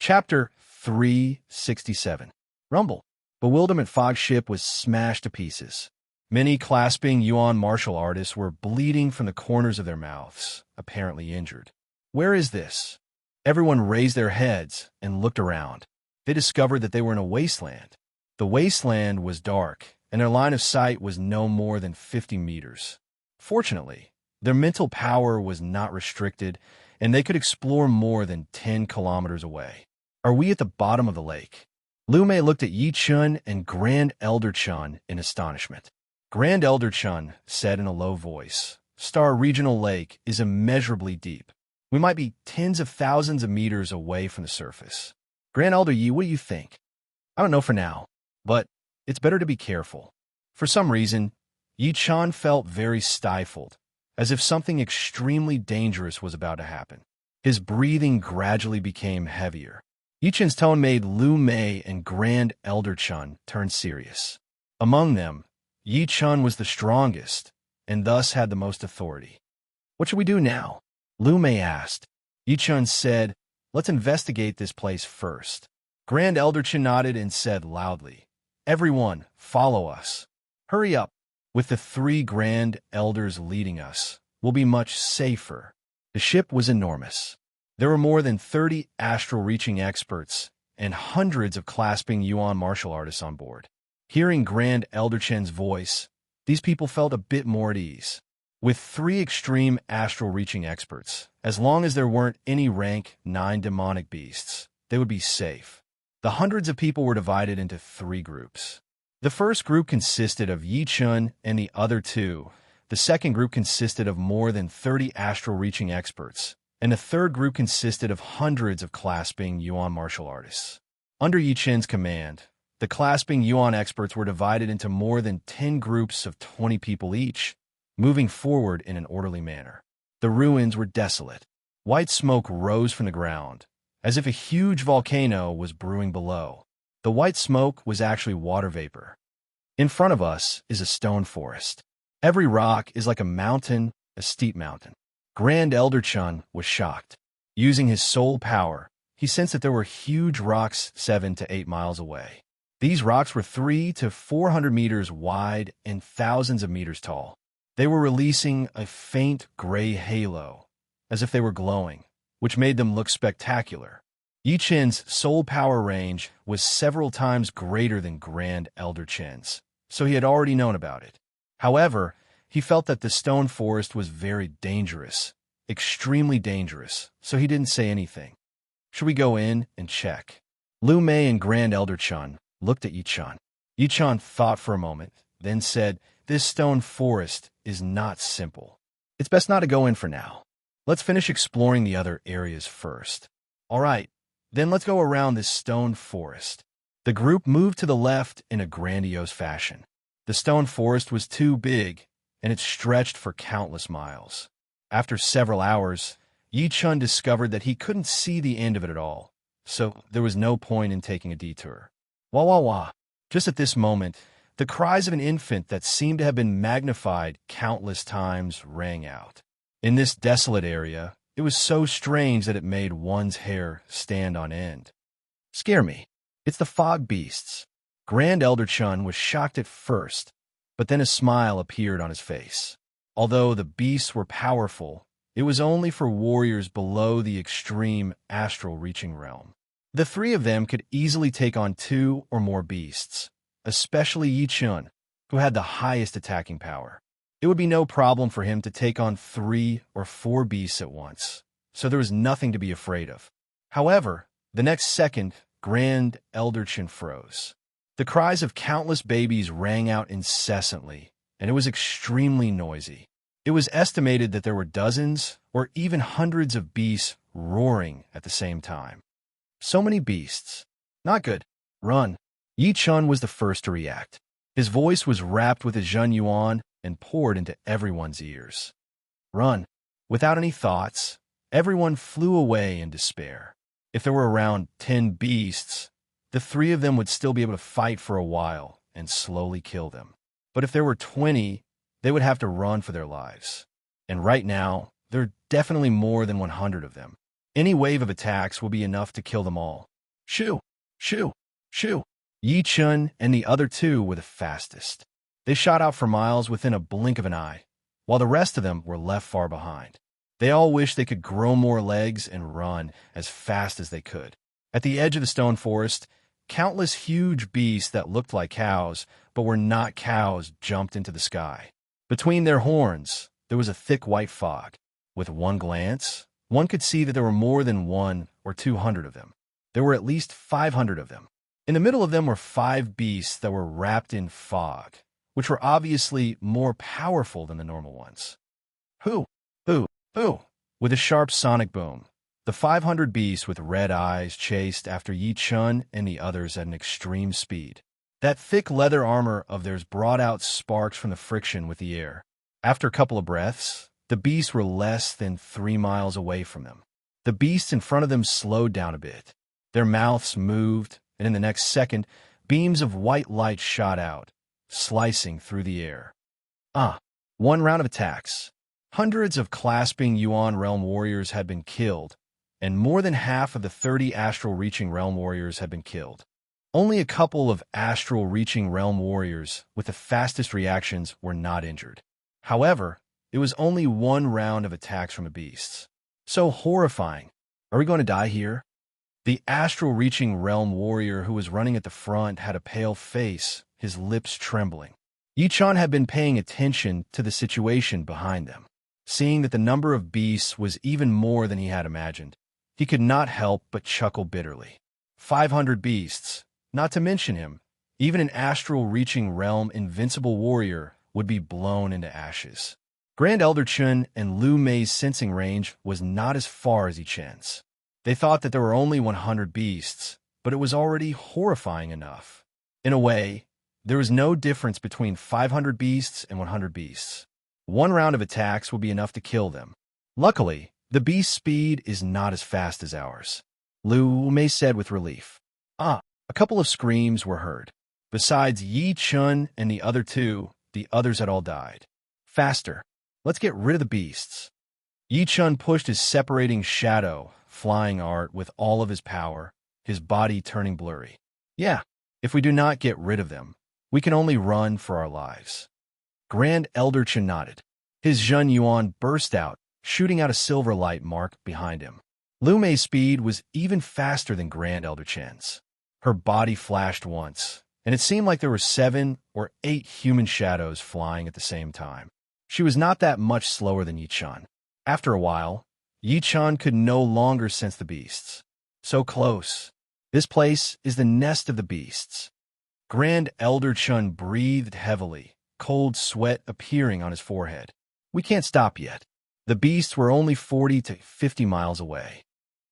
Chapter 367. Rumble. Bewilderment Fog ship was smashed to pieces. Many clasping yuan martial artists were bleeding from the corners of their mouths, apparently injured. Where is this? Everyone raised their heads and looked around. They discovered that they were in a wasteland. The wasteland was dark, and their line of sight was no more than 50 meters. Fortunately, their mental power was not restricted, and they could explore more than 10 kilometers away. Are we at the bottom of the lake? Lu Mei looked at Yi Chun and Grand Elder Chun in astonishment. Grand Elder Chun said in a low voice, "Star Regional Lake is immeasurably deep. We might be tens of thousands of meters away from the surface. Grand Elder Yi, what do you think?" "I don't know for now, but it's better to be careful." For some reason, Yi Chun felt very stifled, as if something extremely dangerous was about to happen. His breathing gradually became heavier. Yi Chun's tone made Lu Mei and Grand Elder Chun turn serious. Among them, Yi Chun was the strongest, and thus had the most authority. "What should we do now?" Lu Mei asked. Yi Chun said, "Let's investigate this place first." Grand Elder Chun nodded and said loudly, "Everyone, follow us. Hurry up. With the 3 Grand Elders leading us, we'll be much safer." The ship was enormous. There were more than 30 astral-reaching experts and hundreds of clasping yuan martial artists on board. Hearing Grand Elder Chen's voice, these people felt a bit more at ease. With 3 extreme astral-reaching experts, as long as there weren't any rank 9 demonic beasts, they would be safe. The hundreds of people were divided into 3 groups. The first group consisted of Yi Chun and the other 2. The second group consisted of more than 30 astral-reaching experts, and the third group consisted of hundreds of clasping yuan martial artists. Under Yi Chun's command, the clasping yuan experts were divided into more than 10 groups of 20 people each, moving forward in an orderly manner. The ruins were desolate. White smoke rose from the ground, as if a huge volcano was brewing below. The white smoke was actually water vapor. In front of us is a stone forest. Every rock is like a mountain, a steep mountain. Grand Elder Chun was shocked. Using his soul power, he sensed that there were huge rocks 7 to 8 miles away. These rocks were 300 to 400 meters wide and thousands of meters tall. They were releasing a faint gray halo, as if they were glowing, which made them look spectacular. Yi Chun's soul power range was several times greater than Grand Elder Chen's, so he had already known about it. However, he felt that the stone forest was very dangerous, extremely dangerous, so he didn't say anything. "Should we go in and check?" Lu Mei and Grand Elder Chun looked at Yi Chun. Yi Chun thought for a moment, then said, "This stone forest is not simple. It's best not to go in for now. Let's finish exploring the other areas first." "All right, then let's go around this stone forest." The group moved to the left in a grandiose fashion. The stone forest was too big, and it stretched for countless miles. After several hours, Yi Chun discovered that he couldn't see the end of it at all, so there was no point in taking a detour. Wah wah wah. Just at this moment, the cries of an infant that seemed to have been magnified countless times rang out. In this desolate area, it was so strange that it made one's hair stand on end. "Scare me. It's the fog beasts." Grand Elder Chun was shocked at first, but then a smile appeared on his face. Although the beasts were powerful, it was only for warriors below the extreme astral-reaching realm. The 3 of them could easily take on 2 or more beasts, especially Yi Chun, who had the highest attacking power. It would be no problem for him to take on 3 or 4 beasts at once, so there was nothing to be afraid of. However, the next second, Grand Elder Chun froze. The cries of countless babies rang out incessantly, and it was extremely noisy. It was estimated that there were dozens or even hundreds of beasts roaring at the same time. So many beasts. Not good. Run. Yi Chun was the first to react. His voice was wrapped with a Zhen Yuan and poured into everyone's ears. Run. Without any thoughts, everyone flew away in despair. If there were around 10 beasts, the 3 of them would still be able to fight for a while and slowly kill them. But if there were 20, they would have to run for their lives. And right now, there are definitely more than 100 of them. Any wave of attacks will be enough to kill them all. Shoo! Shoo! Shoo! Yi Chun and the other two were the fastest. They shot out for miles within a blink of an eye, while the rest of them were left far behind. They all wished they could grow more legs and run as fast as they could. At the edge of the stone forest, countless huge beasts that looked like cows, but were not cows, jumped into the sky. Between their horns, there was a thick white fog. With one glance, one could see that there were more than 100 or 200 of them. There were at least 500 of them. In the middle of them were 5 beasts that were wrapped in fog, which were obviously more powerful than the normal ones. Who? Who? With a sharp sonic boom, the 500 beasts with red eyes chased after Yi Chun and the others at an extreme speed. That thick leather armor of theirs brought out sparks from the friction with the air. After a couple of breaths, the beasts were less than 3 miles away from them. The beasts in front of them slowed down a bit. Their mouths moved, and in the next second, beams of white light shot out, slicing through the air. One round of attacks. Hundreds of clasping Yuan Realm warriors had been killed, and more than half of the 30 astral-reaching realm warriors had been killed. Only a couple of astral-reaching realm warriors with the fastest reactions were not injured. However, it was only one round of attacks from the beasts. So horrifying. Are we going to die here? The astral-reaching realm warrior who was running at the front had a pale face, his lips trembling. Yi Chun had been paying attention to the situation behind them. Seeing that the number of beasts was even more than he had imagined, he could not help but chuckle bitterly. 500 beasts, not to mention him, even an astral-reaching realm invincible warrior would be blown into ashes. Grand Elder Chun and Lu Mei's sensing range was not as far as Yi Chun's. They thought that there were only 100 beasts, but it was already horrifying enough. In a way, there was no difference between 500 beasts and 100 beasts. One round of attacks would be enough to kill them. Luckily, the beast's speed is not as fast as ours, Lu Mei said with relief. A couple of screams were heard. Besides Yi Chun and the other two, the others had all died. Faster. Let's get rid of the beasts. Yi Chun pushed his separating shadow, flying art with all of his power, his body turning blurry. Yeah, if we do not get rid of them, we can only run for our lives. Grand Elder Chun nodded. His Zhen Yuan burst out, shooting out a silver light mark behind him. Lu Mei's speed was even faster than Grand Elder Chun's. Her body flashed once, and it seemed like there were 7 or 8 human shadows flying at the same time. She was not that much slower than Yi Chun. After a while, Yi Chun could no longer sense the beasts. So close. This place is the nest of the beasts. Grand Elder Chun breathed heavily, cold sweat appearing on his forehead. We can't stop yet. The beasts were only 40 to 50 miles away.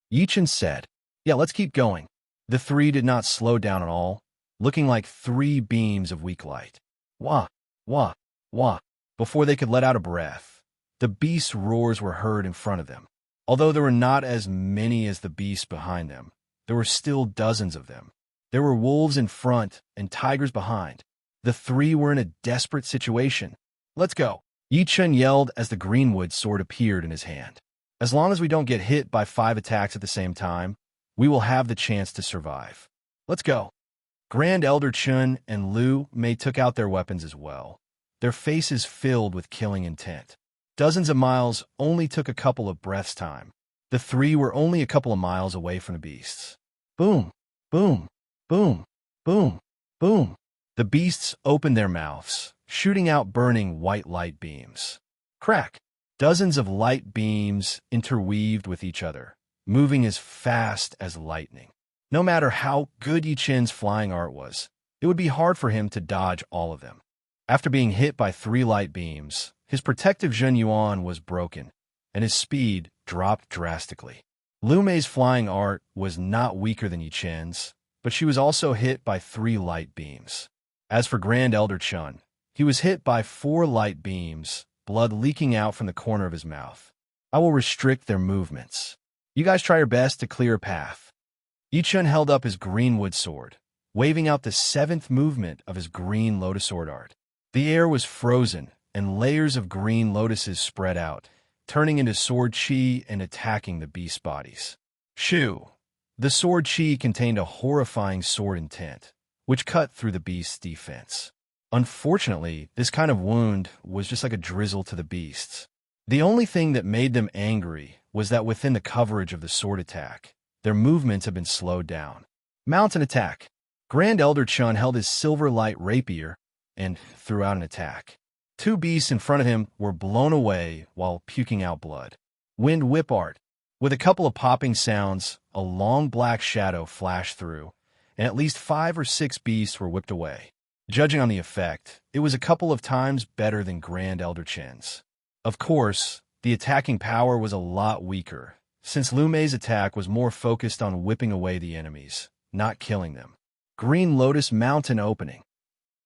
Yi Chun said, Yeah, let's keep going. The 3 did not slow down at all, looking like 3 beams of weak light. Wah, wah, wah. Before they could let out a breath, the beasts' roars were heard in front of them. Although there were not as many as the beasts behind them, there were still dozens of them. There were wolves in front and tigers behind. The 3 were in a desperate situation. Let's go. Yi Chun yelled as the greenwood sword appeared in his hand. As long as we don't get hit by 5 attacks at the same time, we will have the chance to survive. Let's go. Grand Elder Chun and Lu Mei took out their weapons as well, their faces filled with killing intent. Dozens of miles only took a couple of breaths' time. The 3 were only a couple of miles away from the beasts. Boom, boom, boom, boom, boom. The beasts opened their mouths, shooting out burning white light beams. Crack! Dozens of light beams interweaved with each other, moving as fast as lightning. No matter how good Yi Chun's flying art was, it would be hard for him to dodge all of them. After being hit by 3 light beams, his protective Zhen Yuan was broken, and his speed dropped drastically. Lu Mei's flying art was not weaker than Yi Chun's, but she was also hit by 3 light beams. As for Grand Elder Chun, he was hit by 4 light beams, blood leaking out from the corner of his mouth. I will restrict their movements. You guys try your best to clear a path. Yi Chun held up his greenwood sword, waving out the 7th movement of his green lotus sword art. The air was frozen, and layers of green lotuses spread out, turning into sword chi and attacking the beast bodies. Shoo! The sword chi contained a horrifying sword intent, which cut through the beast's defense. Unfortunately, this kind of wound was just like a drizzle to the beasts. The only thing that made them angry was that within the coverage of the sword attack, their movements had been slowed down. Mountain attack. Grand Elder Chun held his silver light rapier and threw out an attack. Two beasts in front of him were blown away while puking out blood. Wind whip art. With a couple of popping sounds, a long black shadow flashed through, and at least 5 or 6 beasts were whipped away. Judging on the effect, it was a couple of times better than Grand Elder Chen's. Of course, the attacking power was a lot weaker, since Lu Mei's attack was more focused on whipping away the enemies, not killing them. Green Lotus Mountain opening.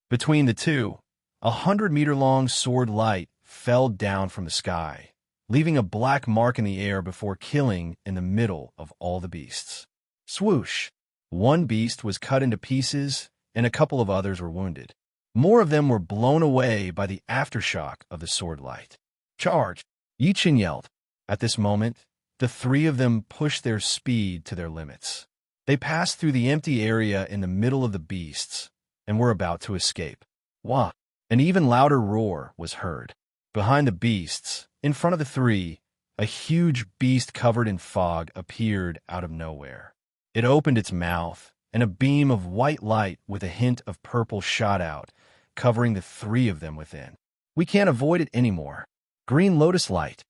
Between the two, 100-meter-long sword light fell down from the sky, leaving a black mark in the air before killing in the middle of all the beasts. Swoosh! One beast was cut into pieces, and a couple of others were wounded. More of them were blown away by the aftershock of the sword light. Charge! Yi Chen yelled. At this moment, the 3 of them pushed their speed to their limits. They passed through the empty area in the middle of the beasts and were about to escape. Wah! An even louder roar was heard. Behind the beasts, in front of the 3, a huge beast covered in fog appeared out of nowhere. It opened its mouth, and a beam of white light with a hint of purple shot out, covering the 3 of them within. We can't avoid it anymore. Green Lotus light.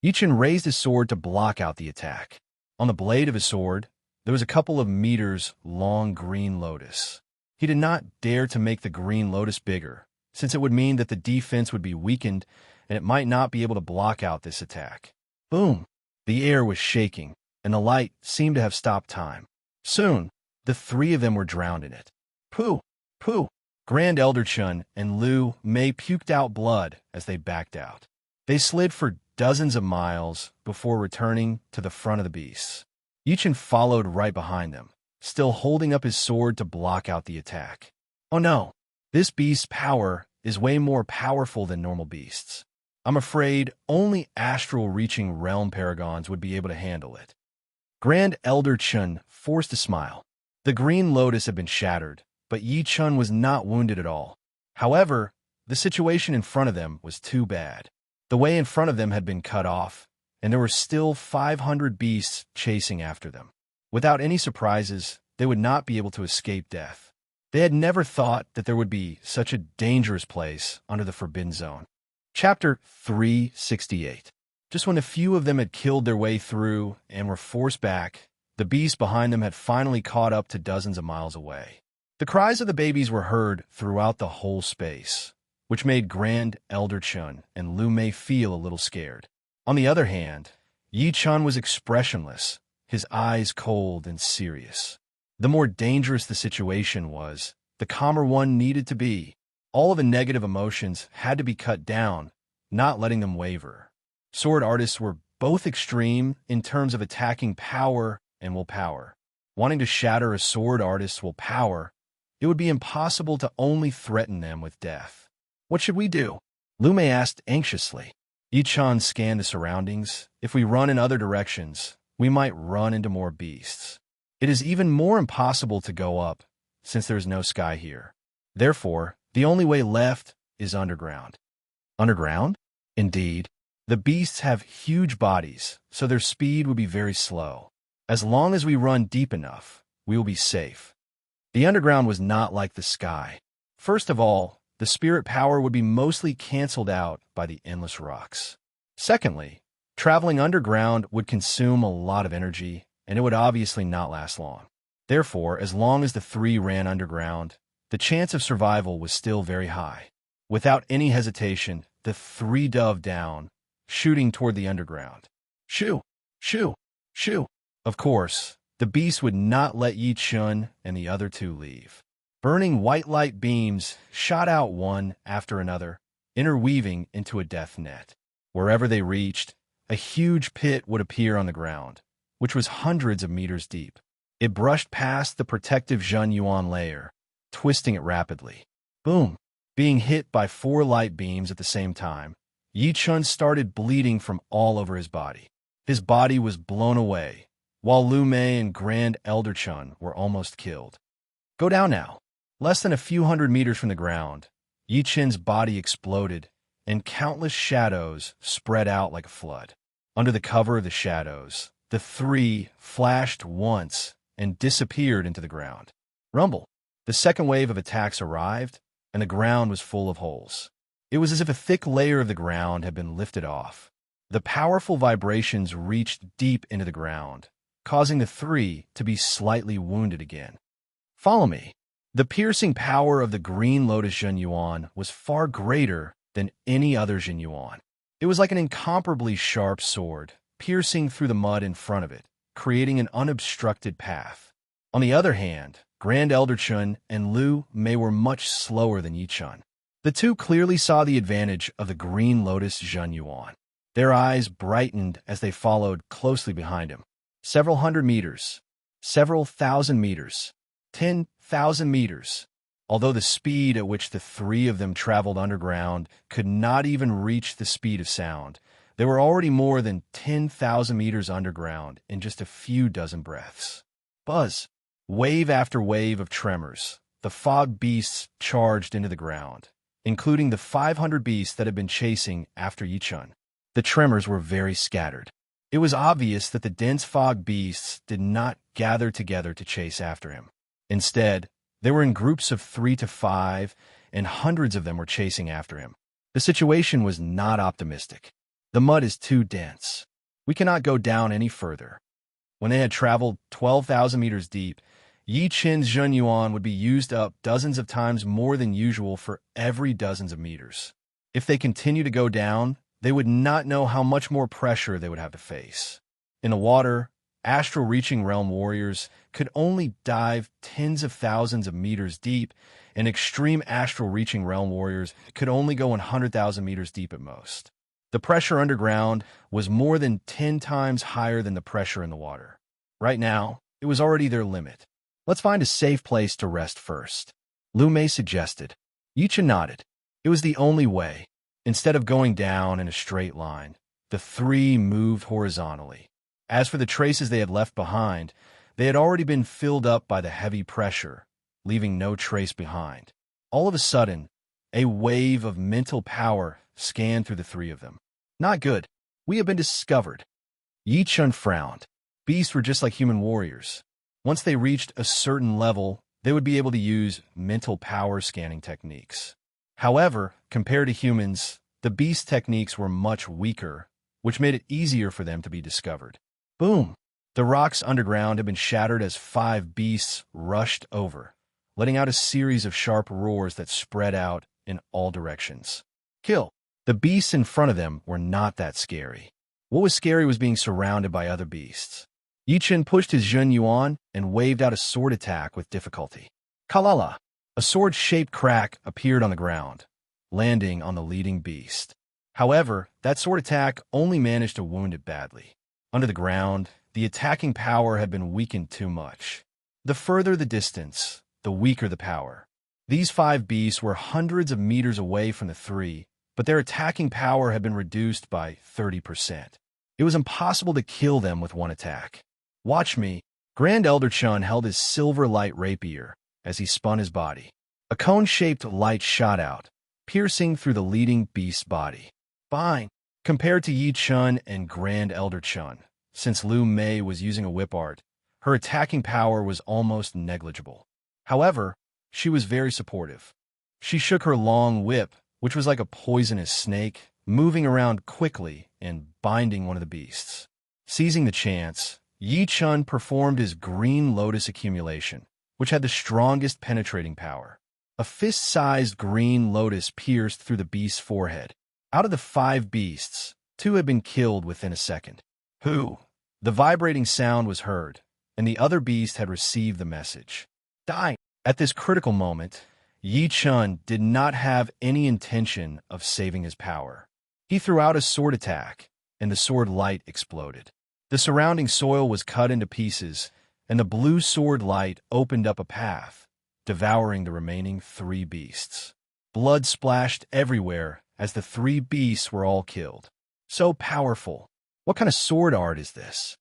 Yi Chen raised his sword to block out the attack. On the blade of his sword, there was a couple of meters long green lotus. He did not dare to make the green lotus bigger, since it would mean that the defense would be weakened and it might not be able to block out this attack. Boom! The air was shaking, and the light seemed to have stopped time. Soon, the 3 of them were drowned in it. Pooh! Pooh! Grand Elder Chun and Lu Mei puked out blood as they backed out. They slid for dozens of miles before returning to the front of the beasts. Yi Chen followed right behind them, still holding up his sword to block out the attack. Oh no! This beast's power is way more powerful than normal beasts. I'm afraid only astral-reaching realm paragons would be able to handle it. Grand Elder Chun forced a smile. The green lotus had been shattered, but Yi Chen was not wounded at all. However, the situation in front of them was too bad. The way in front of them had been cut off, and there were still 500 beasts chasing after them. Without any surprises, they would not be able to escape death. They had never thought that there would be such a dangerous place under the Forbidden Zone. Chapter 368. Just when a few of them had killed their way through and were forced back, the beasts behind them had finally caught up to dozens of miles away. The cries of the babies were heard throughout the whole space, which made Grand Elder Chun and Lu Mei feel a little scared. On the other hand, Yi Chen was expressionless, his eyes cold and serious. The more dangerous the situation was, the calmer one needed to be. All of the negative emotions had to be cut down, not letting them waver. Sword artists were both extreme in terms of attacking power and willpower. Wanting to shatter a sword artist's willpower, it would be impossible to only threaten them with death. What should we do? Lu Mei asked anxiously. Yi Chen scanned the surroundings. If we run in other directions, we might run into more beasts. It is even more impossible to go up, since there is no sky here. Therefore, the only way left is underground. Underground? Indeed. The beasts have huge bodies, so their speed would be very slow. As long as we run deep enough, we will be safe. The underground was not like the sky. First of all, the spirit power would be mostly canceled out by the endless rocks. Secondly, traveling underground would consume a lot of energy, and it would obviously not last long. Therefore, as long as the 3 ran underground, the chance of survival was still very high. Without any hesitation, the 3 dove down, shooting toward the underground. Shoo! Shoo! Shoo! Of course, the beast would not let Yi Chen and the other 2 leave. Burning white light beams shot out one after another, interweaving into a death net. Wherever they reached, a huge pit would appear on the ground, which was hundreds of meters deep. It brushed past the protective Zhen Yuan layer, twisting it rapidly. Boom! Being hit by 4 light beams at the same time, Yi Chen started bleeding from all over his body. His body was blown away, while Lu Mei and Grand Elder Chun were almost killed. Go down now. Less than a few hundred meters from the ground, Yi Chen's body exploded, and countless shadows spread out like a flood. Under the cover of the shadows, the three flashed once and disappeared into the ground. Rumble. The second wave of attacks arrived, and the ground was full of holes. It was as if a thick layer of the ground had been lifted off. The powerful vibrations reached deep into the ground, causing the three to be slightly wounded again. Follow me. The piercing power of the green lotus Zhen Yuan was far greater than any other Zhen Yuan. It was like an incomparably sharp sword, piercing through the mud in front of it, creating an unobstructed path. On the other hand, Grand Elder Chun and Lu Mei were much slower than Yi Chun. The two clearly saw the advantage of the green lotus Zhen Yuan. Their eyes brightened as they followed closely behind him. Several hundred meters, several thousand meters, 10,000 meters. Although the speed at which the three of them traveled underground could not even reach the speed of sound, they were already more than 10,000 meters underground in just a few dozen breaths. Buzz. Wave after wave of tremors, the fog beasts charged into the ground, including the 500 beasts that had been chasing after Yi Chun. The tremors were very scattered. It was obvious that the dense fog beasts did not gather together to chase after him. Instead, they were in groups of 3 to 5, and hundreds of them were chasing after him. The situation was not optimistic. The mud is too dense. We cannot go down any further. When they had traveled 12,000 meters deep, Yi Chen's Zhen Yuan would be used up dozens of times more than usual for every dozens of meters. If they continue to go down, they would not know how much more pressure they would have to face. In the water, astral-reaching realm warriors could only dive tens of thousands of meters deep, and extreme astral-reaching realm warriors could only go 100,000 meters deep at most. The pressure underground was more than 10 times higher than the pressure in the water. Right now, it was already their limit. Let's find a safe place to rest first, Lu Mei suggested. Yi Chen nodded. It was the only way. Instead of going down in a straight line, the three moved horizontally. As for the traces they had left behind, they had already been filled up by the heavy pressure, leaving no trace behind. All of a sudden, a wave of mental power scanned through the three of them. Not good. We have been discovered. Yi Chun frowned. Beasts were just like human warriors. Once they reached a certain level, they would be able to use mental power scanning techniques. However, compared to humans, the beast techniques were much weaker, which made it easier for them to be discovered. Boom! The rocks underground had been shattered as 5 beasts rushed over, letting out a series of sharp roars that spread out in all directions. Kill! The beasts in front of them were not that scary. What was scary was being surrounded by other beasts. Yi Chen pushed his Zhen Yuan and waved out a sword attack with difficulty. Kalala! A sword-shaped crack appeared on the ground, landing on the leading beast. However, that sword attack only managed to wound it badly. Under the ground, the attacking power had been weakened too much. The further the distance, the weaker the power. These 5 beasts were hundreds of meters away from the three, but their attacking power had been reduced by 30%. It was impossible to kill them with one attack. Watch me. Grand Elder Chun held his silver light rapier as he spun his body. A cone-shaped light shot out, piercing through the leading beast's body. Fine. Compared to Yi Chun and Grand Elder Chun, since Lu Mei was using a whip art, her attacking power was almost negligible. However, she was very supportive. She shook her long whip, which was like a poisonous snake, moving around quickly and binding one of the beasts. Seizing the chance, Yi Chun performed his green lotus accumulation, which had the strongest penetrating power. A fist-sized green lotus pierced through the beast's forehead. Out of the 5 beasts, 2 had been killed within a second. Who? The vibrating sound was heard, and the other beast had received the message. Die! At this critical moment, Yi Chun did not have any intention of saving his power. He threw out a sword attack, and the sword light exploded. The surrounding soil was cut into pieces, and the blue sword light opened up a path, devouring the remaining 3 beasts. Blood splashed everywhere as the 3 beasts were all killed. So powerful. What kind of sword art is this?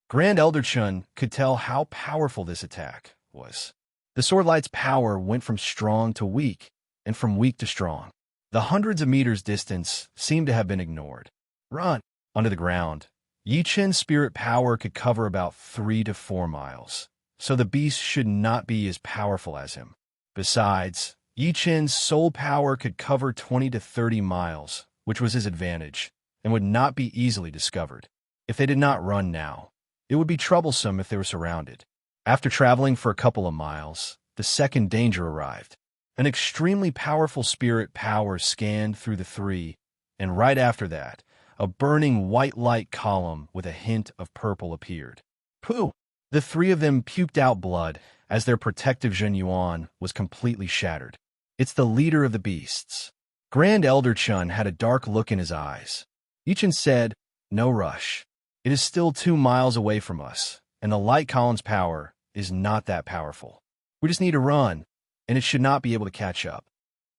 Grand Elder Chun could tell how powerful this attack was. The sword light's power went from strong to weak, and from weak to strong. The hundreds of meters distance seemed to have been ignored. Run! Under the ground, Yi Chen's spirit power could cover about 3 to 4 miles, so the beast should not be as powerful as him. Besides, Yi Chen's soul power could cover 20 to 30 miles, which was his advantage, and would not be easily discovered. If they did not run now, it would be troublesome if they were surrounded. After traveling for a couple of miles, the second danger arrived. An extremely powerful spirit power scanned through the three, and right after that, a burning white light column with a hint of purple appeared. Pooh! The three of them puked out blood as their protective Zhen Yuan was completely shattered. It's the leader of the beasts. Grand Elder Chun had a dark look in his eyes. Yi Chen said, "No rush. It is still 2 miles away from us, and the light column's power is not that powerful. We just need to run, and it should not be able to catch up."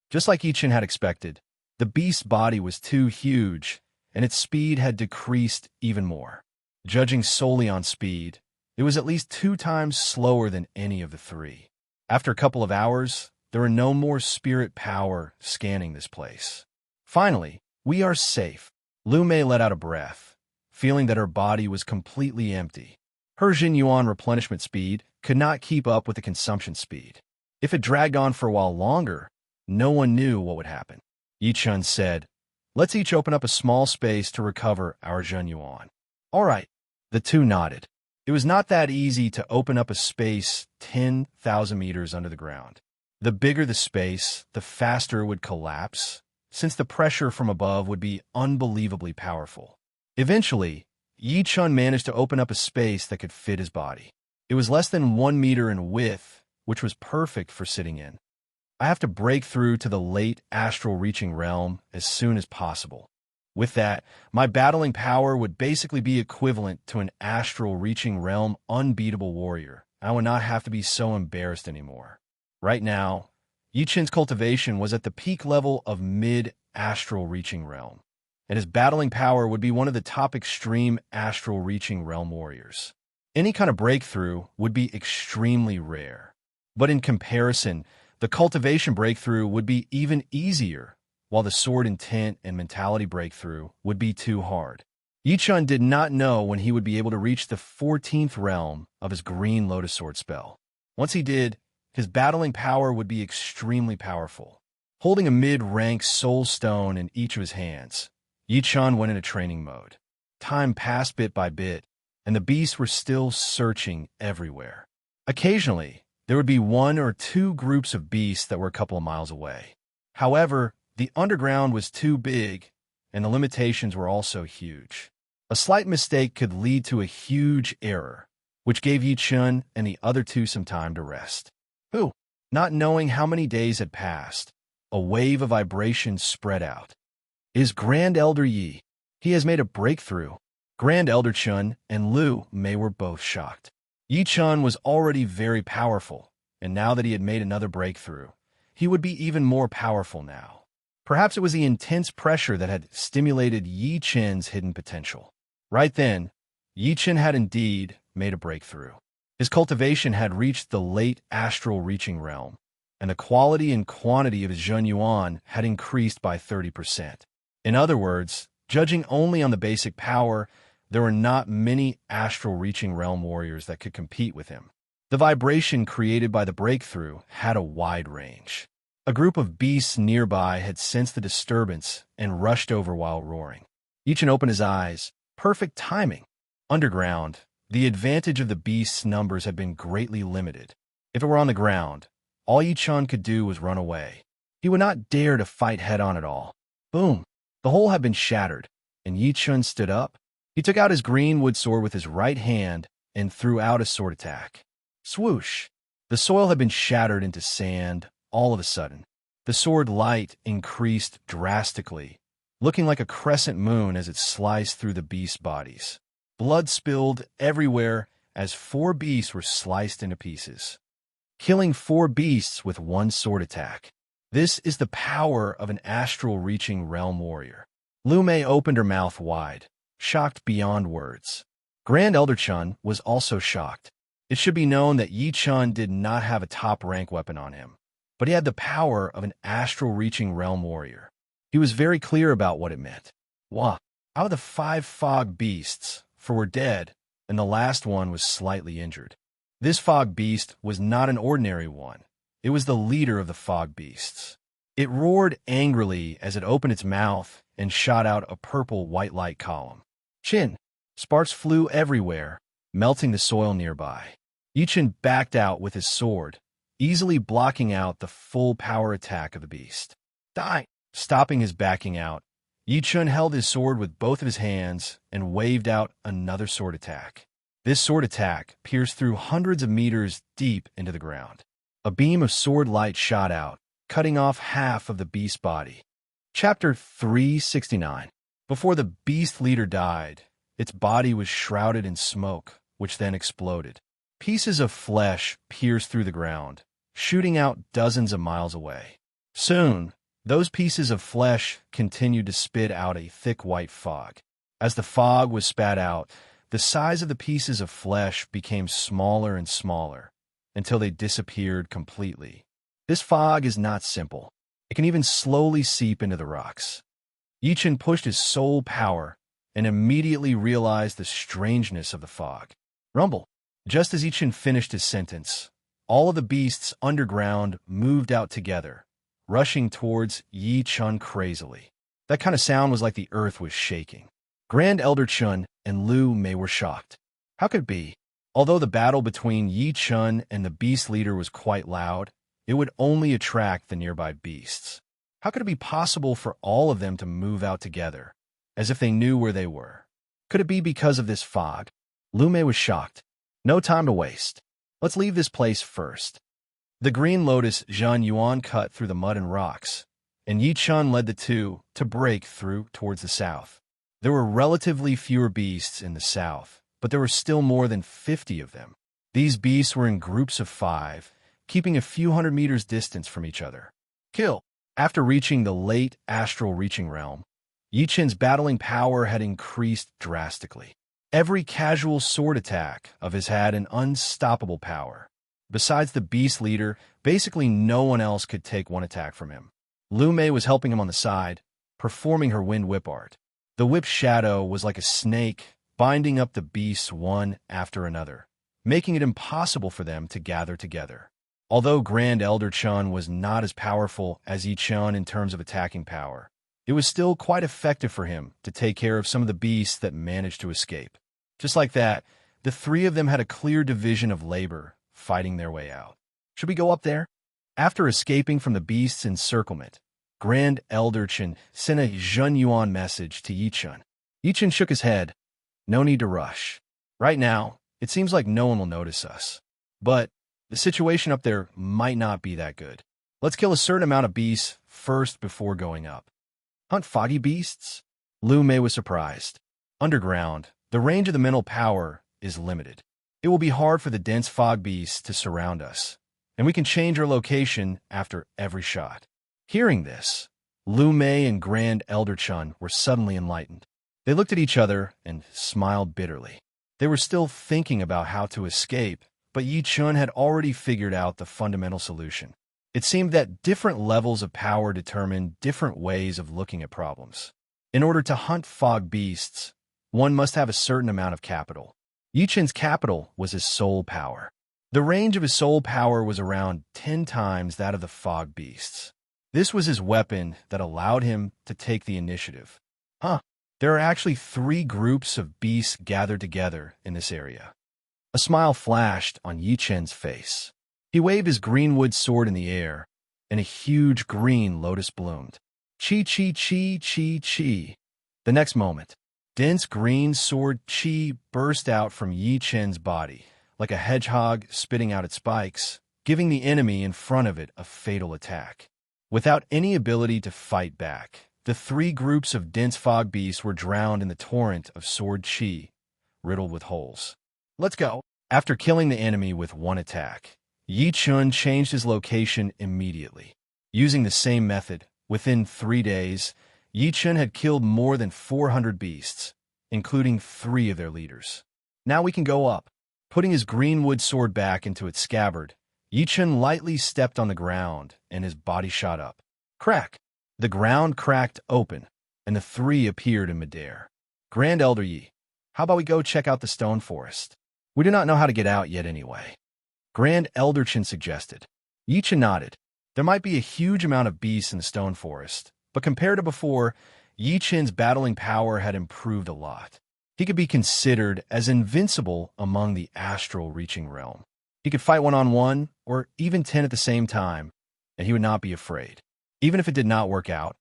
Just like Yi Chen had expected, the beast's body was too huge, and its speed had decreased even more. Judging solely on speed, it was at least 2 times slower than any of the three. After a couple of hours, there were no more spirit power scanning this place. Finally, we are safe. Lu Mei let out a breath, feeling that her body was completely empty. Her Jin Yuan replenishment speed could not keep up with the consumption speed. If it dragged on for a while longer, no one knew what would happen. Yi Chen said, "Let's each open up a small space to recover our Jin Yuan." All right. The two nodded. It was not that easy to open up a space 10,000 meters under the ground. The bigger the space, the faster it would collapse, since the pressure from above would be unbelievably powerful. Eventually, Yi Chen managed to open up a space that could fit his body. It was less than 1 meter in width, which was perfect for sitting in. I have to break through to the late astral reaching realm as soon as possible. With that, my battling power would basically be equivalent to an astral reaching realm unbeatable warrior. I would not have to be so embarrassed anymore. Right now, Yi Chen's cultivation was at the peak level of mid-astral reaching realm, and his battling power would be one of the top extreme astral reaching realm warriors. Any kind of breakthrough would be extremely rare. But in comparison, the cultivation breakthrough would be even easier, while the sword intent and mentality breakthrough would be too hard. Yi Chen did not know when he would be able to reach the 14th realm of his green lotus sword spell. Once he did, his battling power would be extremely powerful. Holding a mid-rank soul stone in each of his hands, Yi Chen went into training mode. Time passed bit by bit, and the beasts were still searching everywhere. Occasionally, there would be 1 or 2 groups of beasts that were a couple of miles away. However, the underground was too big, and the limitations were also huge. A slight mistake could lead to a huge error, which gave Yi Chen and the other 2 some time to rest. Not knowing how many days had passed, a wave of vibration spread out. Is Grand Elder Yi? He has made a breakthrough. Grand Elder Chun and Lu Mei were both shocked. Yi Chen was already very powerful, and now that he had made another breakthrough, he would be even more powerful now. Perhaps it was the intense pressure that had stimulated Yi Chen's hidden potential. Right then, Yi Chen had indeed made a breakthrough. His cultivation had reached the late astral reaching realm, and the quality and quantity of his Zhen Yuan had increased by 30%. In other words, judging only on the basic power, there were not many astral reaching realm warriors that could compete with him. The vibration created by the breakthrough had a wide range. A group of beasts nearby had sensed the disturbance and rushed over while roaring. Yi Chen opened his eyes. Perfect timing. Underground, the advantage of the beasts' numbers had been greatly limited. If it were on the ground, all Yi Chen could do was run away. He would not dare to fight head-on at all. Boom! The hole had been shattered, and Yi Chen stood up. He took out his green wood sword with his right hand and threw out a sword attack. Swoosh! The soil had been shattered into sand all of a sudden. The sword light increased drastically, looking like a crescent moon as it sliced through the beasts' bodies. Blood spilled everywhere as 4 beasts were sliced into pieces, killing 4 beasts with 1 sword attack. This is the power of an astral-reaching realm warrior. Lu Mei opened her mouth wide, shocked beyond words. Grand Elder Chun was also shocked. It should be known that Yi Chun did not have a top-rank weapon on him, but he had the power of an astral-reaching realm warrior. He was very clear about what it meant. Wah! Out of the 5 fog beasts, 4 were dead, and the last one was slightly injured. This fog beast was not an ordinary one. It was the leader of the fog beasts. It roared angrily as it opened its mouth and shot out a purple white light column. Chin! Sparks flew everywhere, melting the soil nearby. Yi Chun backed out with his sword, easily blocking out the full power attack of the beast. Die! Stopping his backing out, Yi Chun held his sword with both of his hands and waved out another sword attack. This sword attack pierced through hundreds of meters deep into the ground. A beam of sword light shot out, cutting off half of the beast's body. Chapter 369. Before the beast leader died, its body was shrouded in smoke, which then exploded. Pieces of flesh pierced through the ground, shooting out dozens of miles away. Soon, those pieces of flesh continued to spit out a thick white fog. As the fog was spat out, the size of the pieces of flesh became smaller and smaller, until they disappeared completely. This fog is not simple. It can even slowly seep into the rocks. Yi Chun pushed his soul power and immediately realized the strangeness of the fog. Rumble. Just as Yi Chun finished his sentence, all of the beasts underground moved out together, rushing towards Yi Chun crazily. That kind of sound was like the earth was shaking. Grand Elder Chun and Lu Mei were shocked. How could it be? Although the battle between Yi Chun and the beast leader was quite loud, it would only attract the nearby beasts. How could it be possible for all of them to move out together, as if they knew where they were? Could it be because of this fog? Lu Mei was shocked. No time to waste. Let's leave this place first. The Green Lotus Zhen Yuan cut through the mud and rocks, and Yi Chun led the two to break through towards the south. There were relatively fewer beasts in the south, but there were still more than 50 of them. These beasts were in groups of 5, keeping a few hundred meters distance from each other. Kill! After reaching the late astral reaching realm, Yi Chun's battling power had increased drastically. Every casual sword attack of his had an unstoppable power. Besides the beast leader, basically no one else could take one attack from him. Lu Mei was helping him on the side, performing her wind whip art. The whip's shadow was like a snake, binding up the beasts one after another, making it impossible for them to gather together. Although Grand Elder Chun was not as powerful as Yi Chun in terms of attacking power, it was still quite effective for him to take care of some of the beasts that managed to escape. Just like that, the 3 of them had a clear division of labor, fighting their way out. Should we go up there? After escaping from the beast's encirclement, Grand Elder Chun sent a Zhen Yuan message to Yi Chun. Yi Chun shook his head. No need to rush. Right now, it seems like no one will notice us. But the situation up there might not be that good. Let's kill a certain amount of beasts first before going up. Hunt foggy beasts? Lu Mei was surprised. Underground, the range of the mental power is limited. It will be hard for the dense fog beasts to surround us, and we can change our location after every shot. Hearing this, Lu Mei and Grand Elder Chun were suddenly enlightened. They looked at each other and smiled bitterly. They were still thinking about how to escape, but Yi Chun had already figured out the fundamental solution. It seemed that different levels of power determined different ways of looking at problems. In order to hunt fog beasts, one must have a certain amount of capital. Yi Chun's capital was his soul power. The range of his soul power was around 10 times that of the fog beasts. This was his weapon that allowed him to take the initiative. There are actually 3 groups of beasts gathered together in this area. A smile flashed on Yi Chun's face. He waved his greenwood sword in the air, and a huge green lotus bloomed. Chi chi chi chi chi. The next moment, dense green sword chi burst out from Yi Chun's body, like a hedgehog spitting out its spikes, giving the enemy in front of it a fatal attack. Without any ability to fight back, the 3 groups of dense fog beasts were drowned in the torrent of sword chi, riddled with holes. Let's go. After killing the enemy with one attack, Yi Chun changed his location immediately. Using the same method, within 3 days, Yi Chun had killed more than 400 beasts, including 3 of their leaders. Now we can go up. Putting his greenwood sword back into its scabbard, Yichun lightly stepped on the ground, and his body shot up. Crack! The ground cracked open, and the three appeared in midair. Grand Elder Yi, how about we go check out the stone forest? We do not know how to get out yet anyway. Grand Elder Chin suggested. Yichun nodded. There might be a huge amount of beasts in the stone forest, but compared to before, Yichin's battling power had improved a lot. He could be considered as invincible among the astral reaching realm. He could fight one-on-one, or even 10 at the same time, and he would not be afraid. Even if it did not work out,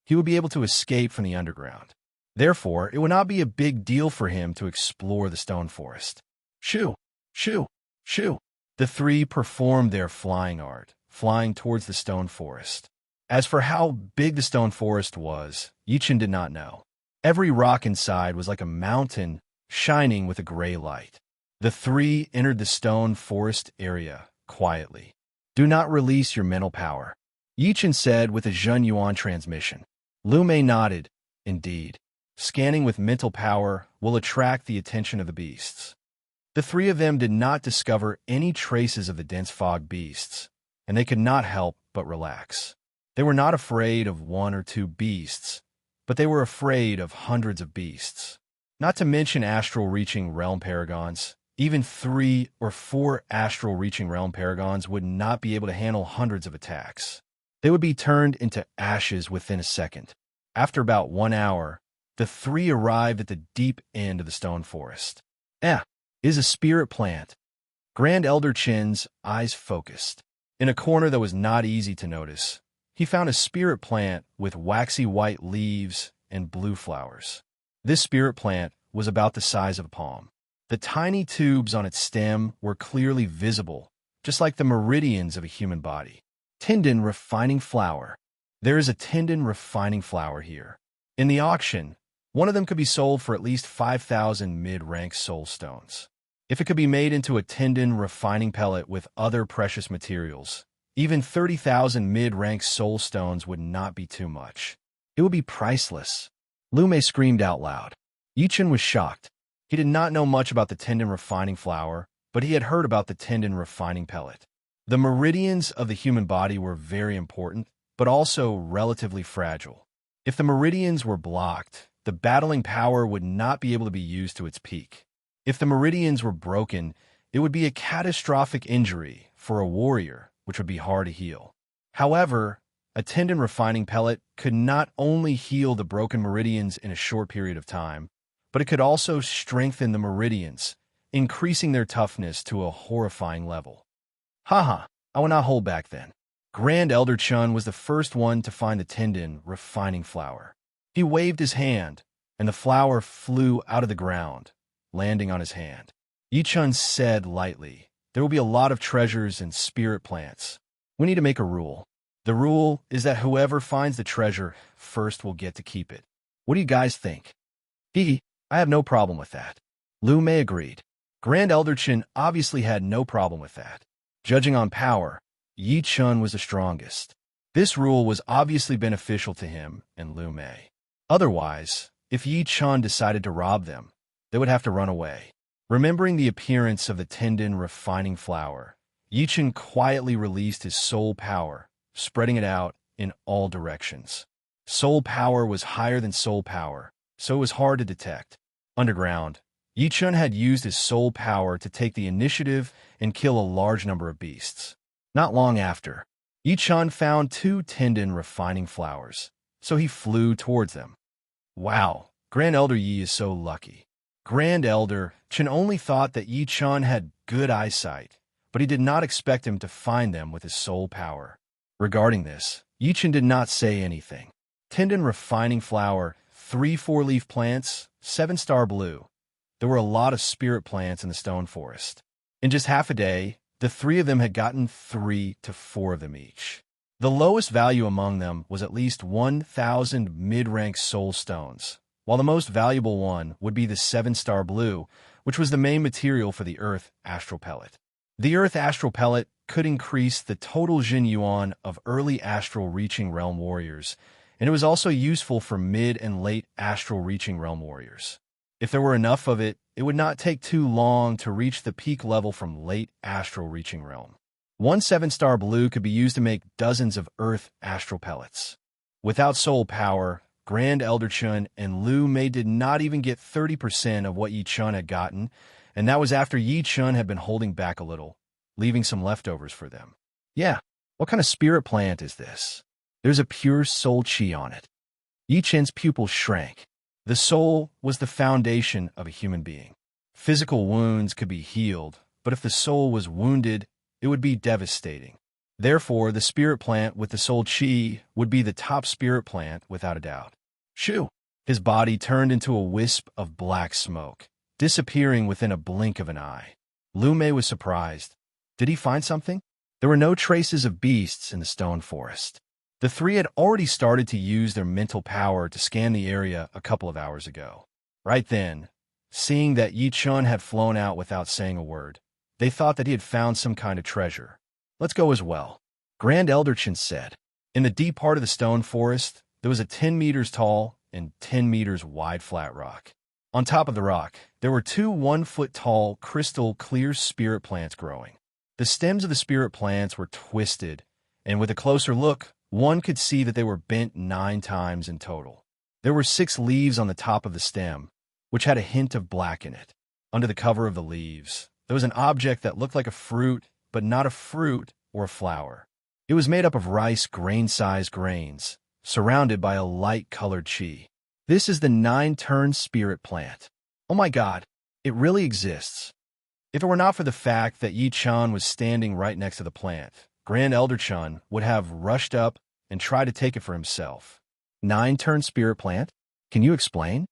he would be able to escape from the underground. Therefore, it would not be a big deal for him to explore the stone forest. Shoo! Shoo! Shoo! The three performed their flying art, flying towards the stone forest. As for how big the stone forest was, Yichun did not know. Every rock inside was like a mountain shining with a gray light. The three entered the stone forest area quietly. Do not release your mental power, Yichun said with a Zhen Yuan transmission. Lu Mei nodded. Indeed, scanning with mental power will attract the attention of the beasts. The three of them did not discover any traces of the dense fog beasts, and they could not help but relax. They were not afraid of one or two beasts, but they were afraid of hundreds of beasts. Not to mention astral-reaching realm paragons. Even 3 or 4 astral-reaching realm paragons would not be able to handle hundreds of attacks. They would be turned into ashes within a second. After about 1 hour, the three arrived at the deep end of the stone forest. Is a spirit plant. Grand Elder Chin's eyes focused. In a corner that was not easy to notice, he found a spirit plant with waxy white leaves and blue flowers. This spirit plant was about the size of a palm. The tiny tubes on its stem were clearly visible, just like the meridians of a human body. Tendon refining flower. There is a tendon refining flower here. In the auction, one of them could be sold for at least 5,000 mid-rank soul stones. If it could be made into a tendon refining pellet with other precious materials, even 30,000 mid-rank soul stones would not be too much. It would be priceless. Lu Mei screamed out loud. Yichun was shocked. He did not know much about the tendon refining flower, but he had heard about the tendon refining pellet. The meridians of the human body were very important, but also relatively fragile. If the meridians were blocked, the battling power would not be able to be used to its peak. If the meridians were broken, it would be a catastrophic injury for a warrior, which would be hard to heal. However, a tendon refining pellet could not only heal the broken meridians in a short period of time, but it could also strengthen the meridians, increasing their toughness to a horrifying level. Haha, I will not hold back then. Grand Elder Chun was the first one to find the tendon refining flower. He waved his hand, and the flower flew out of the ground, landing on his hand. Yichun said lightly, "There will be a lot of treasures and spirit plants. We need to make a rule. The rule is that whoever finds the treasure first will get to keep it. What do you guys think?" I have no problem with that. Lu Mei agreed. Grand Elder Chin obviously had no problem with that. Judging on power, Yichun was the strongest. This rule was obviously beneficial to him and Lu Mei. Otherwise, if Yichun decided to rob them, they would have to run away. Remembering the appearance of the tendon refining flower, Yichun quietly released his soul power, spreading it out in all directions. Soul power was higher than soul power, so it was hard to detect. Underground, Yichun had used his soul power to take the initiative and kill a large number of beasts. Not long after, Yichun found 2 tendon refining flowers, so he flew towards them. Wow, Grand Elder Yi is so lucky. Grand Elder Chen only thought that Yichun had good eyesight, but he did not expect him to find them with his soul power. Regarding this, Yichun did not say anything. Tendon refining flower, 3 4-leaf plants, 7-star blue. There were a lot of spirit plants in the stone forest. In just half a day, the 3 of them had gotten 3 to 4 of them each. The lowest value among them was at least 1,000 mid-rank soul stones, while the most valuable one would be the 7-star blue, which was the main material for the Earth Astral Pellet. The Earth Astral Pellet could increase the total Jin Yuan of early astral reaching realm warriors, and it was also useful for mid and late astral reaching realm warriors. If there were enough of it, it would not take too long to reach the peak level from late astral reaching realm. One 7-star blue could be used to make dozens of Earth astral pellets. Without soul power, Grand Elder Chun and Liu Mei did not even get 30% of what Yi Chun had gotten, and that was after Yi Chun had been holding back a little, leaving some leftovers for them. Yeah, what kind of spirit plant is this? There's a pure soul chi on it. Yi Chun's pupils shrank. The soul was the foundation of a human being. Physical wounds could be healed, but if the soul was wounded, it would be devastating. Therefore, the spirit plant with the soul chi would be the top spirit plant without a doubt. Shoo! His body turned into a wisp of black smoke, disappearing within a blink of an eye. Liu Mei was surprised. Did he find something? There were no traces of beasts in the stone forest. The three had already started to use their mental power to scan the area a couple of hours ago. Right then, seeing that Yi Chun had flown out without saying a word, they thought that he had found some kind of treasure. Let's go as well, Grand Elder Chun said. In the deep part of the stone forest, there was a 10 meters tall and 10 meters wide flat rock. On top of the rock, there were two 1-foot-tall, crystal-clear spirit plants growing. The stems of the spirit plants were twisted, and with a closer look, one could see that they were bent 9 times in total. There were 6 leaves on the top of the stem, which had a hint of black in it. Under the cover of the leaves, there was an object that looked like a fruit, but not a fruit or a flower. It was made up of rice grain-sized grains, surrounded by a light-colored chi. This is the 9-turn spirit plant. Oh my God, it really exists. If it were not for the fact that Yi Chun was standing right next to the plant, Grand Elder Chun would have rushed up and tried to take it for himself. 9-turn spirit plant? Can you explain?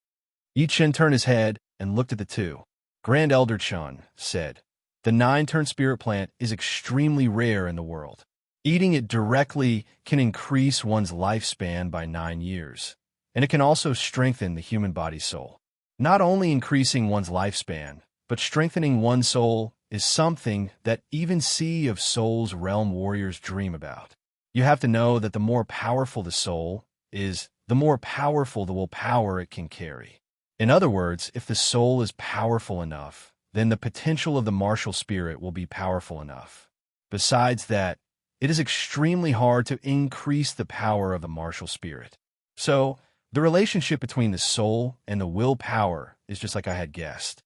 Yi Chun turned his head and looked at the two. Grand Elder Chun said, the 9-turn spirit plant is extremely rare in the world. Eating it directly can increase one's lifespan by 9 years, and it can also strengthen the human body's soul. Not only increasing one's lifespan, but strengthening one's soul is something that even Sea of Souls realm warriors dream about. You have to know that the more powerful the soul is, the more powerful the willpower it can carry. In other words, if the soul is powerful enough, then the potential of the martial spirit will be powerful enough. Besides that, it is extremely hard to increase the power of the martial spirit. So, the relationship between the soul and the willpower is just like I had guessed.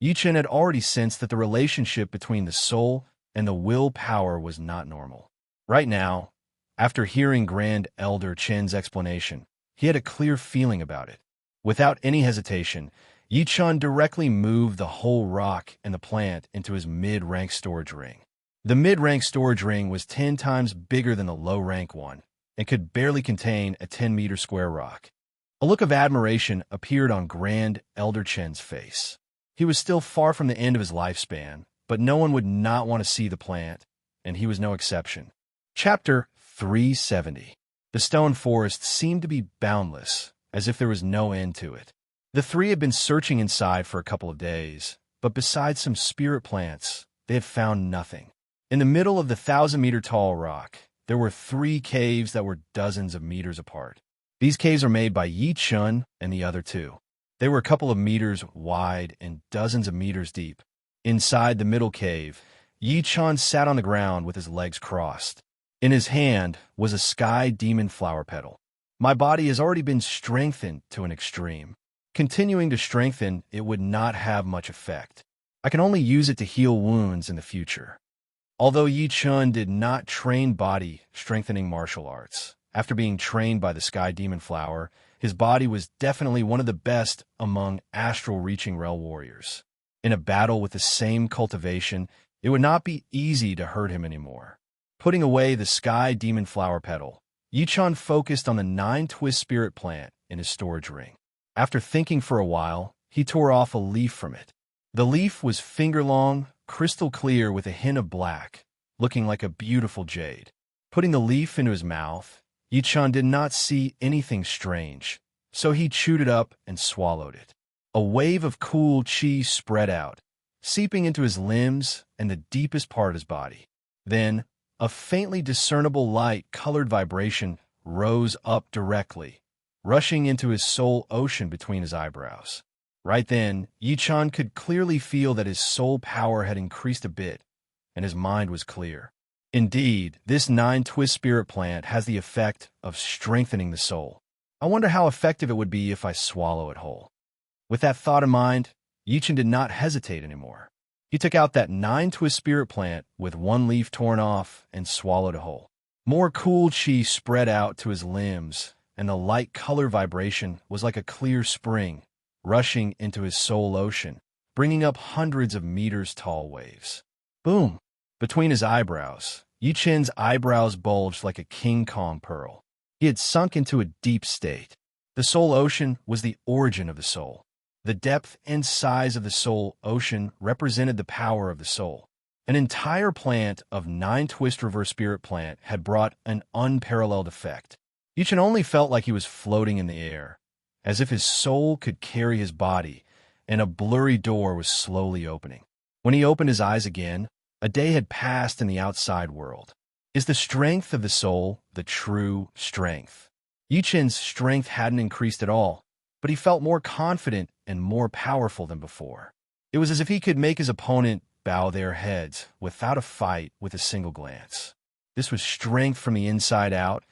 Yi Chun had already sensed that the relationship between the soul and the willpower was not normal. Right now, after hearing Grand Elder Chun's explanation, he had a clear feeling about it. Without any hesitation, Yi Chun directly moved the whole rock and the plant into his mid-rank storage ring. The mid-rank storage ring was 10 times bigger than the low-rank one and could barely contain a 10-meter square rock. A look of admiration appeared on Grand Elder Chun's face. He was still far from the end of his lifespan, but no one would not want to see the plant, and he was no exception. Chapter 370. The stone forest seemed to be boundless, as if there was no end to it. The three had been searching inside for a couple of days, but besides some spirit plants, they had found nothing. In the middle of the 1,000-meter-tall rock, there were 3 caves that were dozens of meters apart. These caves are made by Yi Chun and the other 2. They were a couple of meters wide and dozens of meters deep. Inside the middle cave, Yi Chun sat on the ground with his legs crossed. In his hand was a sky demon flower petal. My body has already been strengthened to an extreme. Continuing to strengthen, it would not have much effect. I can only use it to heal wounds in the future. Although Yi Chun did not train body strengthening martial arts, after being trained by the sky demon flower, his body was definitely one of the best among astral-reaching realm warriors. In a battle with the same cultivation, it would not be easy to hurt him anymore. Putting away the sky demon flower petal, Yi Chun focused on the 9-twist spirit plant in his storage ring. After thinking for a while, he tore off a leaf from it. The leaf was finger-long, crystal clear with a hint of black, looking like a beautiful jade. Putting the leaf into his mouth, Yi Chun did not see anything strange, so he chewed it up and swallowed it. A wave of cool chi spread out, seeping into his limbs and the deepest part of his body. Then, a faintly discernible light-colored vibration rose up directly, rushing into his soul ocean between his eyebrows. Right then, Yi-chan could clearly feel that his soul power had increased a bit, and his mind was clear. Indeed, this 9-twist spirit plant has the effect of strengthening the soul. I wonder how effective it would be if I swallow it whole. With that thought in mind, Yi-chan did not hesitate anymore. He took out that 9-twist spirit plant with one leaf torn off and swallowed it whole. More cool chi spread out to his limbs, and the light color vibration was like a clear spring, rushing into his soul ocean, bringing up hundreds of meters tall waves. Boom! Between his eyebrows, Yi-chan's eyebrows bulged like a King Kong pearl. He had sunk into a deep state. The soul ocean was the origin of the soul. The depth and size of the soul ocean represented the power of the soul. An entire plant of 9-twist reverse spirit plant had brought an unparalleled effect. Yi-chan only felt like he was floating in the air, as if his soul could carry his body, and a blurry door was slowly opening. When he opened his eyes again, a day had passed in the outside world. Is the strength of the soul the true strength? Yi-chan's strength hadn't increased at all, but he felt more confident and more powerful than before. It was as if he could make his opponent bow their heads without a fight with a single glance. This was strength from the inside out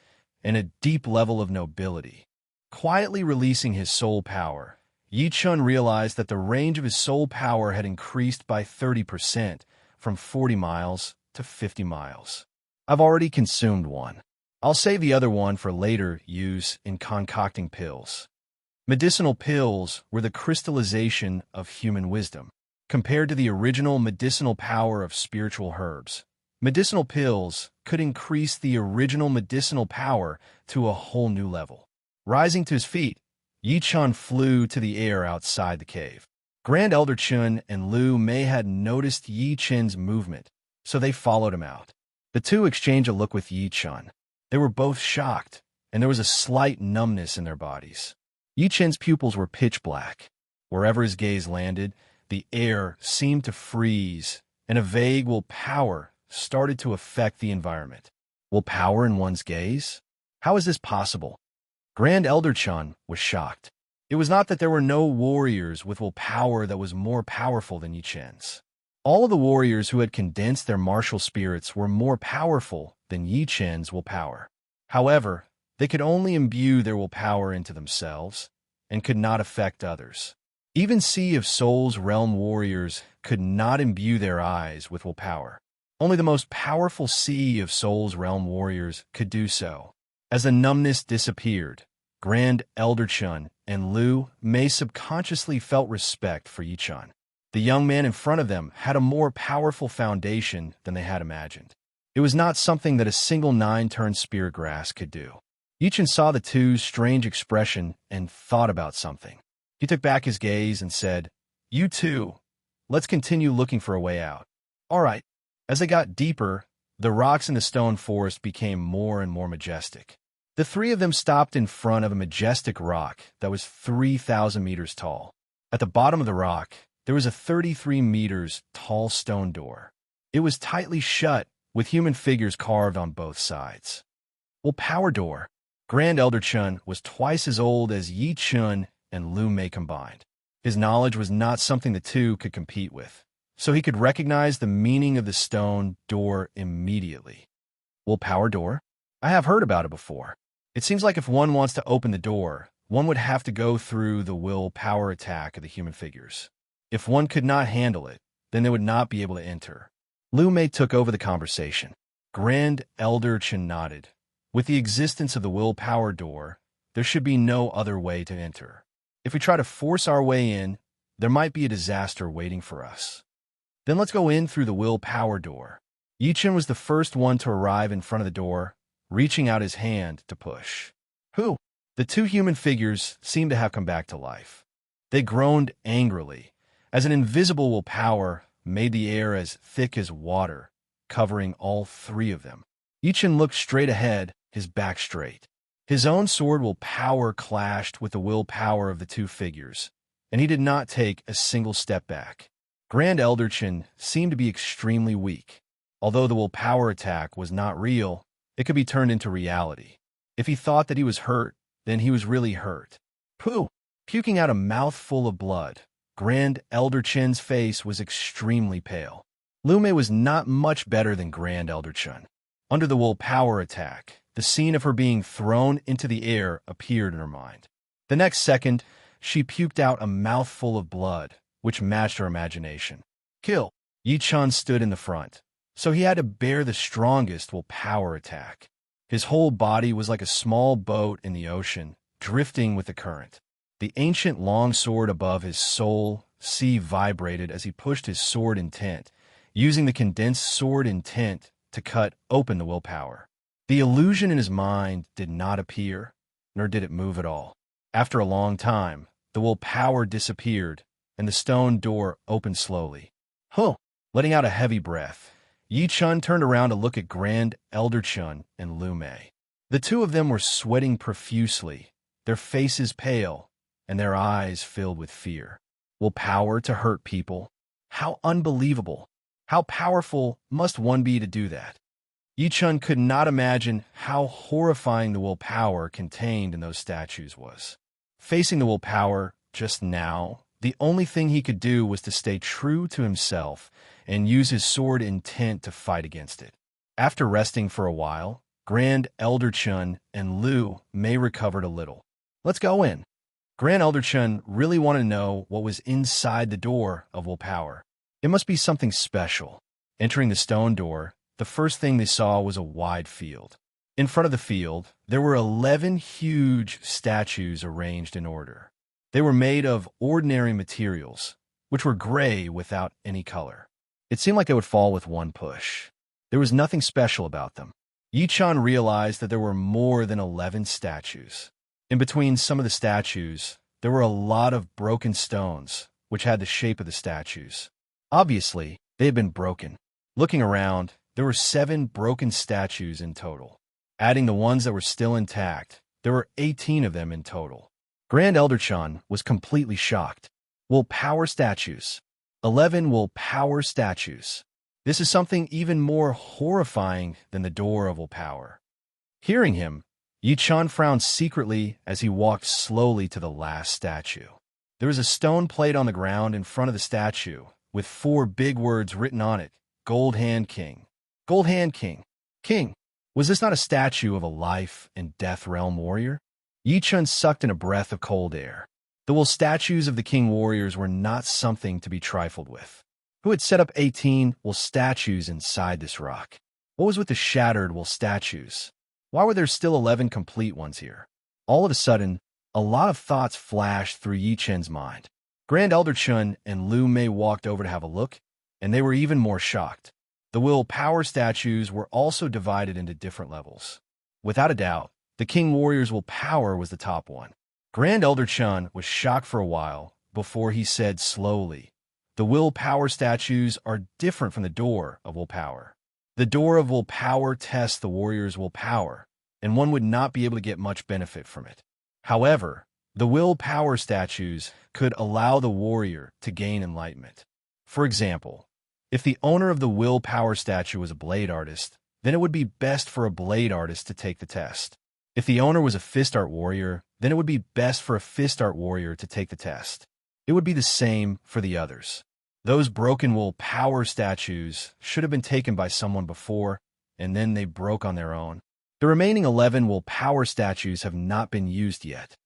and a deep level of nobility. Quietly releasing his soul power, Yi-chan realized that the range of his soul power had increased by 30%, from 40 miles to 50 miles. I've already consumed one. I'll save the other one for later use in concocting pills. Medicinal pills were the crystallization of human wisdom. Compared to the original medicinal power of spiritual herbs, medicinal pills could increase the original medicinal power to a whole new level. Rising to his feet, Yi-chan flew to the air outside the cave. Grand Elder Chun and Liu Mei had noticed Yi-chan's movement, so they followed him out. The two exchanged a look with Yi-chan. They were both shocked, and there was a slight numbness in their bodies. Yi-chan's pupils were pitch black. Wherever his gaze landed, the air seemed to freeze, and a vague will power started to affect the environment. Will power in one's gaze? How is this possible? Grand Elder Chun was shocked. It was not that there were no warriors with will power that was more powerful than Yi-chan's. All of the warriors who had condensed their martial spirits were more powerful than Yi-chan's will power. However, they could only imbue their will power into themselves and could not affect others. Even Sea of Souls realm warriors could not imbue their eyes with will power. Only the most powerful Sea of Souls realm warriors could do so. As the numbness disappeared, Grand Elder Chun and Liu Mei subconsciously felt respect for Yi-chan. The young man in front of them had a more powerful foundation than they had imagined. It was not something that a single 9-turn spirit grass could do. Yi-chan saw the two's strange expression and thought about something. He took back his gaze and said, "You two, let's continue looking for a way out." All right. As they got deeper, the rocks in the stone forest became more and more majestic. The three of them stopped in front of a majestic rock that was 3,000 meters tall. At the bottom of the rock, there was a 33 meters tall stone door. It was tightly shut, with human figures carved on both sides. Well, power door. Grand Elder Chun was twice as old as Yi-chan and Liu Mei combined. His knowledge was not something the two could compete with, so he could recognize the meaning of the stone door immediately. Well, power door? I have heard about it before. It seems like if one wants to open the door, one would have to go through the will power attack of the human figures. If one could not handle it, then they would not be able to enter. Liu Mei took over the conversation. Grand Elder Chun nodded. With the existence of the will power door, there should be no other way to enter. If we try to force our way in, there might be a disaster waiting for us. Then let's go in through the will power door. Yi-chan was the first one to arrive in front of the door, reaching out his hand to push. Who? The two human figures seemed to have come back to life. They groaned angrily, as an invisible will power made the air as thick as water, covering all three of them. Yi-chan looked straight ahead, his back straight. His own sword will power clashed with the will power of the two figures, and he did not take a single step back. Grand Elder Chun seemed to be extremely weak. Although the will power attack was not real, it could be turned into reality. If he thought that he was hurt, then he was really hurt. Pooh! puking out a mouthful of blood. Grand Elder Chen's face was extremely pale. Lu Mei was not much better than Grand Elder Chen. Under the willpower attack, the scene of her being thrown into the air appeared in her mind. The next second, she puked out a mouthful of blood, which matched her imagination. Kill! Yi Chun stood in the front, so he had to bear the strongest willpower attack. His whole body was like a small boat in the ocean, drifting with the current. The ancient longsword above his soul sea vibrated as he pushed his sword intent, using the condensed sword intent to cut open the willpower. The illusion in his mind did not appear, nor did it move at all. After a long time, the willpower disappeared, and the stone door opened slowly. Huh! Letting out a heavy breath, Yi Chun turned around to look at Grand Elder Chun and Lu Mei. The two of them were sweating profusely, their faces pale, and their eyes filled with fear. Willpower to hurt people? How unbelievable! How powerful must one be to do that? Yi Chun could not imagine how horrifying the willpower contained in those statues was. Facing the willpower just now, the only thing he could do was to stay true to himself and use his sword intent to fight against it. After resting for a while, Grand Elder Chun and Lu Mei recovered a little. Let's go in. Grand Elder Chun really wanted to know what was inside the door of willpower. It must be something special. Entering the stone door, the first thing they saw was a wide field. In front of the field, there were 11 huge statues arranged in order. They were made of ordinary materials, which were gray without any color. It seemed like they would fall with one push. There was nothing special about them. Yi Chun realized that there were more than 11 statues. In between some of the statues, there were a lot of broken stones, which had the shape of the statues. Obviously, they had been broken. Looking around, there were 7 broken statues in total. Adding the ones that were still intact, there were 18 of them in total. Grand Elder Chun was completely shocked. Willpower statues. 11 willpower statues. This is something even more horrifying than the door of willpower. Hearing him, Yi Chun frowned secretly as he walked slowly to the last statue. There was a stone plate on the ground in front of the statue, with 4 big words written on it, Gold Hand King. Gold Hand King. King. Was this not a statue of a life and death realm warrior? Yi Chun sucked in a breath of cold air. The will statues of the king warriors were not something to be trifled with. Who had set up 18 will statues inside this rock? What was with the shattered will statues? Why were there still 11 complete ones here? All of a sudden, a lot of thoughts flashed through Yi Chun's mind. Grand Elder Chun and Lu Mei walked over to have a look, and they were even more shocked. The willpower statues were also divided into different levels. Without a doubt, the king warrior's willpower was the top one. Grand Elder Chun was shocked for a while before he said slowly, the willpower statues are different from the door of willpower. The door of willpower tests the warrior's willpower, and one would not be able to get much benefit from it. However, the willpower statues could allow the warrior to gain enlightenment. For example, if the owner of the willpower statue was a blade artist, then it would be best for a blade artist to take the test. If the owner was a fist art warrior, then it would be best for a fist art warrior to take the test. It would be the same for the others. Those broken willpower statues should have been taken by someone before, and then they broke on their own. The remaining 11 willpower statues have not been used yet.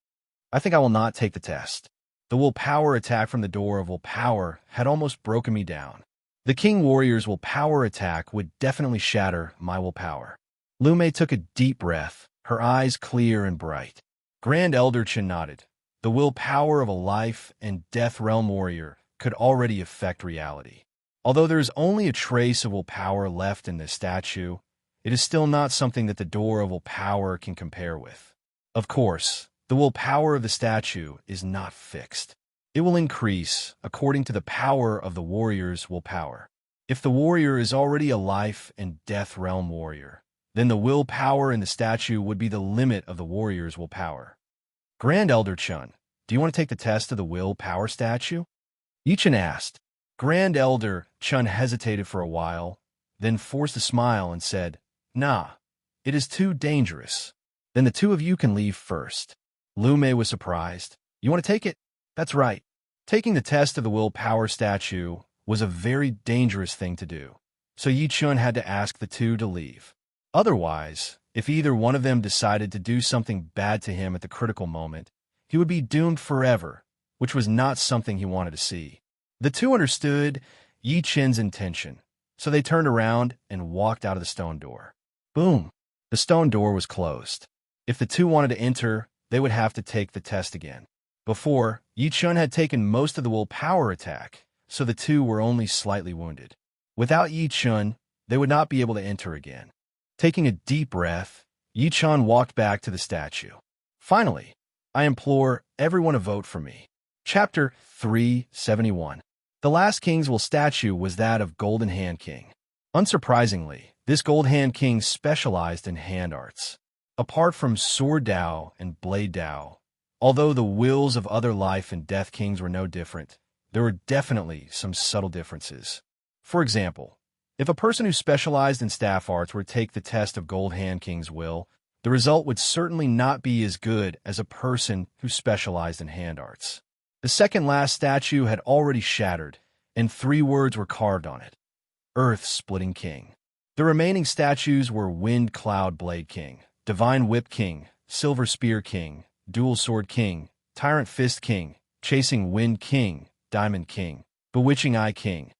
I think I will not take the test. The willpower attack from the door of willpower had almost broken me down. The king warrior's willpower attack would definitely shatter my willpower. Lu Mei took a deep breath, her eyes clear and bright. Grand Elder Chen nodded. The willpower of a life and death realm warrior could already affect reality. Although there is only a trace of willpower left in this statue, it is still not something that the door of willpower can compare with. Of course, the willpower of the statue is not fixed. It will increase according to the power of the warrior's willpower. If the warrior is already a life and death realm warrior, then the willpower in the statue would be the limit of the warrior's willpower. Grand Elder Chun, do you want to take the test of the willpower statue? Yi Chun asked. Grand Elder Chun hesitated for a while, then forced a smile and said, Nah, it is too dangerous. Then the two of you can leave first. Lu Mei was surprised. You want to take it? That's right. Taking the test of the willpower statue was a very dangerous thing to do, so Yi Chun had to ask the two to leave. Otherwise, if either one of them decided to do something bad to him at the critical moment, he would be doomed forever, which was not something he wanted to see. The two understood Yi Chun's intention, so they turned around and walked out of the stone door. Boom! The stone door was closed. If the two wanted to enter, they would have to take the test again. Before, Yi Chun had taken most of the willpower attack, so the two were only slightly wounded. Without Yi Chun, they would not be able to enter again. Taking a deep breath, Yi Chun walked back to the statue. Finally, I implore everyone to vote for me. Chapter 371. The last King's statue was that of Golden Hand King. Unsurprisingly, this Gold Hand King specialized in hand arts. Apart from Sword Dao and Blade Dao, although the wills of other life and death kings were no different, there were definitely some subtle differences. For example, if a person who specialized in staff arts were to take the test of Gold Hand King's will, the result would certainly not be as good as a person who specialized in hand arts. The second last statue had already shattered, and 3 words were carved on it: Earth-Splitting King. The remaining statues were Wind Cloud Blade King, Divine Whip King, Silver Spear King, Dual Sword King, Tyrant Fist King, Chasing Wind King, Diamond King, Bewitching Eye King.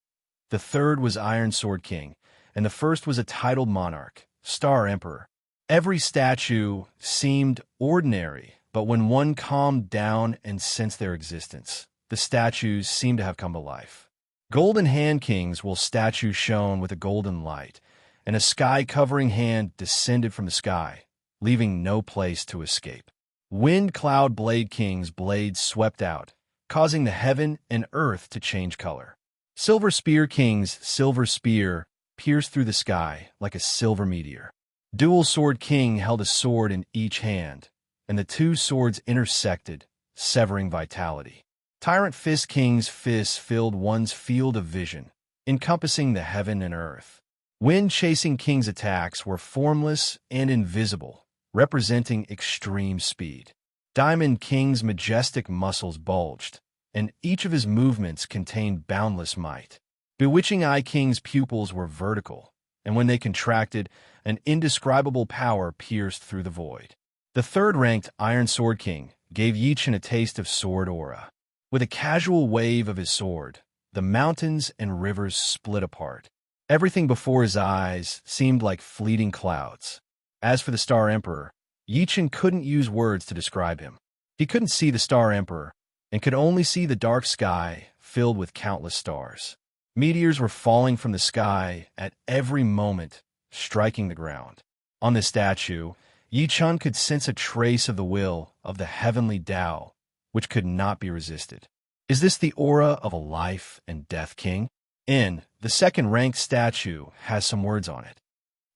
The third was Iron Sword King, and the first was a titled monarch, Star Emperor. Every statue seemed ordinary, but when one calmed down and sensed their existence, the statues seemed to have come to life. Golden Hand King's statue shone with a golden light, and a sky-covering hand descended from the sky, leaving no place to escape. Wind Cloud Blade King's blades swept out, causing the heaven and earth to change color. Silver Spear King's silver spear pierced through the sky like a silver meteor. Dual Sword King held a sword in each hand, and the 2 swords intersected, severing vitality. Tyrant Fist King's fists filled one's field of vision, encompassing the heaven and earth. Wind Chasing King's attacks were formless and invisible, representing extreme speed. Diamond King's majestic muscles bulged, and each of his movements contained boundless might. Bewitching Eye King's pupils were vertical, and when they contracted, an indescribable power pierced through the void. The third-ranked Iron Sword King gave Yi Chun a taste of sword aura. With a casual wave of his sword, the mountains and rivers split apart. Everything before his eyes seemed like fleeting clouds. As for the Star Emperor, Yi Chun couldn't use words to describe him. He couldn't see the Star Emperor, and could only see the dark sky filled with countless stars. Meteors were falling from the sky at every moment, striking the ground. On the statue, Yi Chun could sense a trace of the will of the heavenly Tao, which could not be resisted. Is this the aura of a life and death king? The second-ranked statue has some words on it.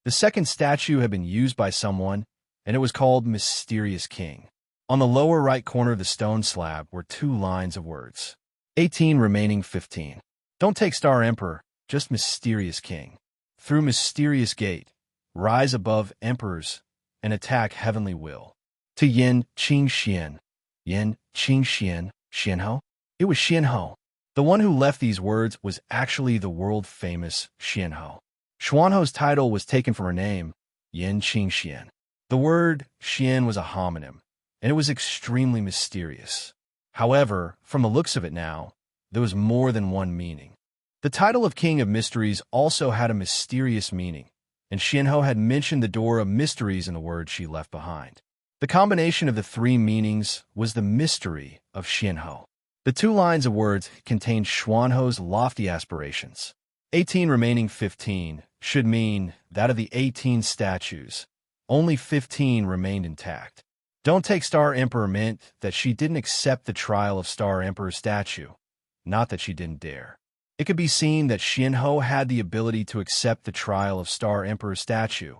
The second statue had been used by someone, and it was called Mysterious King. On the lower right corner of the stone slab were 2 lines of words. 18 remaining 15. Don't take Star Emperor, just Mysterious King. Through Mysterious Gate, rise above emperors and attack heavenly will. To Yin Qing Xian. Yin Qing Xian, Xianhou? It was Xianhou. The one who left these words was actually the world-famous Xianhou. Xuanhou's title was taken from her name, Yin Qing Xian. The word Xian was a homonym, and it was extremely mysterious. However, from the looks of it now, there was more than one meaning. The title of King of Mysteries also had a mysterious meaning, and Xianhou had mentioned the door of mysteries in the words she left behind. The combination of the 3 meanings was the mystery of Xianhou. The 2 lines of words contained Xuanhou's lofty aspirations. 18 remaining 15 should mean that of the 18 statues, only 15 remained intact. Don't take Star Emperor meant that she didn't accept the trial of Star Emperor's statue, not that she didn't dare. It could be seen that Xianhou had the ability to accept the trial of Star Emperor's statue,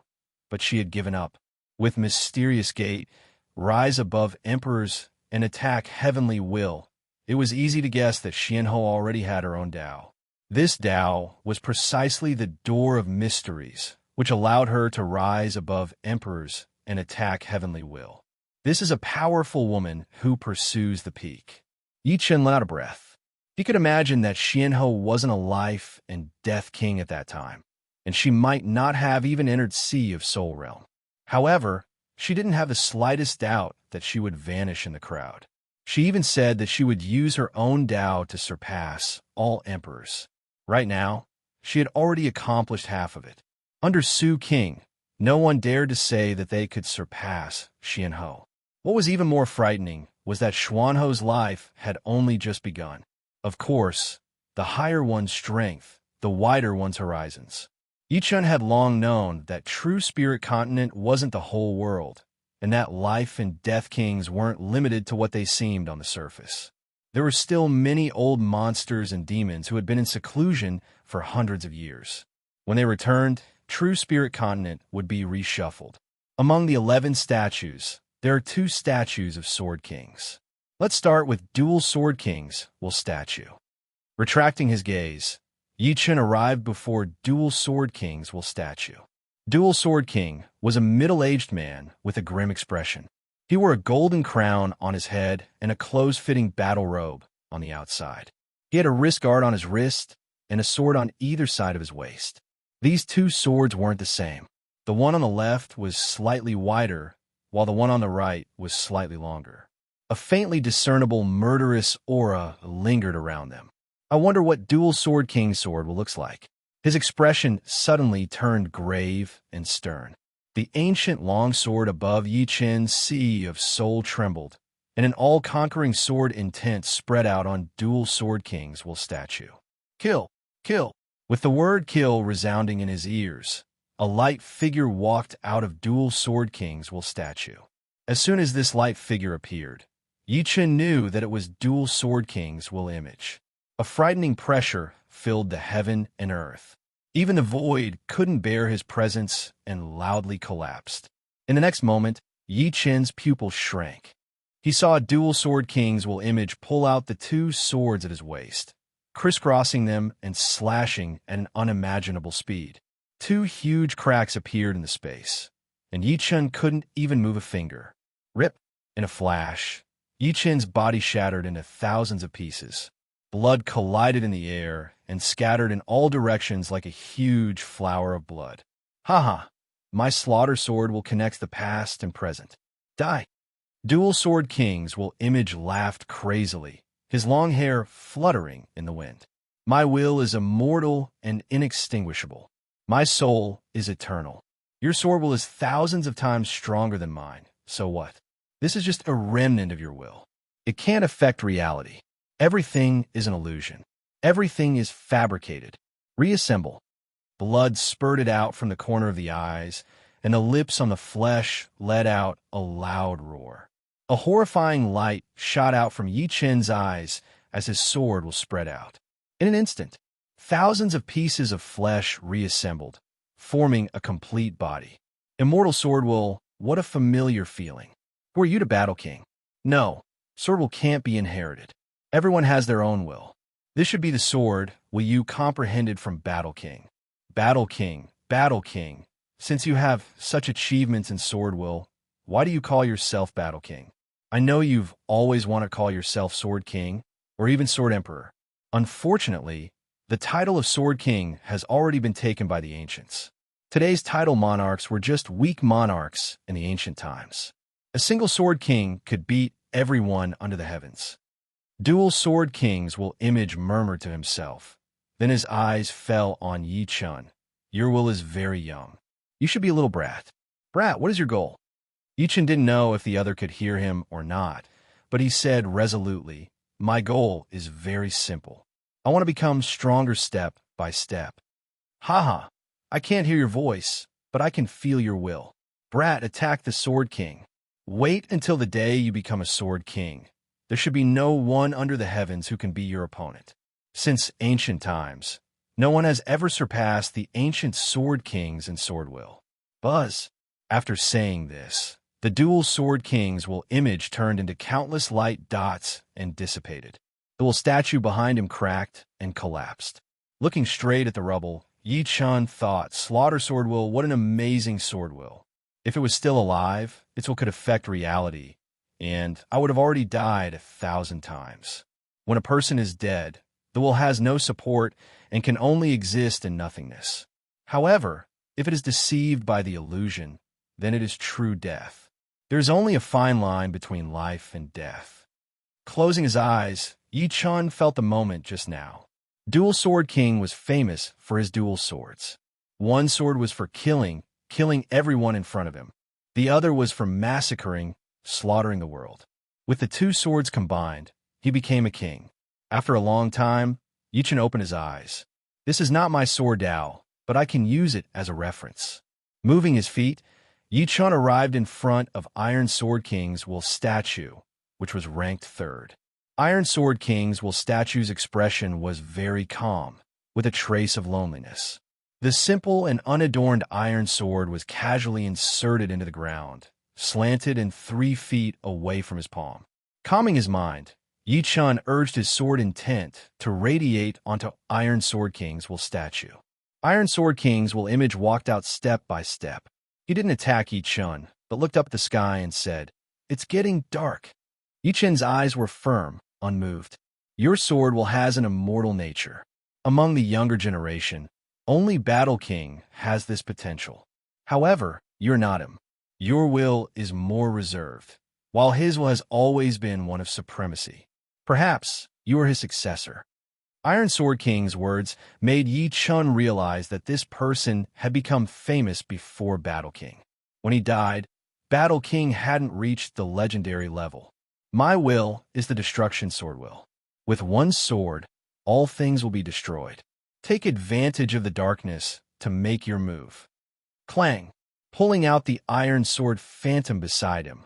but she had given up. With Mysterious Gate, rise above emperors and attack heavenly will, it was easy to guess that Xianhou already had her own Tao. This Tao was precisely the door of mysteries, which allowed her to rise above emperors and attack heavenly will. This is a powerful woman who pursues the peak. Yi Chen let out a breath. He could imagine that Xianhou wasn't a life and death king at that time, and she might not have even entered Sea of Soul Realm. However, she didn't have the slightest doubt that she would vanish in the crowd. She even said that she would use her own Tao to surpass all emperors. Right now, she had already accomplished half of it. Under Su King, no one dared to say that they could surpass Xianhou. What was even more frightening was that Xuanhou's life had only just begun. Of course, the higher one's strength, the wider one's horizons. Yi Chen had long known that true spirit continent wasn't the whole world, and that life and death kings weren't limited to what they seemed on the surface. There were still many old monsters and demons who had been in seclusion for hundreds of years. When they returned, true spirit continent would be reshuffled. Among the 11 statues, there are 2 statues of Sword Kings. Let's start with Dual Sword Kings statue. Retracting his gaze, Yi Chen arrived before Dual Sword Kings statue. Dual Sword King was a middle-aged man with a grim expression. He wore a golden crown on his head and a close-fitting battle robe on the outside. He had a wrist guard on his wrist and a sword on either side of his waist. These 2 swords weren't the same. The one on the left was slightly wider, while the one on the right was slightly longer. A faintly discernible murderous aura lingered around them. I wonder what Dual Sword King's sword looks like. His expression suddenly turned grave and stern. The ancient long sword above Yi Chen's sea of soul trembled, and an all-conquering sword intent spread out on Dual Sword King's statue. Kill! Kill! With the word kill resounding in his ears, a light figure walked out of Dual Sword King's statue. As soon as this light figure appeared, Yi Chen knew that it was Dual Sword King's image. A frightening pressure filled the heaven and earth. Even the void couldn't bear his presence and loudly collapsed. In the next moment, Yi Chen's pupils shrank. He saw Dual Sword King's image pull out the 2 swords at his waist, crisscrossing them and slashing at an unimaginable speed. 2 huge cracks appeared in the space, and Yi Chen couldn't even move a finger. Rip! In a flash, Yi Chen's body shattered into thousands of pieces. Blood collided in the air and scattered in all directions like a huge flower of blood. Haha! My slaughter sword will connect the past and present. Die! Dual Sword King's image laughed crazily, his long hair fluttering in the wind. My will is immortal and inextinguishable. My soul is eternal. Your sword will is thousands of times stronger than mine. So what? This is just a remnant of your will. It can't affect reality. Everything is an illusion. Everything is fabricated. Reassemble. Blood spurted out from the corner of the eyes, and the lips on the flesh let out a loud roar. A horrifying light shot out from Yi Chen's eyes as his sword was spread out. In an instant, thousands of pieces of flesh reassembled, forming a complete body. Immortal sword will, what a familiar feeling. Who are you to Battle King? No, sword will can't be inherited. Everyone has their own will. This should be the sword will you comprehended from Battle King. Battle King, Battle King. Since you have such achievements in sword will, why do you call yourself Battle King? I know you've always wanted to call yourself Sword King, or even Sword Emperor. Unfortunately, the title of Sword King has already been taken by the ancients. Today's title monarchs were just weak monarchs in the ancient times. A single Sword King could beat everyone under the heavens. Dual Sword King's image murmured to himself. Then his eyes fell on Yi Chen. Your will is very young. You should be a little brat. Brat, what is your goal? Yi Chen didn't know if the other could hear him or not, but he said resolutely, my goal is very simple. I want to become stronger step by step. Haha, I can't hear your voice, but I can feel your will. Brat, attack the Sword King. Wait until the day you become a Sword King. There should be no one under the heavens who can be your opponent. Since ancient times, no one has ever surpassed the ancient Sword Kings in sword will. Buzz. After saying this, the Dual Sword King's image turned into countless light dots and dissipated. The statue behind him cracked and collapsed. Looking straight at the rubble, Yi Chen thought, Slaughter Sword Will, what an amazing sword will. If it was still alive, its will could affect reality, and I would have already died 1,000 times. When a person is dead, the will has no support and can only exist in nothingness. However, if it is deceived by the illusion, then it is true death. There is only a fine line between life and death. Closing his eyes, Yi Chun felt the moment just now. Dual Sword King was famous for his dual swords. One sword was for killing everyone in front of him. The other was for massacring, slaughtering the world. With the two swords combined, he became a king. After a long time, Yi Chun opened his eyes. This is not my sword Dao, but I can use it as a reference. Moving his feet, Yi Chun arrived in front of Iron Sword King's will statue, which was ranked third. Iron Sword King's will statue's expression was very calm, with a trace of loneliness. The simple and unadorned iron sword was casually inserted into the ground, slanted and 3 feet away from his palm. Calming his mind, Yi Chun urged his sword intent to radiate onto Iron Sword King's will statue. Iron Sword King's will image walked out step by step. He didn't attack Yi Chun, but looked up at the sky and said, "It's getting dark." Yi Chun's eyes were firm, unmoved. Your sword will has an immortal nature. Among the younger generation, only Battle King has this potential. However, you're not him. Your will is more reserved, while his will has always been one of supremacy. Perhaps you are his successor. Iron Sword King's words made Yi Chun realize that this person had become famous before Battle King. When he died, Battle King hadn't reached the legendary level. My will is the destruction sword will. With one sword, all things will be destroyed. Take advantage of the darkness to make your move. Clang, pulling out the iron sword phantom beside him.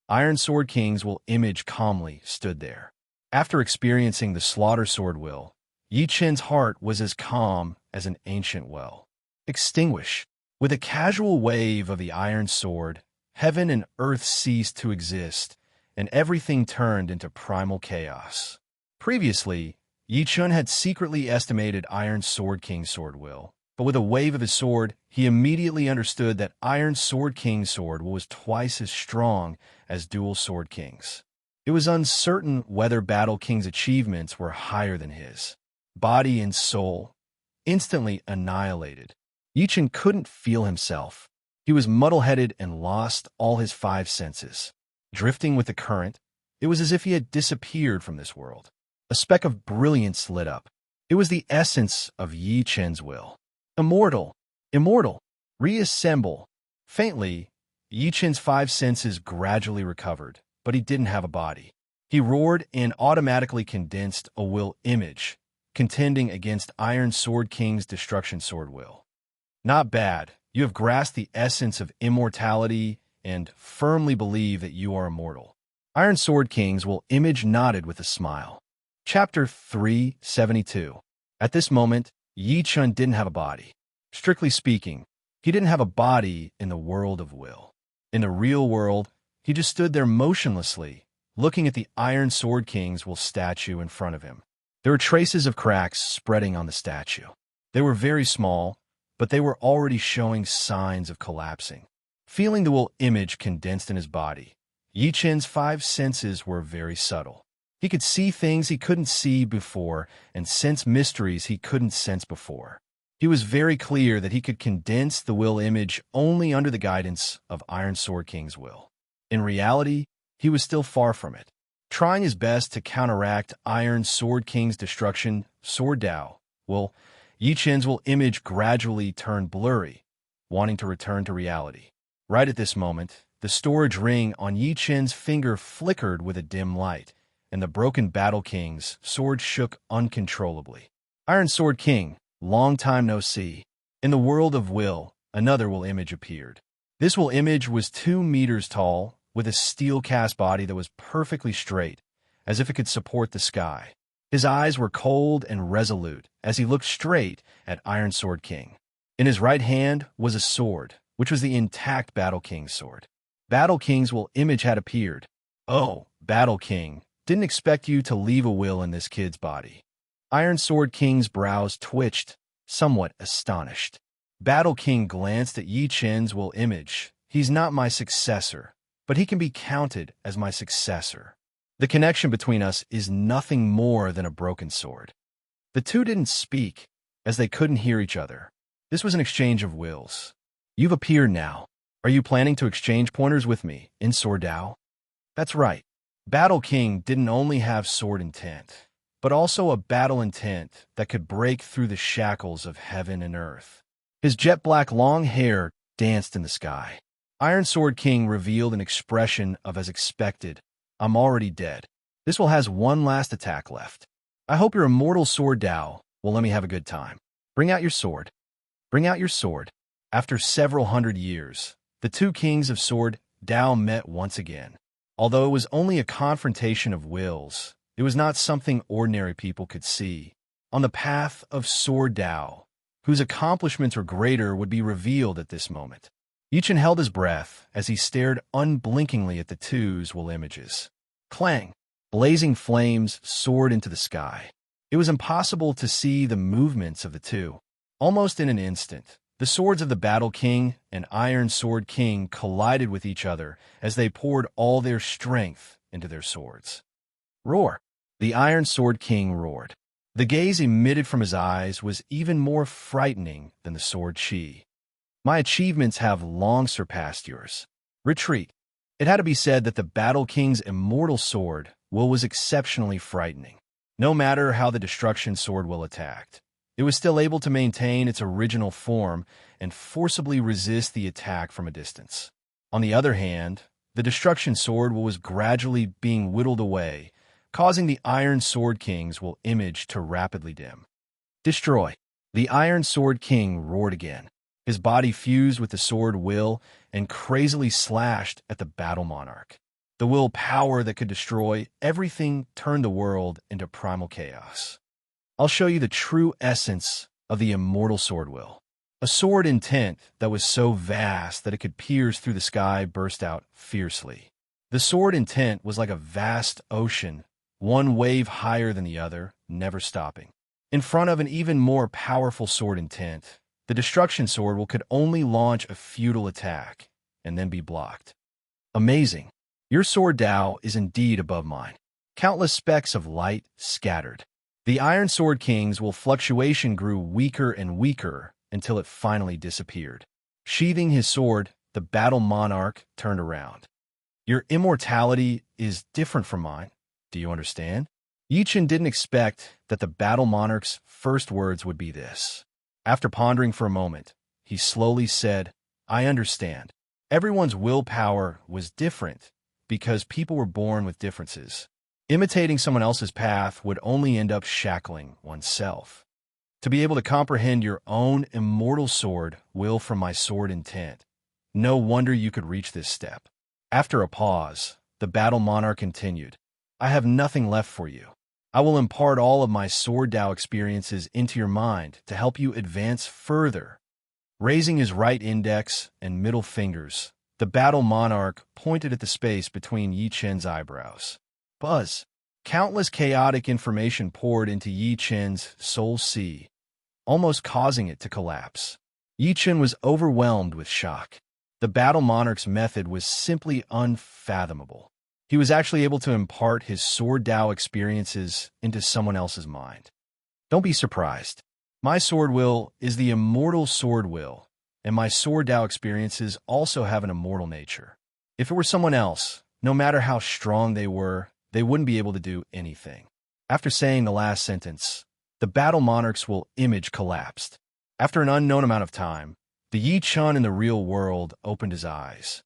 Iron Sword King's will image calmly stood there. After experiencing the slaughter sword will, Yi Chun's heart was as calm as an ancient well. Extinguish. With a casual wave of the iron sword, heaven and earth ceased to exist, and everything turned into primal chaos. Previously, Yi Chun had secretly estimated Iron Sword King's sword will, but with a wave of his sword, he immediately understood that Iron Sword King's sword was twice as strong as Dual Sword King's. It was uncertain whether Battle King's achievements were higher than his. Body and soul, instantly annihilated. Yi Chun couldn't feel himself. He was muddle-headed and lost all his 5 senses. Drifting with the current, it was as if he had disappeared from this world. A speck of brilliance lit up. It was the essence of Yi Chun's will. Immortal, reassemble. Faintly, Yi Chun's 5 senses gradually recovered, but he didn't have a body. He roared and automatically condensed a will image, contending against Iron Sword King's destruction sword will. Not bad. You have grasped the essence of immortality and firmly believe that you are immortal. Iron Sword King's will image nodded with a smile. Chapter 372. At this moment, Yi Chun didn't have a body. Strictly speaking, he didn't have a body in the world of will. In the real world, he just stood there motionlessly, looking at the Iron Sword King's will statue in front of him. There were traces of cracks spreading on the statue. They were very small, but they were already showing signs of collapsing. Feeling the will image condensed in his body, Yi Chun's 5 senses were very subtle. He could see things he couldn't see before and sense mysteries he couldn't sense before. He was very clear that he could condense the will image only under the guidance of Iron Sword King's will. In reality, he was still far from it. Trying his best to counteract Iron Sword King's destruction, Sword Dao, will, Yi Chun's will image gradually turned blurry, wanting to return to reality. Right at this moment, the storage ring on Yi Chun's finger flickered with a dim light, and the broken Battle King's sword shook uncontrollably. Iron Sword King, long time no see. In the world of will, another will image appeared. This will image was 2 meters tall, with a steel-cast body that was perfectly straight, as if it could support the sky. His eyes were cold and resolute as he looked straight at Iron Sword King. In his right hand was a sword, which was the intact Battle King's sword. Battle King's will image had appeared. Oh, Battle King, didn't expect you to leave a will in this kid's body. Iron Sword King's brows twitched, somewhat astonished. Battle King glanced at Yi Chun's will image, He's not my successor, but he can be counted as my successor. The connection between us is nothing more than a broken sword." The two didn't speak, as they couldn't hear each other. This was an exchange of wills. "You've appeared now. Are you planning to exchange pointers with me in Sword Dao?" That's right. Battle King didn't only have sword intent, but also a battle intent that could break through the shackles of heaven and earth. His jet-black long hair danced in the sky. Iron Sword King revealed an expression of as expected, "I'm already dead. This will has one last attack left. I hope your immortal Sword Dao will let me have a good time. Bring out your sword. Bring out your sword." After several hundred years, the two kings of Sword Dao met once again. Although it was only a confrontation of wills, it was not something ordinary people could see. On the path of Sword Dao, whose accomplishments were greater would be revealed at this moment. Yichen held his breath as he stared unblinkingly at the two's will images. Clang! Blazing flames soared into the sky. It was impossible to see the movements of the two. Almost in an instant, the swords of the Battle King and Iron Sword King collided with each other as they poured all their strength into their swords. Roar! The Iron Sword King roared. The gaze emitted from his eyes was even more frightening than the sword chi. "My achievements have long surpassed yours. Retreat." It had to be said that the Battle King's immortal sword will was exceptionally frightening. No matter how the Destruction Sword will attacked, it was still able to maintain its original form and forcibly resist the attack from a distance. On the other hand, the Destruction Sword was gradually being whittled away, causing the Iron Sword King's will image to rapidly dim. "Destroy!" The Iron Sword King roared again. His body fused with the sword will and crazily slashed at the Battle Monarch. The will power that could destroy everything turned the world into primal chaos. "I'll show you the true essence of the immortal sword will." A sword intent that was so vast that it could pierce through the sky burst out fiercely. The sword intent was like a vast ocean, one wave higher than the other, never stopping. In front of an even more powerful sword intent, the Destruction Sword will could only launch a futile attack and then be blocked. "Amazing. Your Sword Dao is indeed above mine." Countless specks of light scattered. The Iron Sword King's will fluctuation grew weaker and weaker until it finally disappeared. Sheathing his sword, the Battle Monarch turned around. "Your immortality is different from mine. Do you understand?" Yichen didn't expect that the Battle Monarch's first words would be this. After pondering for a moment, he slowly said, "I understand. Everyone's willpower was different because people were born with differences. Imitating someone else's path would only end up shackling oneself. To be able to comprehend your own immortal sword will from my sword intent, no wonder you could reach this step." After a pause, the Battle Monarch continued, "I have nothing left for you. I will impart all of my Sword Dao experiences into your mind to help you advance further." Raising his right index and middle fingers, the Battle Monarch pointed at the space between Yi Chen's eyebrows. Buzz! Countless chaotic information poured into Yi Chen's soul sea, almost causing it to collapse. Yi Chen was overwhelmed with shock. The Battle Monarch's method was simply unfathomable. He was actually able to impart his Sword Dao experiences into someone else's mind. Don't be surprised. My sword will is the immortal sword will, and my Sword Dao experiences also have an immortal nature. If it were someone else, no matter how strong they were, they wouldn't be able to do anything. After saying the last sentence, the Battle Monarch's will image collapsed. After an unknown amount of time, the Yi Chun in the real world opened his eyes.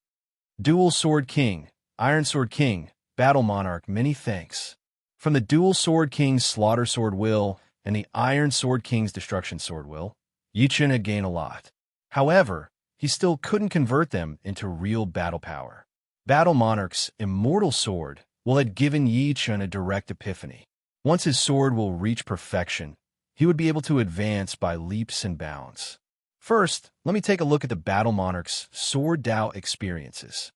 "Dual Sword King, Iron Sword King, Battle Monarch, many thanks." From the Dual Sword King's Slaughter Sword will and the Iron Sword King's Destruction Sword will, Yi Chen had gained a lot. However, he still couldn't convert them into real battle power. Battle Monarch's immortal sword will had given Yi Chen a direct epiphany. Once his sword will reach perfection, he would be able to advance by leaps and bounds. First, let me take a look at the Battle Monarch's Sword Dao experiences.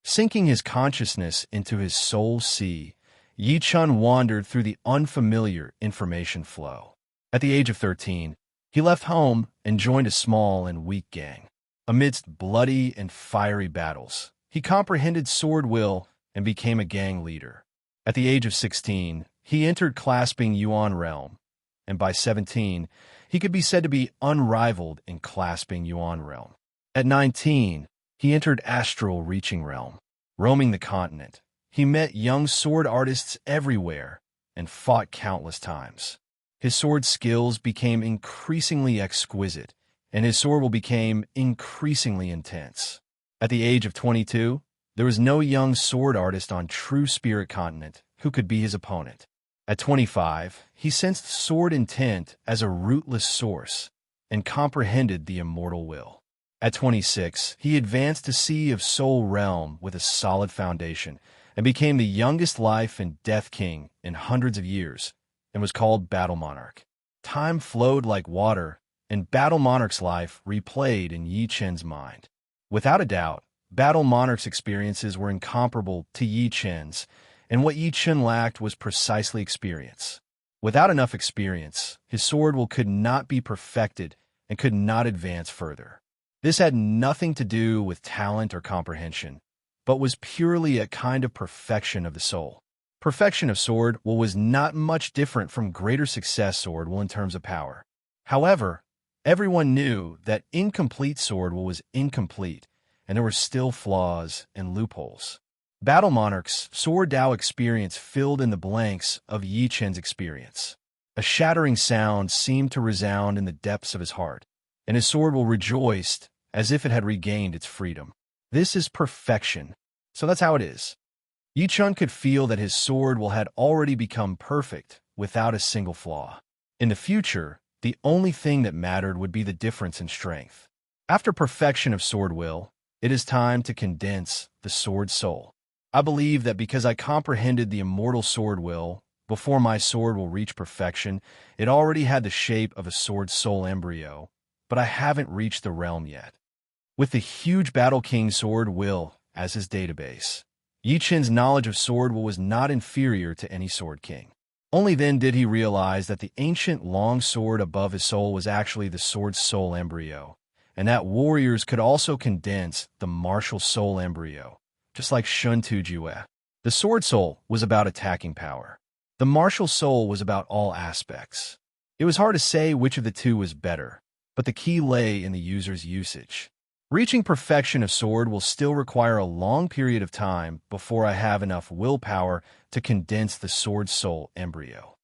Sinking his consciousness into his soul sea, Yi Chun wandered through the unfamiliar information flow. At the age of 13, he left home and joined a small and weak gang. Amidst bloody and fiery battles, he comprehended sword will and became a gang leader. At the age of 16, he entered clasping Yuan realm, and by 17, he could be said to be unrivaled in clasping Yuan realm. At 19, he entered astral reaching realm. Roaming the continent, he met young sword artists everywhere and fought countless times. His sword skills became increasingly exquisite, and his sword will became increasingly intense. At the age of 22, there was no young sword artist on True Spirit continent who could be his opponent. At 25, he sensed sword intent as a rootless source and comprehended the immortal will. At 26, he advanced to Sea of Soul realm with a solid foundation and became the youngest life and death king in hundreds of years and was called Battle Monarch. Time flowed like water, and Battle Monarch's life replayed in Yi Chen's mind. Without a doubt, Battle Monarch's experiences were incomparable to Yi Chen's, and what Yi Chen lacked was precisely experience. Without enough experience, his sword will could not be perfected and could not advance further. This had nothing to do with talent or comprehension, but was purely a kind of perfection of the soul. Perfection of sword will was not much different from greater success sword will in terms of power. However, everyone knew that incomplete sword will was incomplete, and there were still flaws and loopholes. Battle Monarch's Sword Dao experience filled in the blanks of Yi Chen's experience. A shattering sound seemed to resound in the depths of his heart, and his sword will rejoiced as if it had regained its freedom. This is perfection, so that's how it is. Yi Chen could feel that his sword will had already become perfect without a single flaw. In the future, the only thing that mattered would be the difference in strength. After perfection of sword will, it is time to condense the sword soul. I believe that because I comprehended the immortal sword will, before my sword will reach perfection, it already had the shape of a sword soul embryo, but I haven't reached the realm yet. With the huge Battle King sword will as his database, Yi Chen's knowledge of sword will was not inferior to any sword king. Only then did he realize that the ancient long sword above his soul was actually the sword soul embryo, and that warriors could also condense the martial soul embryo, just like Shun Tu Jue. The sword soul was about attacking power. The martial soul was about all aspects. It was hard to say which of the two was better, but the key lay in the user's usage. Reaching perfection of sword will still require a long period of time before I have enough willpower to condense the sword soul embryo.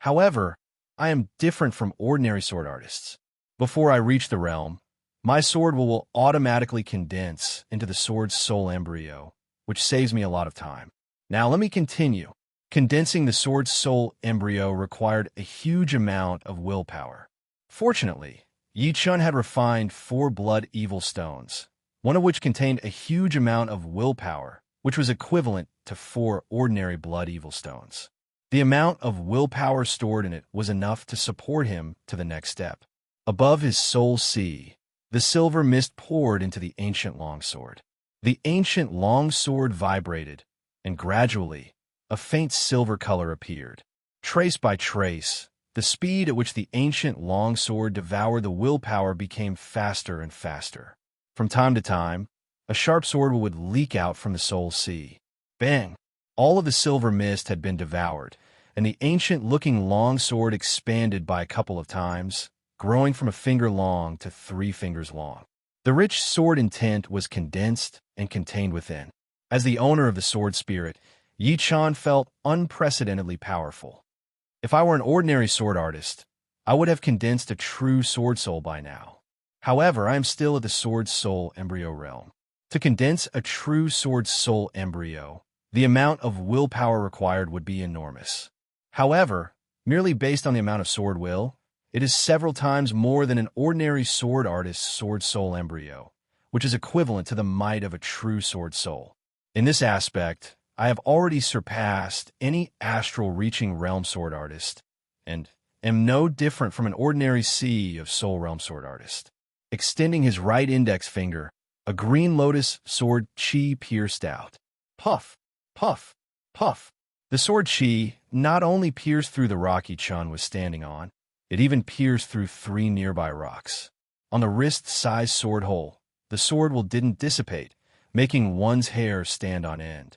However, I am different from ordinary sword artists. Before I reach the realm, my sword will automatically condense into the sword soul embryo, which saves me a lot of time. Now let me continue. Condensing the sword soul embryo required a huge amount of willpower. Fortunately, Yi Chen had refined 4 blood evil stones, one of which contained a huge amount of willpower, which was equivalent to 4 ordinary blood evil stones. The amount of willpower stored in it was enough to support him to the next step. Above his soul sea, the silver mist poured into the ancient longsword. The ancient longsword vibrated, and gradually, a faint silver color appeared. Trace by trace, the speed at which the ancient longsword devoured the willpower became faster and faster. From time to time, a sharp sword would leak out from the soul sea. Bang! All of the silver mist had been devoured, and the ancient-looking longsword expanded by a couple of times, growing from a finger long to 3 fingers long. The rich sword intent was condensed and contained within. As the owner of the sword spirit, Yi Chen felt unprecedentedly powerful. If I were an ordinary sword artist, I would have condensed a true sword soul by now. However, I am still at the sword soul embryo realm. To condense a true sword soul embryo, the amount of willpower required would be enormous. However, merely based on the amount of sword will, it is several times more than an ordinary sword artist's sword soul embryo, which is equivalent to the might of a true sword soul. In this aspect, I have already surpassed any astral reaching realm sword artist, and am no different from an ordinary sea of soul realm sword artist. Extending his right index finger, a green lotus sword chi pierced out. Puff, puff, puff. The sword chi not only pierced through the rock Yi Chen was standing on, it even pierced through 3 nearby rocks. On the wrist-sized sword hole, the sword will didn't dissipate, making one's hair stand on end.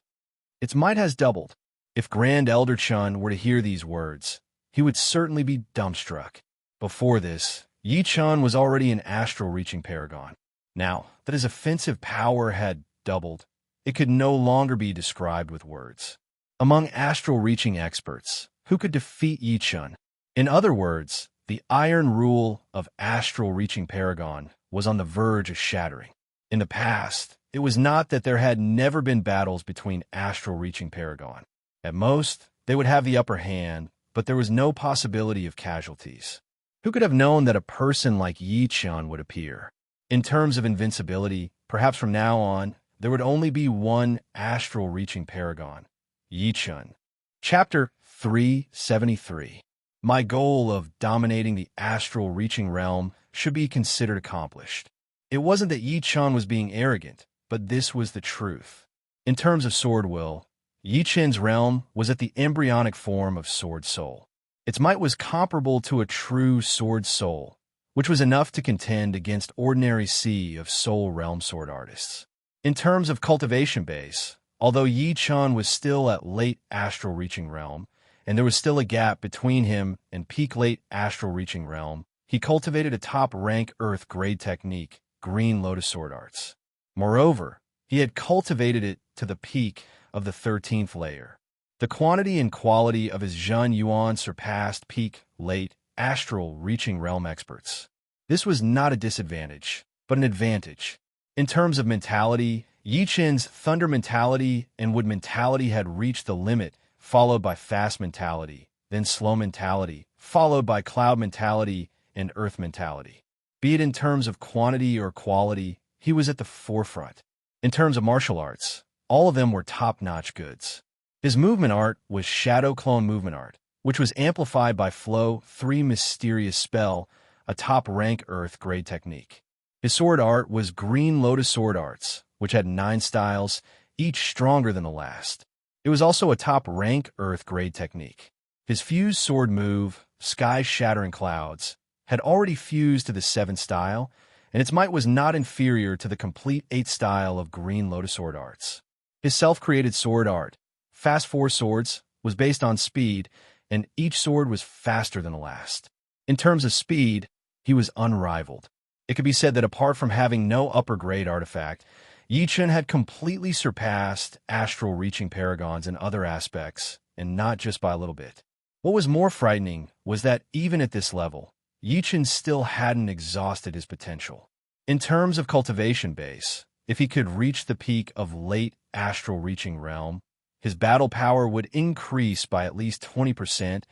Its might has doubled. If Grand Elder Chun were to hear these words, he would certainly be dumbstruck. Before this, Yi Chun was already an astral-reaching paragon. Now that his offensive power had doubled, it could no longer be described with words. Among astral-reaching experts, who could defeat Yi Chun? In other words, the iron rule of astral-reaching paragon was on the verge of shattering. In the past, it was not that there had never been battles between astral-reaching paragon. At most, they would have the upper hand, but there was no possibility of casualties. Who could have known that a person like Yi Chun would appear? In terms of invincibility, perhaps from now on, there would only be one astral-reaching paragon, Yi Chun. Chapter 373. My goal of dominating the astral-reaching realm should be considered accomplished. It wasn't that Yi Chun was being arrogant, but this was the truth. In terms of sword will, Yi Chun's realm was at the embryonic form of sword soul. Its might was comparable to a true sword soul, which was enough to contend against ordinary sea of soul realm sword artists. In terms of cultivation base, although Yi Chun was still at late astral reaching realm, and there was still a gap between him and peak late astral reaching realm, he cultivated a top rank earth grade technique, Green Lotus Sword Arts. Moreover, he had cultivated it to the peak of the 13th layer. The quantity and quality of his Zhen Yuan surpassed peak late astral reaching realm experts. This was not a disadvantage, but an advantage. In terms of mentality, Yi Chun's thunder mentality and wood mentality had reached the limit, followed by fast mentality, then slow mentality, followed by cloud mentality and earth mentality. Be it in terms of quantity or quality, he was at the forefront. In terms of martial arts, all of them were top-notch goods. His movement art was Shadow Clone Movement Art, which was amplified by Flow 3 Mysterious Spell, a top-rank Earth grade technique. His sword art was Green Lotus Sword Arts, which had 9 styles, each stronger than the last. It was also a top-rank Earth grade technique. His fused sword move, Sky Shattering Clouds, had already fused to the 7th style, and its might was not inferior to the complete 8th style of Green Lotus Sword Arts. His self-created sword art, Fast 4 Swords, was based on speed, and each sword was faster than the last. In terms of speed, he was unrivaled. It could be said that apart from having no upper-grade artifact, Yi Chun had completely surpassed astral-reaching paragons in other aspects, and not just by a little bit. What was more frightening was that even at this level, Yi Chun still hadn't exhausted his potential. In terms of cultivation base, if he could reach the peak of late astral-reaching realm, his battle power would increase by at least 20%,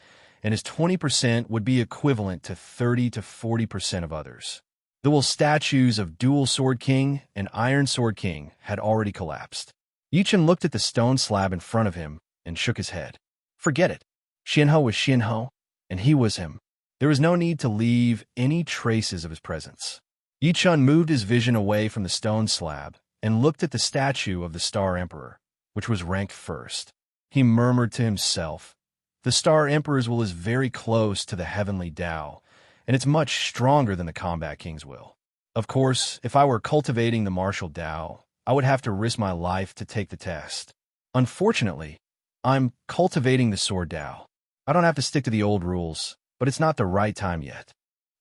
and his 20% would be equivalent to 30 to 40% of others. The will statues of Dual Sword King and Iron Sword King had already collapsed. Yi Chun looked at the stone slab in front of him and shook his head. Forget it. Xianhou was Xianhou, and he was him. There was no need to leave any traces of his presence. Yi Chun moved his vision away from the stone slab and looked at the statue of the Star Emperor, which was ranked first. He murmured to himself, "The Star Emperor's will is very close to the heavenly Tao, and it's much stronger than the Combat King's will. Of course, if I were cultivating the martial Tao, I would have to risk my life to take the test. Unfortunately, I'm cultivating the Sword Tao. I don't have to stick to the old rules, but it's not the right time yet.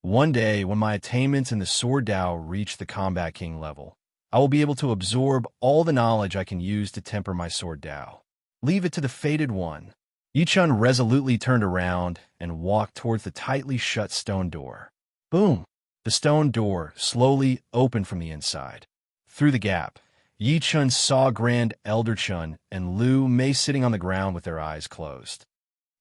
One day, when my attainments in the Sword Tao reach the Combat King level, I will be able to absorb all the knowledge I can use to temper my Sword Tao. Leave it to the Fated One." Yi Chun resolutely turned around and walked towards the tightly shut stone door. Boom! The stone door slowly opened from the inside. Through the gap, Yi Chun saw Grand Elder Chun and Liu Mei sitting on the ground with their eyes closed.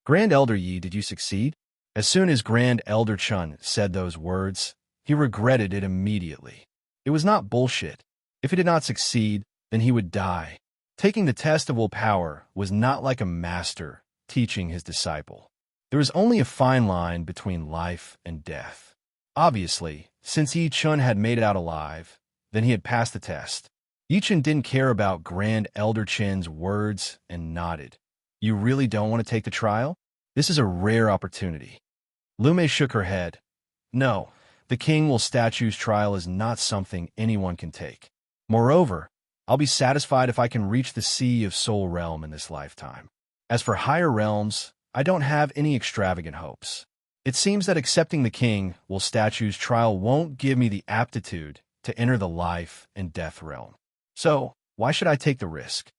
"Grand Elder Yi, did you succeed?" As soon as Grand Elder Chun said those words, he regretted it immediately. It was not bullshit. If he did not succeed, then he would die. Taking the test of willpower was not like a master teaching his disciple. There is only a fine line between life and death. Obviously, since Yi Chun had made it out alive, then he had passed the test. Yi Chun didn't care about Grand Elder Chen's words and nodded. "You really don't want to take the trial? This is a rare opportunity." Lume shook her head. "No, The king will statue's trial is not something anyone can take. Moreover, I'll be satisfied if I can reach the sea of soul realm in this lifetime. As for higher realms, I don't have any extravagant hopes. It seems that accepting the king will statue's trial won't give me the aptitude to enter the life and death realm. So, why should I take the risk?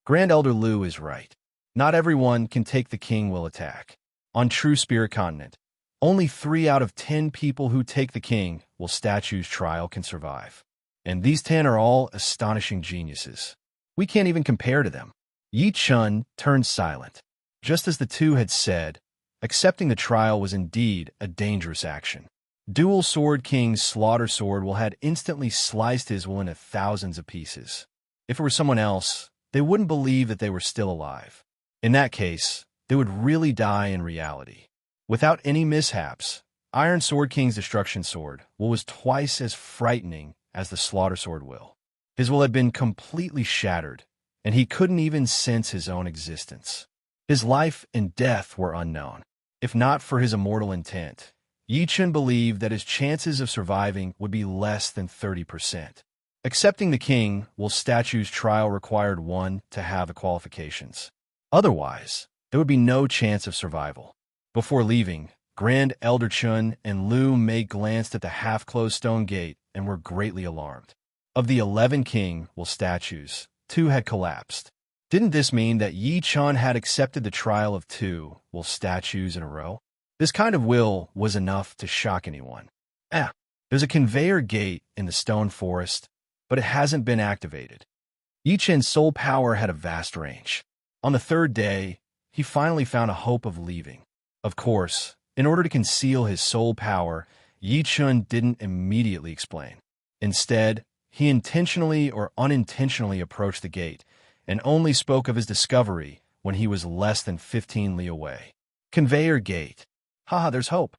Grand Elder Lu is right. Not everyone can take the king will attack. On True Spirit Continent, only 3 out of 10 people who take the king will statue's trial can survive. And these 10 are all astonishing geniuses. We can't even compare to them. Yi Chun turned silent. Just as the two had said, accepting the trial was indeed a dangerous action. Dual Sword King's Slaughter Sword will had instantly sliced his will into thousands of pieces. If it were someone else, they wouldn't believe that they were still alive. In that case, they would really die in reality. Without any mishaps, Iron Sword King's Destruction Sword was twice as frightening as the Slaughter Sword will. His will had been completely shattered, and he couldn't even sense his own existence. His life and death were unknown. If not for his immortal intent, Yi Chun believed that his chances of surviving would be less than 30%. Accepting the king will statue's trial required one to have the qualifications. Otherwise, there would be no chance of survival. Before leaving, Grand Elder Chun and Lu Mei glanced at the half-closed stone gate and were greatly alarmed. Of the 11 king will statues, 2 had collapsed. Didn't this mean that Yi Chun had accepted the trial of 2 will statues in a row? This kind of will was enough to shock anyone. There's a conveyor gate in the stone forest, but it hasn't been activated. Yi Chun's soul power had a vast range. On the 3rd day, he finally found a hope of leaving. Of course, in order to conceal his soul power, Yi Chun didn't immediately explain. Instead, he intentionally or unintentionally approached the gate and only spoke of his discovery when he was less than 15 li away. Conveyor gate. Haha, there's hope.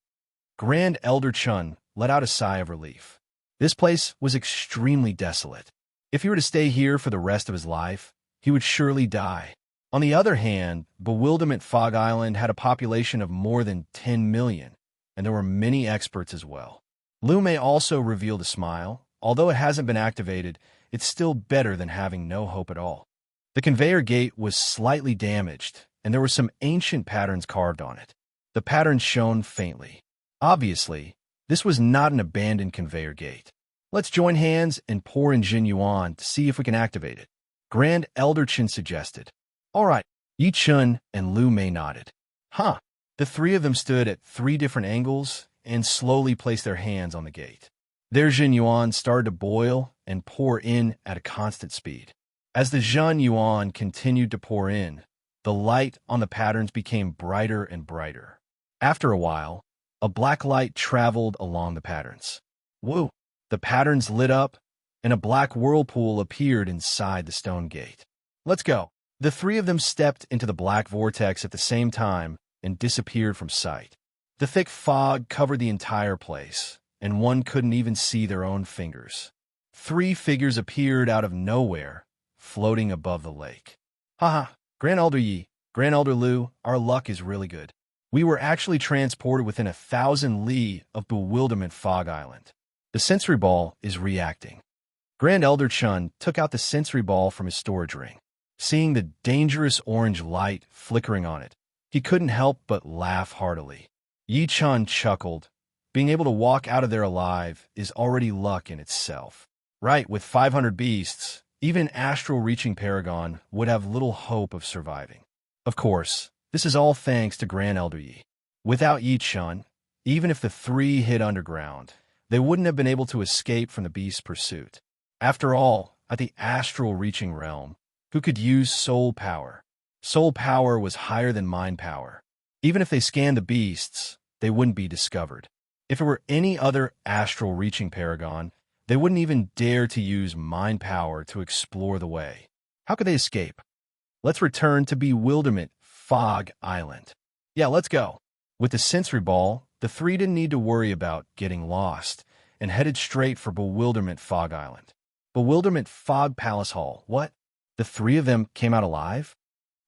Grand Elder Chun let out a sigh of relief. This place was extremely desolate. If he were to stay here for the rest of his life, he would surely die. On the other hand, Bewilderment Fog Island had a population of more than 10 million, and there were many experts as well. Lu Mei also revealed a smile. Although it hasn't been activated, it's still better than having no hope at all. The conveyor gate was slightly damaged, and there were some ancient patterns carved on it. The patterns shone faintly. Obviously, this was not an abandoned conveyor gate. Let's join hands and pour in Jin Yuan to see if we can activate it. Grand Elder Chun suggested. All right, Yi Chun and Lu Mei nodded. The 3 of them stood at 3 different angles and slowly placed their hands on the gate. Their Jin Yuan started to boil and pour in at a constant speed. As the Jin Yuan continued to pour in, the light on the patterns became brighter and brighter. After a while, a black light traveled along the patterns. Woo! The patterns lit up, and a black whirlpool appeared inside the stone gate. Let's go. The 3 of them stepped into the black vortex at the same time and disappeared from sight. The thick fog covered the entire place, and one couldn't even see their own fingers. 3 figures appeared out of nowhere, floating above the lake. Grand Elder Yi, Grand Elder Lu, our luck is really good. We were actually transported within 1,000 li of Bewilderment Fog Island. The sensory ball is reacting. Grand Elder Chun took out the sensory ball from his storage ring. Seeing the dangerous orange light flickering on it, he couldn't help but laugh heartily. Yi Chun chuckled. Being able to walk out of there alive is already luck in itself. Right, with 500 beasts, even astral-reaching Paragon would have little hope of surviving. Of course, this is all thanks to Grand Elder Yi. Without Yi Chun, even if the 3 hid underground, they wouldn't have been able to escape from the beast's pursuit. After all, at the astral-reaching realm, who could use soul power? Soul power was higher than mind power. Even if they scanned the beasts, they wouldn't be discovered. If it were any other astral-reaching Paragon, they wouldn't even dare to use mind power to explore the way. How could they escape? Let's return to Bewilderment Fog Island. Yeah, let's go. With the sensory ball, the 3 didn't need to worry about getting lost and headed straight for Bewilderment Fog Island. Bewilderment Fog Palace Hall. What? The 3 of them came out alive?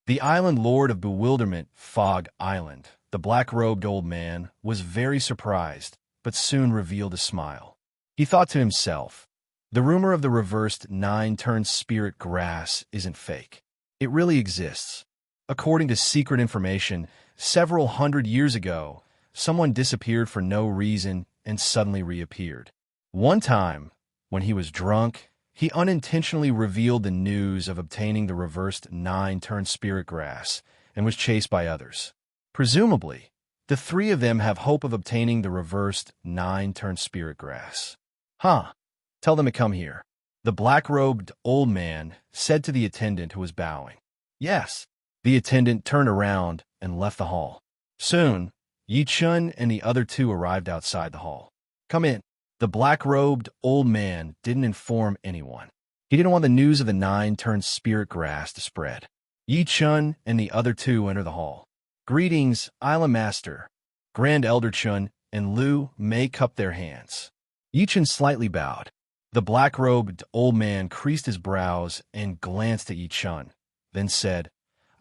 The island lord of Bewilderment Fog Island, the black-robed old man, was very surprised, but soon revealed a smile. He thought to himself, the rumor of the reversed 9-turn spirit grass isn't fake. It really exists. According to secret information, several hundred years ago, someone disappeared for no reason and suddenly reappeared. One time, when he was drunk, he unintentionally revealed the news of obtaining the reversed 9-turn spirit grass and was chased by others. Presumably, the three of them have hope of obtaining the reversed 9-turn spirit grass. Huh. Tell them to come here. The black-robed old man said to the attendant who was bowing. Yes. The attendant turned around and left the hall. Soon, Yi-chun and the other two arrived outside the hall. Come in. The black-robed old man didn't inform anyone. He didn't want the news of the 9-turn spirit grass to spread. Yi-chun and the other two entered the hall. Greetings, Island Master. Grand Elder Chun and Lu Mei cupped their hands. Yi-chun slightly bowed. The black-robed old man creased his brows and glanced at Yi-chun, then said,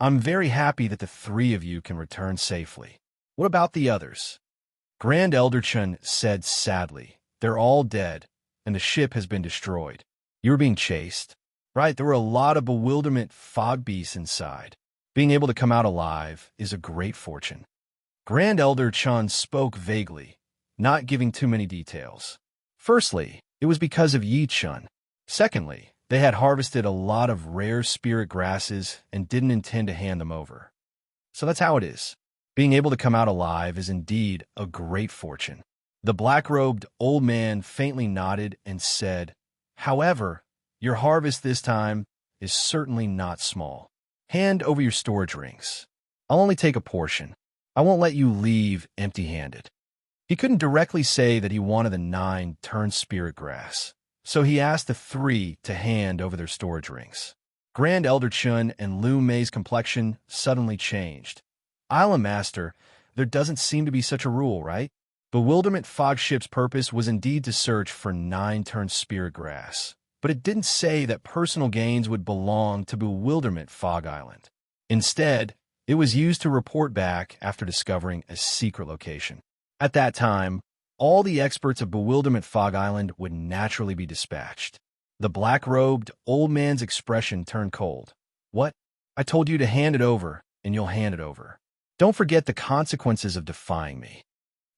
I'm very happy that the three of you can return safely. What about the others? Grand Elder Chun said sadly, they're all dead, and the ship has been destroyed. You were being chased. Right, there were a lot of bewilderment fog beasts inside. Being able to come out alive is a great fortune. Grand Elder Chun spoke vaguely, not giving too many details. Firstly, it was because of Yi-chun. Secondly, they had harvested a lot of rare spirit grasses and didn't intend to hand them over. So that's how it is. Being able to come out alive is indeed a great fortune. The black-robed old man faintly nodded and said, However, your harvest this time is certainly not small. Hand over your storage rings. I'll only take a portion. I won't let you leave empty-handed. He couldn't directly say that he wanted the 9-turn spirit grass, so he asked the three to hand over their storage rings. Grand Elder Chun and Lu Mei's complexion suddenly changed. Island Master, there doesn't seem to be such a rule, right? Bewilderment Fog Ship's purpose was indeed to search for 9-turn spirit grass, but it didn't say that personal gains would belong to Bewilderment Fog Island. Instead, it was used to report back after discovering a secret location. At that time, all the experts of Bewilderment Fog Island would naturally be dispatched. The black-robed old man's expression turned cold. What? I told you to hand it over, and you'll hand it over. Don't forget the consequences of defying me.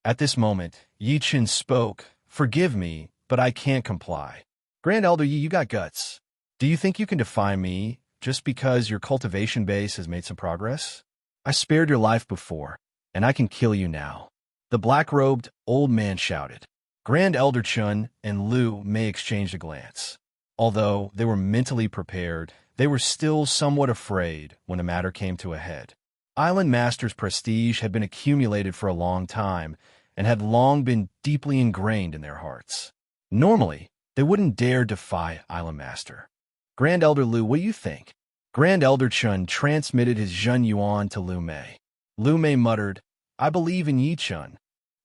At this moment, Yi-chun spoke, Forgive me, but I can't comply. Grand Elder Yi, you got guts. Do you think you can defy me just because your cultivation base has made some progress? I spared your life before, and I can kill you now. The black-robed old man shouted. Grand Elder Chun and Lu Mei exchanged a glance. Although they were mentally prepared, they were still somewhat afraid when the matter came to a head. Island Master's prestige had been accumulated for a long time and had long been deeply ingrained in their hearts. Normally, they wouldn't dare defy Island Master. Grand Elder Lu, what do you think? Grand Elder Chun transmitted his Zhen Yuan to Lu Mei. Lu Mei muttered, I believe in Yi-chun.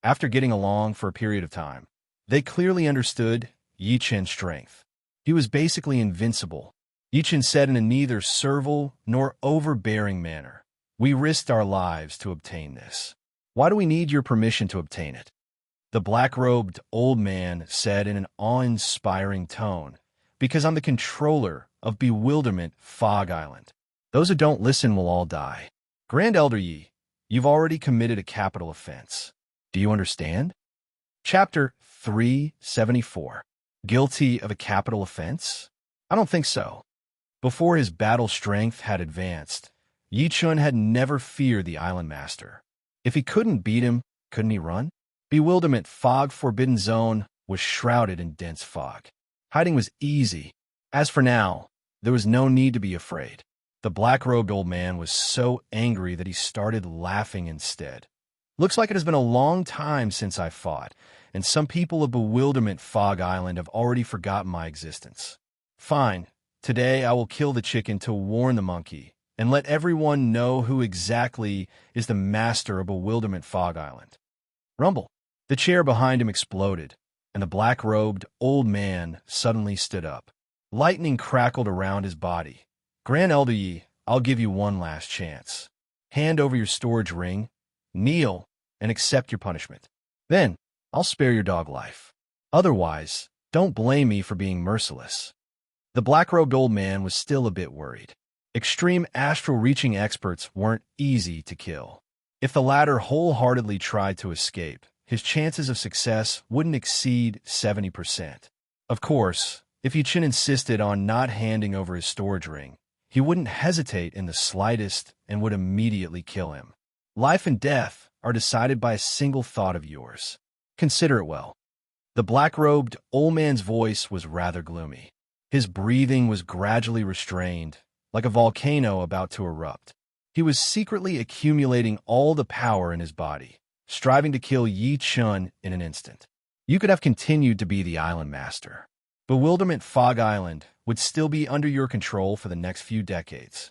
After getting along for a period of time, they clearly understood Yi-chun's strength. He was basically invincible. Yi-chun said in a neither servile nor overbearing manner, We risked our lives to obtain this. Why do we need your permission to obtain it? The black-robed old man said in an awe-inspiring tone, Because I'm the controller of Bewilderment Fog Island. Those who don't listen will all die. Grand Elder Yi, you've already committed a capital offense. Do you understand? Chapter 374. Guilty of a capital offense? I don't think so. Before his battle strength had advanced, Yi-chun had never feared the Island Master. If he couldn't beat him, couldn't he run? Bewilderment Fog Forbidden Zone was shrouded in dense fog. Hiding was easy. As for now, there was no need to be afraid. The black-robed old man was so angry that he started laughing instead. Looks like it has been a long time since I fought, and some people of Bewilderment Fog Island have already forgotten my existence. Fine, today I will kill the chicken to warn the monkey, and let everyone know who exactly is the master of Bewilderment Fog Island. Rumble. The chair behind him exploded, and the black-robed old man suddenly stood up. Lightning crackled around his body. Grand Elder Yi, I'll give you one last chance. Hand over your storage ring, kneel, and accept your punishment. Then, I'll spare your dog life. Otherwise, don't blame me for being merciless. The black-robed old man was still a bit worried. Extreme astral-reaching experts weren't easy to kill. If the latter wholeheartedly tried to escape, his chances of success wouldn't exceed 70%. Of course, if Yi Chen insisted on not handing over his storage ring, he wouldn't hesitate in the slightest and would immediately kill him. Life and death are decided by a single thought of yours. Consider it well. The black-robed old man's voice was rather gloomy. His breathing was gradually restrained, like a volcano about to erupt. He was secretly accumulating all the power in his body, striving to kill Yi Chen in an instant. You could have continued to be the island master. Bewilderment Fog Island would still be under your control for the next few decades.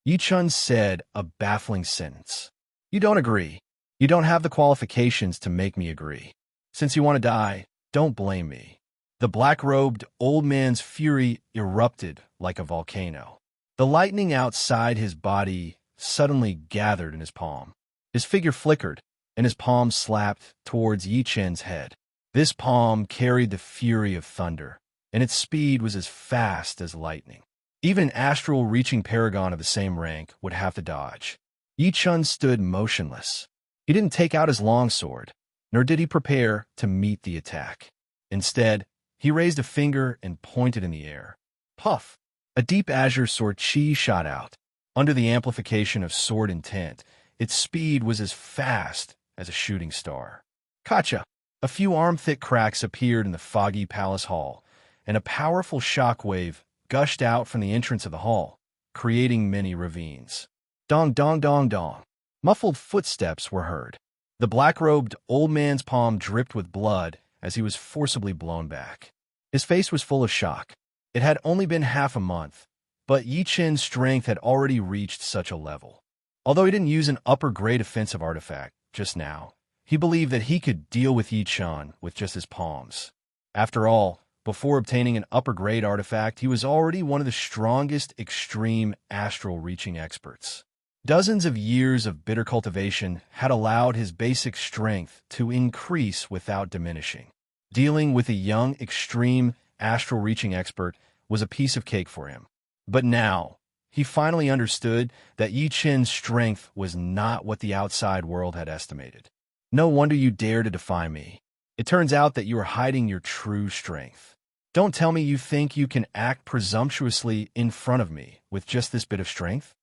Yi Chen said a baffling sentence. You don't agree. You don't have the qualifications to make me agree. Since you want to die, don't blame me. The black-robed old man's fury erupted like a volcano. The lightning outside his body suddenly gathered in his palm. His figure flickered, and his palm slapped towards Yi Chen's head. This palm carried the fury of thunder, and its speed was as fast as lightning. Even an astral-reaching paragon of the same rank would have to dodge. Yi Chen stood motionless. He didn't take out his longsword, nor did he prepare to meet the attack. Instead, he raised a finger and pointed in the air. Puff! A deep azure sword chi shot out. Under the amplification of sword intent, its speed was as fast as a shooting star. Kacha! A few arm-thick cracks appeared in the foggy palace hall, and a powerful shockwave gushed out from the entrance of the hall, creating many ravines. Dong, dong, dong, dong. Muffled footsteps were heard. The black-robed old man's palm dripped with blood as he was forcibly blown back. His face was full of shock. It had only been half a month, but Yi Chen's strength had already reached such a level. Although he didn't use an upper-grade offensive artifact just now, he believed that he could deal with Yi Chen with just his palms. After all, before obtaining an upper-grade artifact, he was already one of the strongest extreme astral-reaching experts. Dozens of years of bitter cultivation had allowed his basic strength to increase without diminishing. Dealing with a young, extreme, astral-reaching expert was a piece of cake for him. But now, he finally understood that Yi Chen's strength was not what the outside world had estimated. No wonder you dare to defy me. It turns out that you are hiding your true strength. Don't tell me you think you can act presumptuously in front of me with just this bit of strength?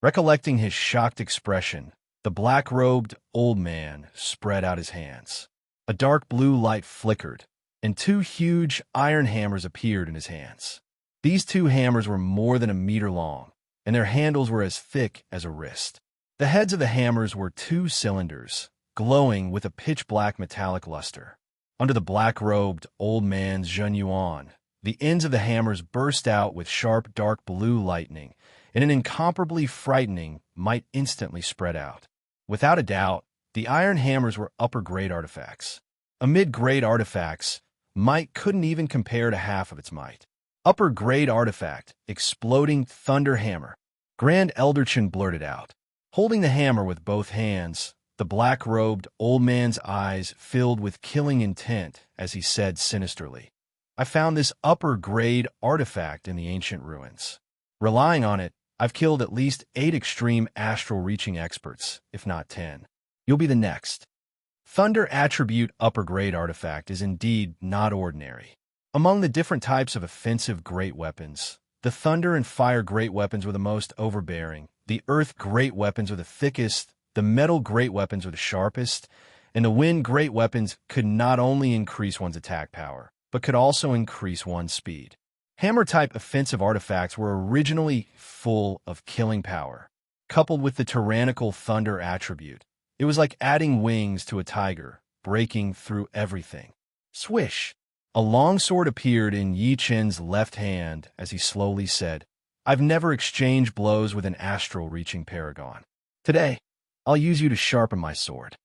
Recollecting his shocked expression, the black-robed old man spread out his hands. A dark blue light flickered, and two huge iron hammers appeared in his hands. These two hammers were more than a meter long, and their handles were as thick as a wrist. The heads of the hammers were two cylinders, glowing with a pitch-black metallic luster. Under the black-robed old man's Zhen Yuan, the ends of the hammers burst out with sharp dark blue lightning, and an incomparably frightening might instantly spread out. Without a doubt, the iron hammers were upper-grade artifacts. Mid-grade artifacts, might couldn't even compare to half of its might. Upper-grade artifact, exploding thunder hammer. Grand Elderchen blurted out. Holding the hammer with both hands, the black-robed old man's eyes filled with killing intent as he said sinisterly, I found this upper-grade artifact in the ancient ruins. Relying on it, I've killed at least 8 extreme astral-reaching experts, if not 10. You'll be the next. Thunder Attribute Upper-Grade Artifact is indeed not ordinary. Among the different types of offensive great weapons, the Thunder and Fire great weapons were the most overbearing, the Earth great weapons were the thickest, the Metal great weapons were the sharpest, and the Wind great weapons could not only increase one's attack power, but could also increase one's speed. Hammer-type offensive artifacts were originally full of killing power. Coupled with the tyrannical Thunder attribute, it was like adding wings to a tiger, breaking through everything. Swish! A longsword appeared in Yi Chen's left hand as he slowly said, I've never exchanged blows with an astral-reaching paragon. Today, I'll use you to sharpen my sword.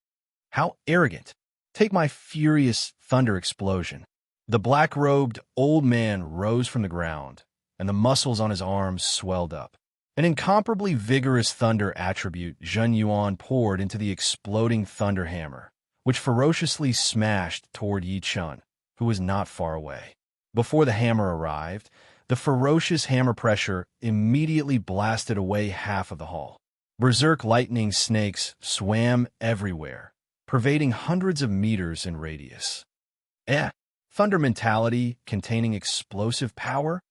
How arrogant! Take my furious thunder explosion. The black-robed old man rose from the ground, and the muscles on his arms swelled up. An incomparably vigorous thunder attribute Zhen Yuan poured into the exploding thunder hammer, which ferociously smashed toward Yi Chun, who was not far away. Before the hammer arrived, the ferocious hammer pressure immediately blasted away half of the hall. Berserk lightning snakes swam everywhere, pervading hundreds of meters in radius. Thunder mentality containing explosive power?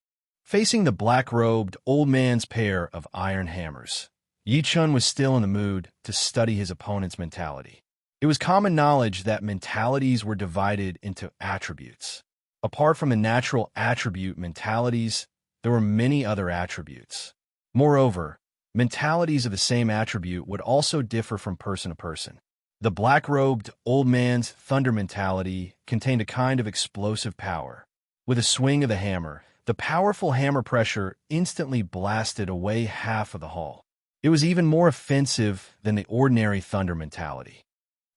Facing the black-robed old man's pair of iron hammers, Yi Chun was still in the mood to study his opponent's mentality. It was common knowledge that mentalities were divided into attributes. Apart from the natural attribute mentalities, there were many other attributes. Moreover, mentalities of the same attribute would also differ from person to person. The black-robed old man's thunder mentality contained a kind of explosive power. With a swing of the hammer, the powerful hammer pressure instantly blasted away half of the hall. It was even more offensive than the ordinary thunder mentality.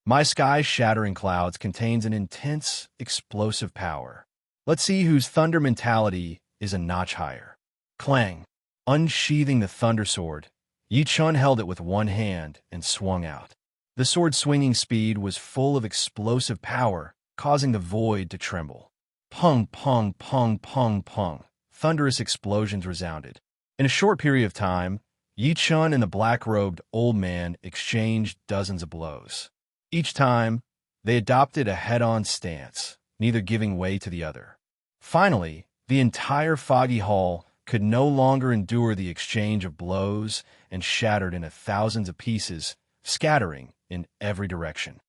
My sky-shattering clouds contains an intense, explosive power. Let's see whose thunder mentality is a notch higher. Clang! Unsheathing the thunder sword, Yi Chun held it with one hand and swung out. The sword's swinging speed was full of explosive power, causing the void to tremble. Pung, pung, pung, pung, pung. Thunderous explosions resounded. In a short period of time, Yi Chun and the black-robed old man exchanged dozens of blows. Each time, they adopted a head-on stance, neither giving way to the other. Finally, the entire foggy hall could no longer endure the exchange of blows and shattered into thousands of pieces, scattering in every direction.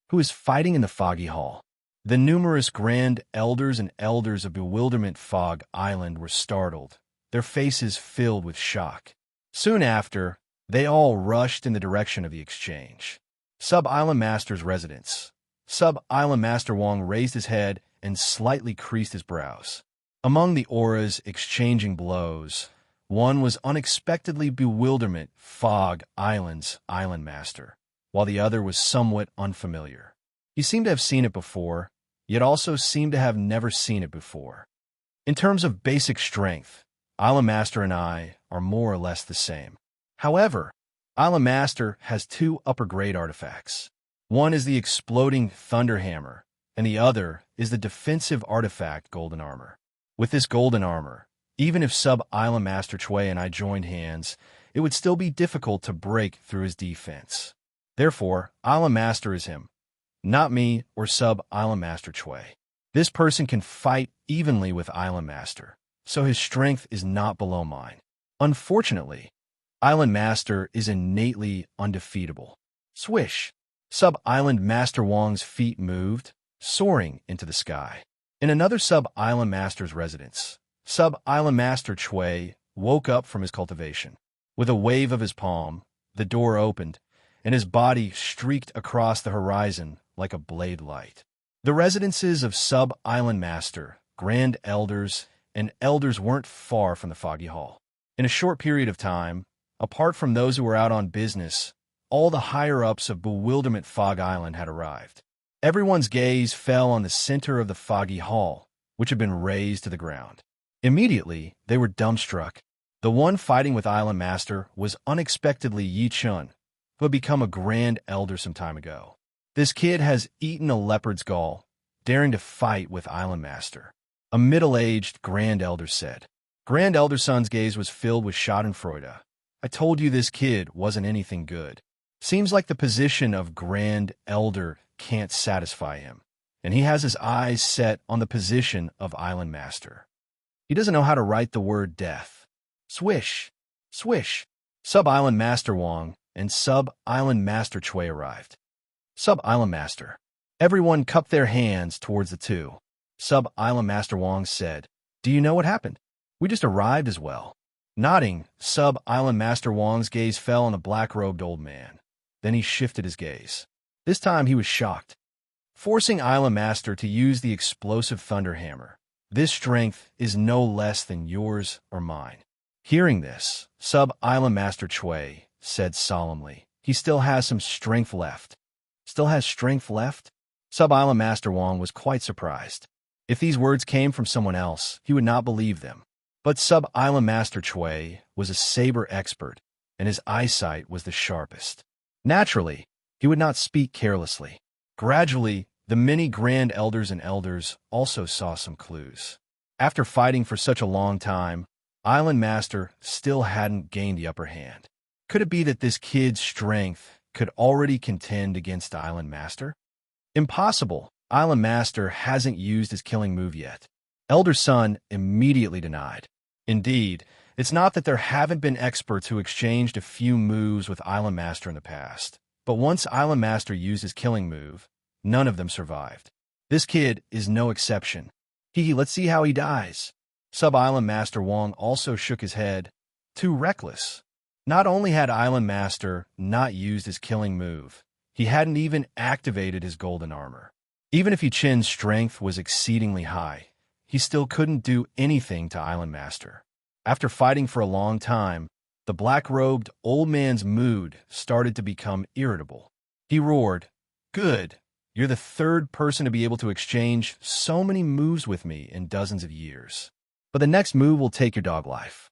Who is fighting in the foggy hall? The numerous grand elders and elders of Bewilderment Fog Island were startled, their faces filled with shock. Soon after, they all rushed in the direction of the exchange. Sub-Island Master's residence. Sub-Island Master Wong raised his head and slightly creased his brows. Among the auras exchanging blows, one was unexpectedly Bewilderment Fog Island's Island Master, while the other was somewhat unfamiliar. He seemed to have seen it before, yet also seemed to have never seen it before. In terms of basic strength, Island Master and I are more or less the same. However, Island Master has two upper-grade artifacts. One is the exploding Thunder Hammer, and the other is the defensive artifact Golden Armor. With this golden armor, even if Sub-Island Master Chui and I joined hands, it would still be difficult to break through his defense. Therefore, Island Master is him, not me or Sub-Island Master Chui. This person can fight evenly with Island Master, so his strength is not below mine. Unfortunately, Island Master is innately undefeatable. Swish! Sub-Island Master Wong's feet moved, soaring into the sky. In another Sub-Island Master's residence, Sub-Island Master Chui woke up from his cultivation. With a wave of his palm, the door opened, and his body streaked across the horizon like a blade light. The residences of Sub-Island Master, Grand Elders, and Elders weren't far from the Foggy Hall. In a short period of time, apart from those who were out on business, all the higher-ups of Bewilderment Fog Island had arrived. Everyone's gaze fell on the center of the Foggy Hall, which had been razed to the ground. Immediately, they were dumbstruck. The one fighting with Island Master was unexpectedly Yi Chun, who had become a Grand Elder some time ago. This kid has eaten a leopard's gall, daring to fight with Island Master, a middle-aged Grand Elder said. Grand Elder Son's gaze was filled with schadenfreude. I told you this kid wasn't anything good. Seems like the position of Grand Elder can't satisfy him, and he has his eyes set on the position of Island Master. He doesn't know how to write the word death. Swish! Swish! Sub-Island Master Wong and Sub-Island Master Chui arrived. Sub-Island Master. Everyone cupped their hands towards the two. Sub-Island Master Wong said, "Do you know what happened? We just arrived as well." Nodding, Sub-Island Master Wong's gaze fell on the black-robed old man. Then he shifted his gaze. This time he was shocked. Forcing Island Master to use the explosive Thunder Hammer. This strength is no less than yours or mine. Hearing this, Sub-Island Master Chui said solemnly, "He still has some strength left." Still has strength left? Sub-Island Master Wong was quite surprised. If these words came from someone else, he would not believe them. But Sub-Island Master Chui was a saber expert, and his eyesight was the sharpest. Naturally, he would not speak carelessly. Gradually, the many Grand Elders and Elders also saw some clues. After fighting for such a long time, Island Master still hadn't gained the upper hand. Could it be that this kid's strength could already contend against Island Master? Impossible. Island Master hasn't used his killing move yet. Elder Sun immediately denied. Indeed, it's not that there haven't been experts who exchanged a few moves with Island Master in the past, but once Island Master used his killing move, none of them survived. This kid is no exception. Let's see how he dies. Sub-Island Master Wong also shook his head. Too reckless. Not only had Island Master not used his killing move, he hadn't even activated his golden armor. Even if Yi Chen's strength was exceedingly high, he still couldn't do anything to Island Master. After fighting for a long time, the black-robed old man's mood started to become irritable. He roared, "Good. You're the third person to be able to exchange so many moves with me in dozens of years. But the next move will take your dog life."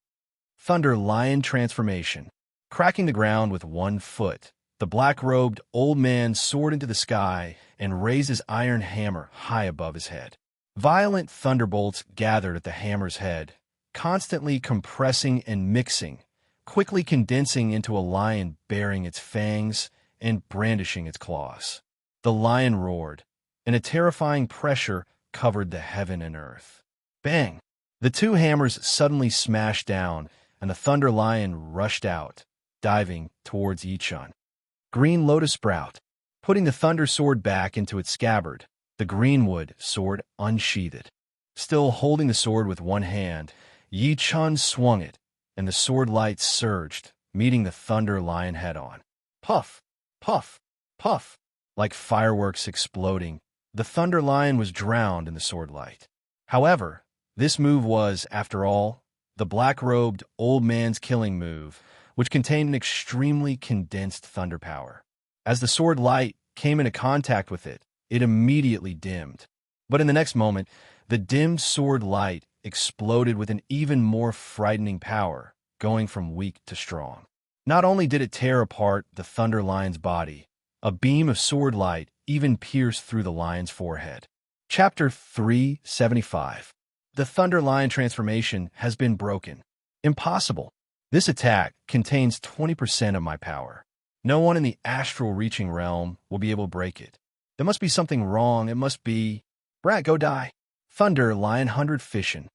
Thunder Lion Transformation. Cracking the ground with one foot, the black-robed old man soared into the sky and raised his iron hammer high above his head. Violent thunderbolts gathered at the hammer's head, constantly compressing and mixing, quickly condensing into a lion baring its fangs and brandishing its claws. The lion roared, and a terrifying pressure covered the heaven and earth. Bang! The two hammers suddenly smashed down, and the Thunder Lion rushed out, diving towards Yi Chen. Green Lotus Sprout. Putting the Thunder Sword back into its scabbard, the Greenwood Sword unsheathed. Still holding the sword with one hand, Yi Chen swung it, and the sword light surged, meeting the Thunder Lion head-on. Puff! Puff! Puff! Like fireworks exploding, the Thunder Lion was drowned in the sword light. However, this move was, after all, the black-robed old man's killing move, which contained an extremely condensed thunder power. As the sword light came into contact with it, it immediately dimmed. But in the next moment, the dimmed sword light exploded with an even more frightening power, going from weak to strong. Not only did it tear apart the Thunder Lion's body, a beam of sword light even pierced through the lion's forehead. Chapter 375. The Thunder Lion transformation has been broken. Impossible. This attack contains 20% of my power. No one in the astral reaching realm will be able to break it. There must be something wrong. It must be... Brat, go die. Thunder Lion 100 Fission.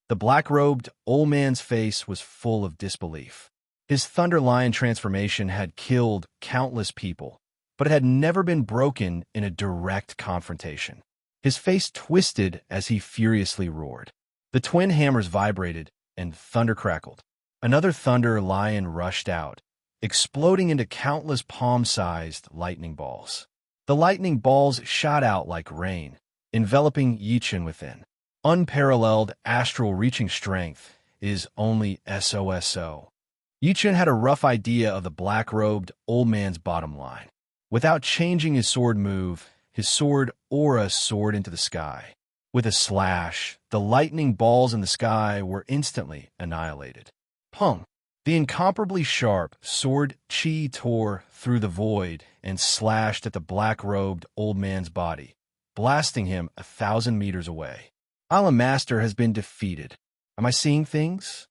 The black-robed old man's face was full of disbelief. His Thunder Lion transformation had killed countless people, but it had never been broken in a direct confrontation. His face twisted as he furiously roared. The twin hammers vibrated, and thunder crackled. Another Thunder Lion rushed out, exploding into countless palm-sized lightning balls. The lightning balls shot out like rain, enveloping Yi Chen within. Unparalleled astral reaching strength is only SOSO. Yi Chen had a rough idea of the black-robed old man's bottom line. Without changing his sword move, his sword aura soared into the sky. With a slash, the lightning balls in the sky were instantly annihilated. Pung! The incomparably sharp sword chi tore through the void and slashed at the black-robed old man's body, blasting him 1,000 meters away. Island Master has been defeated. Am I seeing things?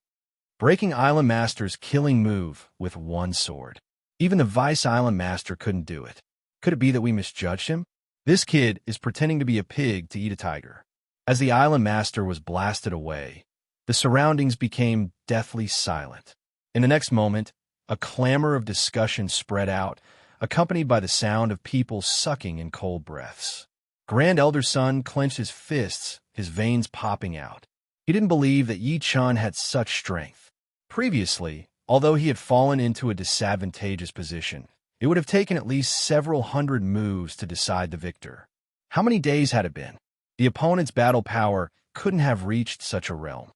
Breaking Island Master's killing move with one sword. Even the Vice Island Master couldn't do it. Could it be that we misjudged him? This kid is pretending to be a pig to eat a tiger. As the Island Master was blasted away, the surroundings became deathly silent. In the next moment, a clamor of discussion spread out, accompanied by the sound of people sucking in cold breaths. Grand Elder Sun clenched his fists, his veins popping out. He didn't believe that Yi Chen had such strength. Previously, although he had fallen into a disadvantageous position, it would have taken at least several hundred moves to decide the victor. How many days had it been? The opponent's battle power couldn't have reached such a realm.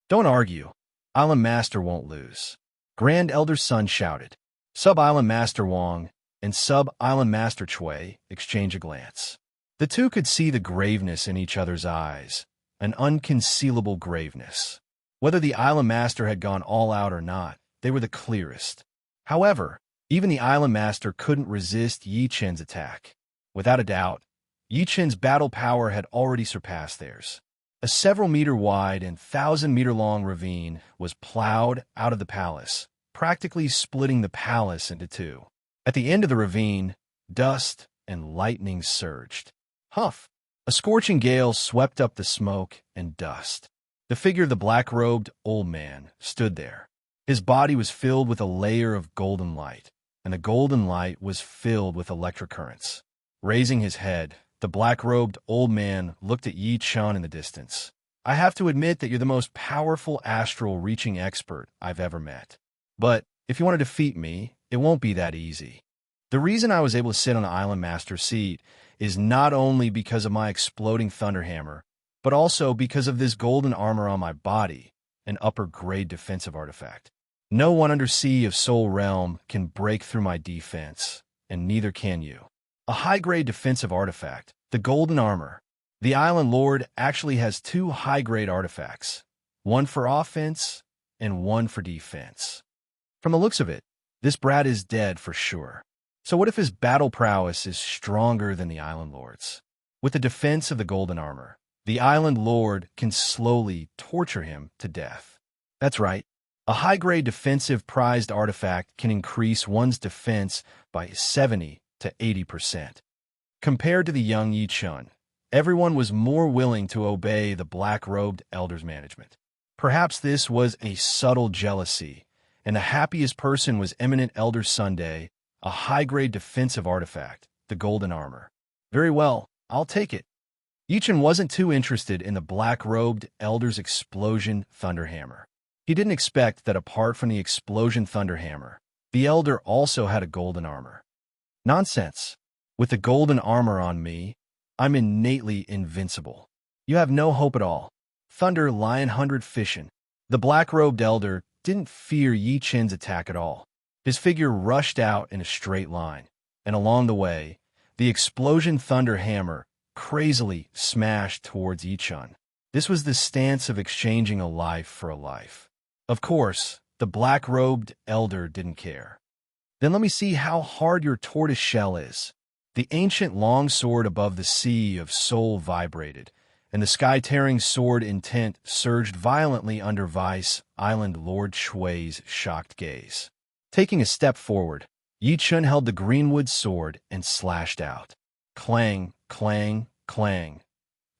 Don't argue. Island Master won't lose. Grand Elder Sun shouted. Sub-Island Master Wong and Sub-Island Master Chui exchanged a glance. The two could see the graveness in each other's eyes, an unconcealable graveness. Whether the Island Master had gone all out or not, they were the clearest. However, even the Island Master couldn't resist Yi Chen's attack. Without a doubt, Yi Chen's battle power had already surpassed theirs. A several-meter-wide and 1,000-meter-long ravine was plowed out of the palace, practically splitting the palace into two. At the end of the ravine, dust and lightning surged. Huff! A scorching gale swept up the smoke and dust. The figure of the black-robed old man stood there. His body was filled with a layer of golden light, and the golden light was filled with electric currents. Raising his head, the black-robed old man looked at Yi Chen in the distance. I have to admit that you're the most powerful astral-reaching expert I've ever met. But if you want to defeat me, it won't be that easy. The reason I was able to sit on the Island Master's seat is not only because of my exploding thunderhammer, but also because of this golden armor on my body, an upper-grade defensive artifact. No one under Sea of Soul Realm can break through my defense, and neither can you. A high-grade defensive artifact, the Golden Armor. The Island Lord actually has two high-grade artifacts, one for offense and one for defense. From the looks of it, this brat is dead for sure. So what if his battle prowess is stronger than the Island Lord's? With the defense of the Golden Armor, the Island Lord can slowly torture him to death. That's right. A high-grade defensive prized artifact can increase one's defense by 70 to 80%. Compared to the young Yi Chen, everyone was more willing to obey the black-robed elder's management. Perhaps this was a subtle jealousy, and the happiest person was Eminent Elder Sunday, a high-grade defensive artifact, the Golden Armor. Very well, I'll take it. Yi Chen wasn't too interested in the black-robed elder's explosion thunderhammer. He didn't expect that apart from the explosion thunderhammer, the elder also had a golden armor. Nonsense. With the golden armor on me, I'm innately invincible. You have no hope at all. Thunder Lion 100 Fission. The black-robed elder didn't fear Yi Chen's attack at all. His figure rushed out in a straight line, and along the way, the explosion thunder hammer crazily smashed towards Yi Chen. This was the stance of exchanging a life for a life. Of course, the black-robed elder didn't care. Then let me see how hard your tortoise shell is. The ancient long sword above the Sea of Soul vibrated, and the sky-tearing sword intent surged violently under Vice Island Lord Shui's shocked gaze. Taking a step forward, Yi Chen held the greenwood sword and slashed out. Clang, clang, clang.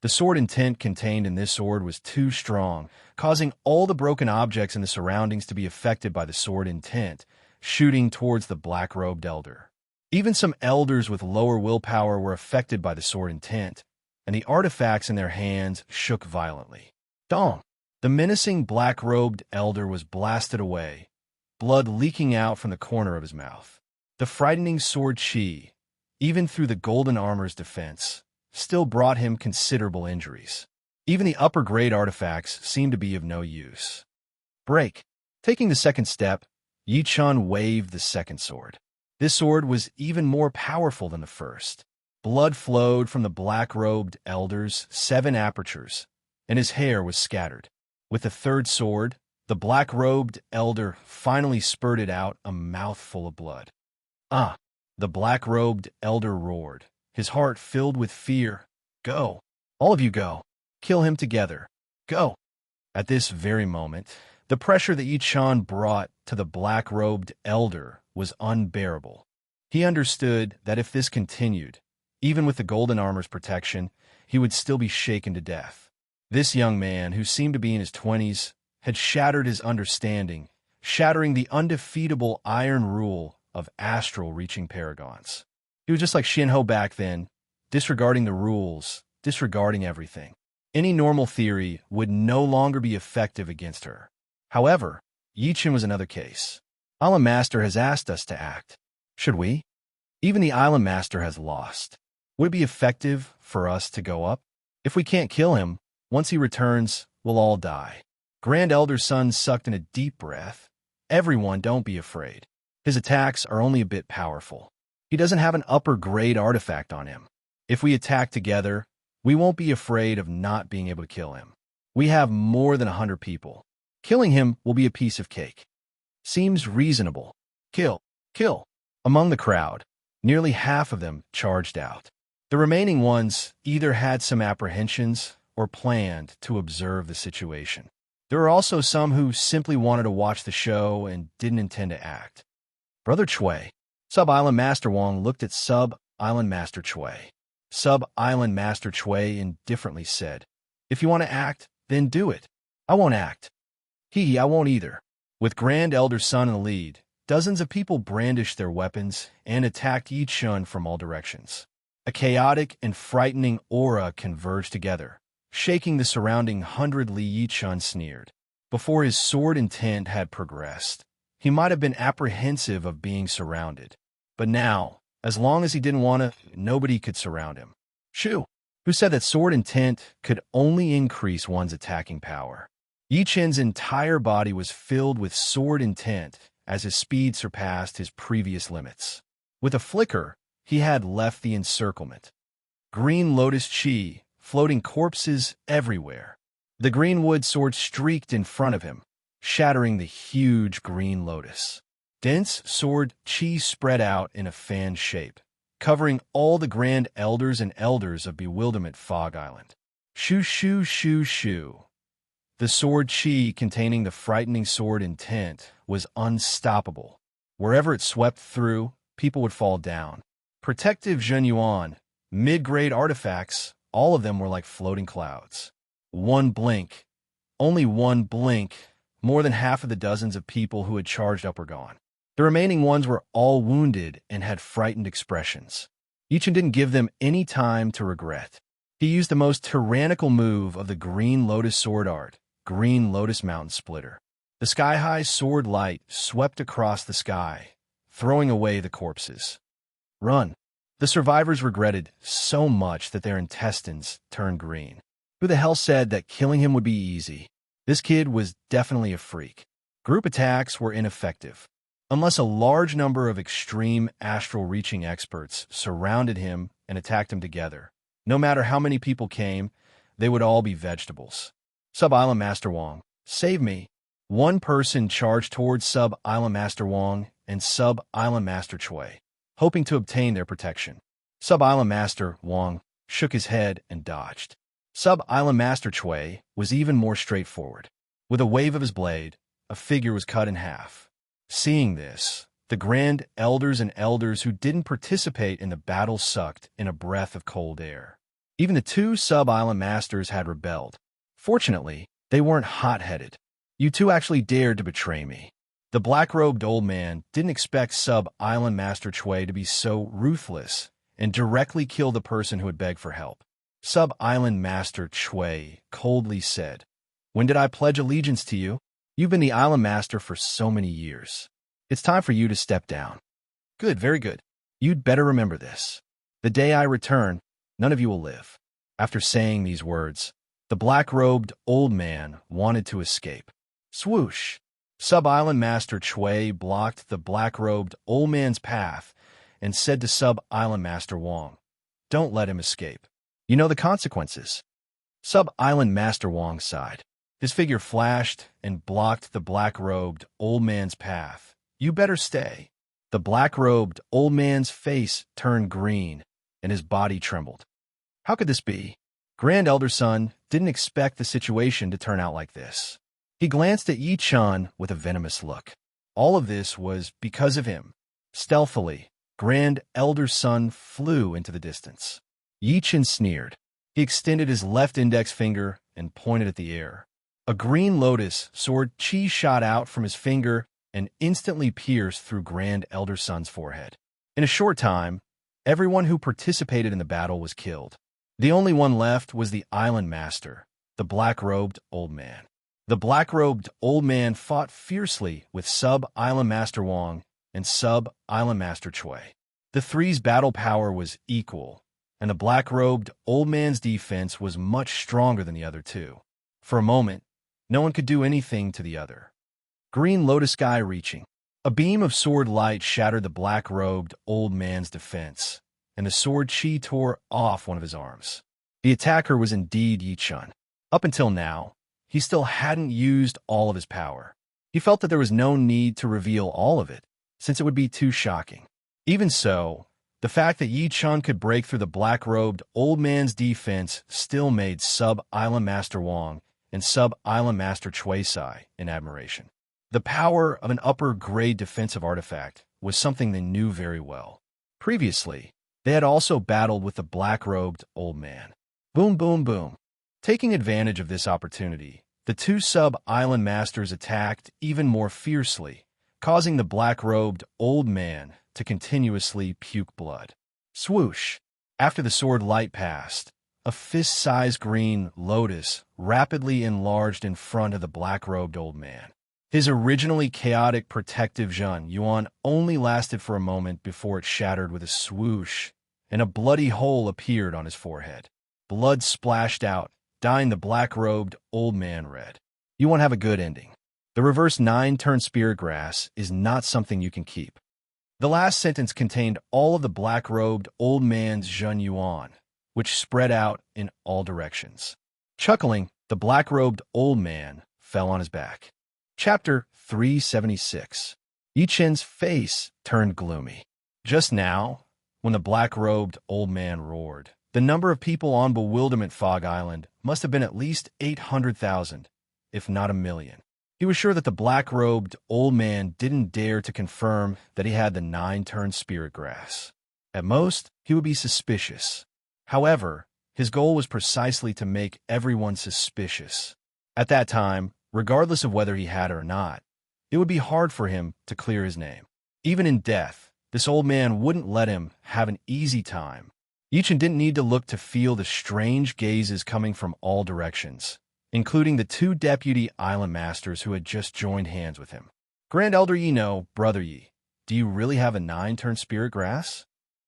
The sword intent contained in this sword was too strong, causing all the broken objects in the surroundings to be affected by the sword intent, shooting towards the black-robed elder. Even some elders with lower willpower were affected by the sword intent, and the artifacts in their hands shook violently. Dong! The menacing black-robed elder was blasted away, blood leaking out from the corner of his mouth. The frightening sword chi, even through the golden armor's defense, still brought him considerable injuries. Even the upper-grade artifacts seemed to be of no use. Break! Taking the second step, Yi Chen waved the second sword. This sword was even more powerful than the first. Blood flowed from the black-robed elder's 7 apertures, and his hair was scattered. With the third sword, the black-robed elder finally spurted out a mouthful of blood. Ah! The black-robed elder roared, his heart filled with fear. Go! All of you go! Kill him together! Go! At this very moment, the pressure that Yi Chen brought to the black-robed elder was unbearable. He understood that if this continued, even with the golden armor's protection, he would still be shaken to death. This young man, who seemed to be in his 20s, had shattered his understanding, shattering the undefeatable iron rule of astral-reaching paragons. He was just like Shinho back then, disregarding the rules, disregarding everything. Any normal theory would no longer be effective against her. However, Yi Chen was another case. Island Master has asked us to act. Should we? Even the Island Master has lost. Would it be effective for us to go up? If we can't kill him, once he returns, we'll all die. Grand Elder Sun sucked in a deep breath. Everyone, don't be afraid. His attacks are only a bit powerful. He doesn't have an upper-grade artifact on him. If we attack together, we won't be afraid of not being able to kill him. We have more than 100 people. Killing him will be a piece of cake. Seems reasonable. Kill, kill. Among the crowd, nearly half of them charged out. The remaining ones either had some apprehensions or planned to observe the situation. There were also some who simply wanted to watch the show and didn't intend to act. Brother Chui. Sub-Island Master Wong looked at Sub-Island Master Chui. Sub-Island Master Chui indifferently said, "If you want to act, then do it. I won't act." I won't either." With Grand Elder Sun in the lead, dozens of people brandished their weapons and attacked Yi Chun from all directions. A chaotic and frightening aura converged together, shaking the surrounding 100 li. Yi Chun sneered. Before his sword intent had progressed, he might have been apprehensive of being surrounded. But now, as long as he didn't want to, nobody could surround him. Shu, who said that sword intent could only increase one's attacking power. Yi Chun's entire body was filled with sword intent as his speed surpassed his previous limits. With a flicker, he had left the encirclement. Green lotus chi, floating corpses everywhere. The green wood sword streaked in front of him, shattering the huge green lotus. Dense sword chi spread out in a fan shape, covering all the grand elders and elders of Bewilderment Fog Island. Shoo, shoo, shoo, shoo. The sword chi containing the frightening sword intent was unstoppable. Wherever it swept through, people would fall down. Protective Zhenyuan, mid-grade artifacts, all of them were like floating clouds. One blink, only one blink, more than half of the dozens of people who had charged up were gone. The remaining ones were all wounded and had frightened expressions. Yi Chun didn't give them any time to regret. He used the most tyrannical move of the Green Lotus sword art, Green Lotus Mountain Splitter. The sky-high sword light swept across the sky, throwing away the corpses. Run. The survivors regretted so much that their intestines turned green. Who the hell said that killing him would be easy? This kid was definitely a freak. Group attacks were ineffective. Unless a large number of extreme astral-reaching experts surrounded him and attacked him together, no matter how many people came, they would all be vegetables. Sub-Island Master Wong, save me. One person charged towards Sub-Island Master Wong and Sub-Island Master Chui, hoping to obtain their protection. Sub-Island Master Wong shook his head and dodged. Sub-Island Master Chui was even more straightforward. With a wave of his blade, a figure was cut in half. Seeing this, the Grand Elders and Elders who didn't participate in the battle sucked in a breath of cold air. Even the two Sub-Island Masters had rebelled. Fortunately, they weren't hot-headed. You two actually dared to betray me. The black-robed old man didn't expect Sub-Island Master Chui to be so ruthless and directly kill the person who had begged for help. Sub-Island Master Chui coldly said, "When did I pledge allegiance to you? You've been the Island Master for so many years. It's time for you to step down." "Good, very good. You'd better remember this. The day I return, none of you will live." After saying these words, the black-robed old man wanted to escape. Swoosh! Sub-Island Master Chui blocked the black-robed old man's path and said to Sub-Island Master Wong, "Don't let him escape. You know the consequences." Sub-Island Master Wong sighed. His figure flashed and blocked the black-robed old man's path. "You better stay." The black-robed old man's face turned green and his body trembled. How could this be? Grand Elder Sun didn't expect the situation to turn out like this. He glanced at Yi Chun with a venomous look. All of this was because of him. Stealthily, Grand Elder Sun flew into the distance. Yi Chun sneered. He extended his left index finger and pointed at the air. A green lotus sword chi shot out from his finger and instantly pierced through Grand Elder Sun's forehead. In a short time, everyone who participated in the battle was killed. The only one left was the Island Master, the black-robed old man. The black-robed old man fought fiercely with Sub-Island Master Wong and Sub-Island Master Chui. The three's battle power was equal, and the black-robed old man's defense was much stronger than the other two. For a moment, no one could do anything to the other. Green Lotus Sky reaching. A beam of sword light shattered the black-robed old man's defense, and the sword chi tore off one of his arms. The attacker was indeed Yi Chun. Up until now, he still hadn't used all of his power. He felt that there was no need to reveal all of it, since it would be too shocking. Even so, The fact that Yi Chun could break through the black-robed old man's defense still made Sub-Island Master Wang and Sub-Island Master Chui Sai in admiration. The power of an upper-grade defensive artifact was something they knew very well. Previously, they had also battled with the black-robed old man. Boom, boom, boom. Taking advantage of this opportunity, the two Sub-Island Masters attacked even more fiercely, causing the black-robed old man to continuously puke blood. Swoosh! After the sword light passed, a fist-sized green lotus rapidly enlarged in front of the black-robed old man. His originally chaotic protective Zhen Yuan only lasted for a moment before it shattered with a swoosh, and a bloody hole appeared on his forehead. Blood splashed out, dyeing the black-robed old man red. You won't have a good ending. The reverse 9-turn spirit grass is not something you can keep. The last sentence contained all of the black-robed old man's Zhen Yuan, which spread out in all directions. Chuckling, the black-robed old man fell on his back. Chapter 376. Yi Chen's face turned gloomy. Just now, when the black-robed old man roared, the number of people on Bewilderment Fog Island must have been at least 800,000, if not 1,000,000. He was sure that the black-robed old man didn't dare to confirm that he had the 9-turn spirit grass. At most, he would be suspicious. However, his goal was precisely to make everyone suspicious. At that time, regardless of whether he had it or not, it would be hard for him to clear his name. Even in death, this old man wouldn't let him have an easy time. Yi Chen didn't need to look to feel the strange gazes coming from all directions, including the two deputy island masters who had just joined hands with him. Grand Elder Yi, no, Brother Yi, do you really have a 9-turn spirit grass?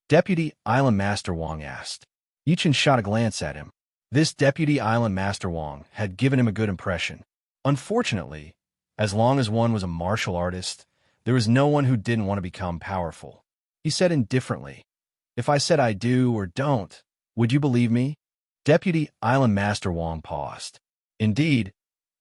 Deputy Island Master Wang asked. Yi Chen shot a glance at him. This Deputy Island Master Wang had given him a good impression. Unfortunately, as long as one was a martial artist, there was no one who didn't want to become powerful. He said indifferently, "If I said I do or don't, would you believe me?" Deputy Island Master Wang paused. Indeed,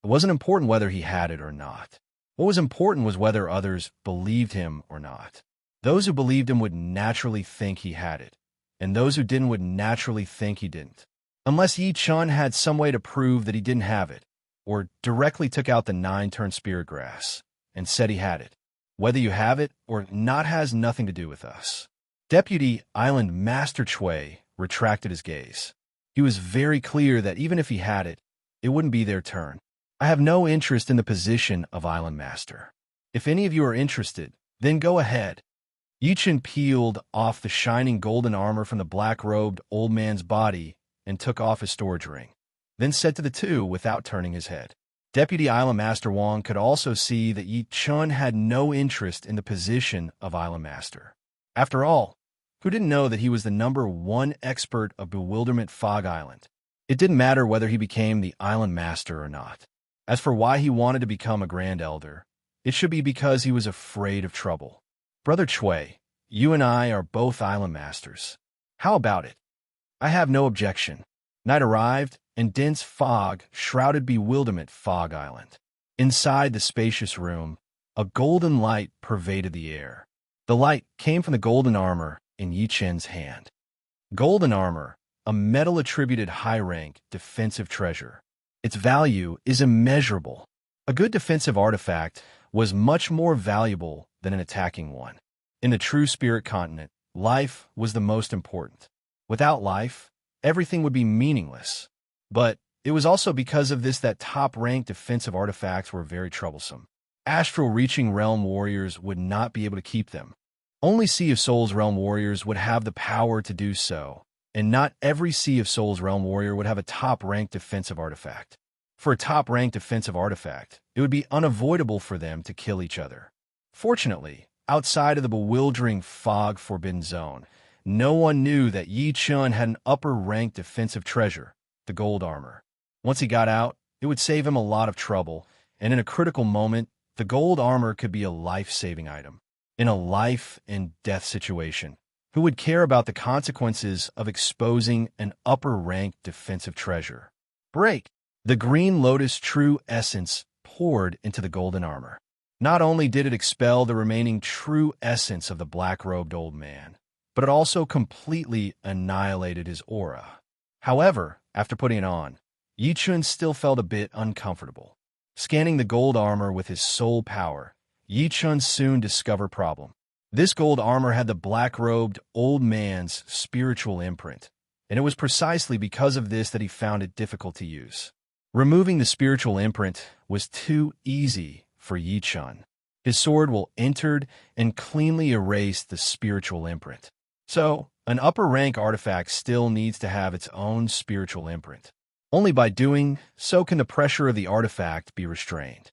it wasn't important whether he had it or not. What was important was whether others believed him or not. Those who believed him would naturally think he had it, and those who didn't would naturally think he didn't. Unless Yi Chun had some way to prove that he didn't have it, or directly took out the 9-turn spirit grass and said he had it. Whether you have it or not has nothing to do with us. Deputy Island Master Chui retracted his gaze. He was very clear that even if he had it, it wouldn't be their turn. I have no interest in the position of Island Master. If any of you are interested, then go ahead. Yi Chen peeled off the shining golden armor from the black-robed old man's body and took off his storage ring, then said to the two without turning his head. Deputy Island Master Wang could also see that Yi Chun had no interest in the position of Island Master. After all, who didn't know that he was the #1 expert of Bewilderment Fog Island? It didn't matter whether he became the Island Master or not. As for why he wanted to become a Grand Elder, it should be because he was afraid of trouble. Brother Chui, you and I are both Island Masters. How about it? I have no objection. Night arrived, and dense fog shrouded Bewilderment Fog Island. Inside the spacious room, a golden light pervaded the air. The light came from the golden armor in Yi Chen's hand. Golden armor, a metal-attributed high-rank defensive treasure. Its value is immeasurable. A good defensive artifact was much more valuable than an attacking one. In the true spirit continent, life was the most important. Without life, everything would be meaningless. But it was also because of this that top-ranked defensive artifacts were very troublesome. Astral-reaching realm warriors would not be able to keep them. Only Sea of Souls realm warriors would have the power to do so, and not every Sea of Souls realm warrior would have a top-ranked defensive artifact. For a top-ranked defensive artifact, it would be unavoidable for them to kill each other. Fortunately, outside of the bewildering fog forbidden zone, no one knew that Yi Chun had an upper-ranked defensive treasure, the gold armor. Once he got out, it would save him a lot of trouble, and in a critical moment, the gold armor could be a life-saving item. In a life-and-death situation, who would care about the consequences of exposing an upper-ranked defensive treasure? Break! The green lotus true essence poured into the golden armor. Not only did it expel the remaining true essence of the black-robed old man, but it also completely annihilated his aura. However, after putting it on, Yi Chun still felt a bit uncomfortable. Scanning the gold armor with his soul power, Yi Chun soon discovered a problem. This gold armor had the black-robed old man's spiritual imprint, and it was precisely because of this that he found it difficult to use. Removing the spiritual imprint was too easy for Yi Chun. His sword will entered and cleanly erased the spiritual imprint. So, an upper-rank artifact still needs to have its own spiritual imprint. Only by doing so can the pressure of the artifact be restrained.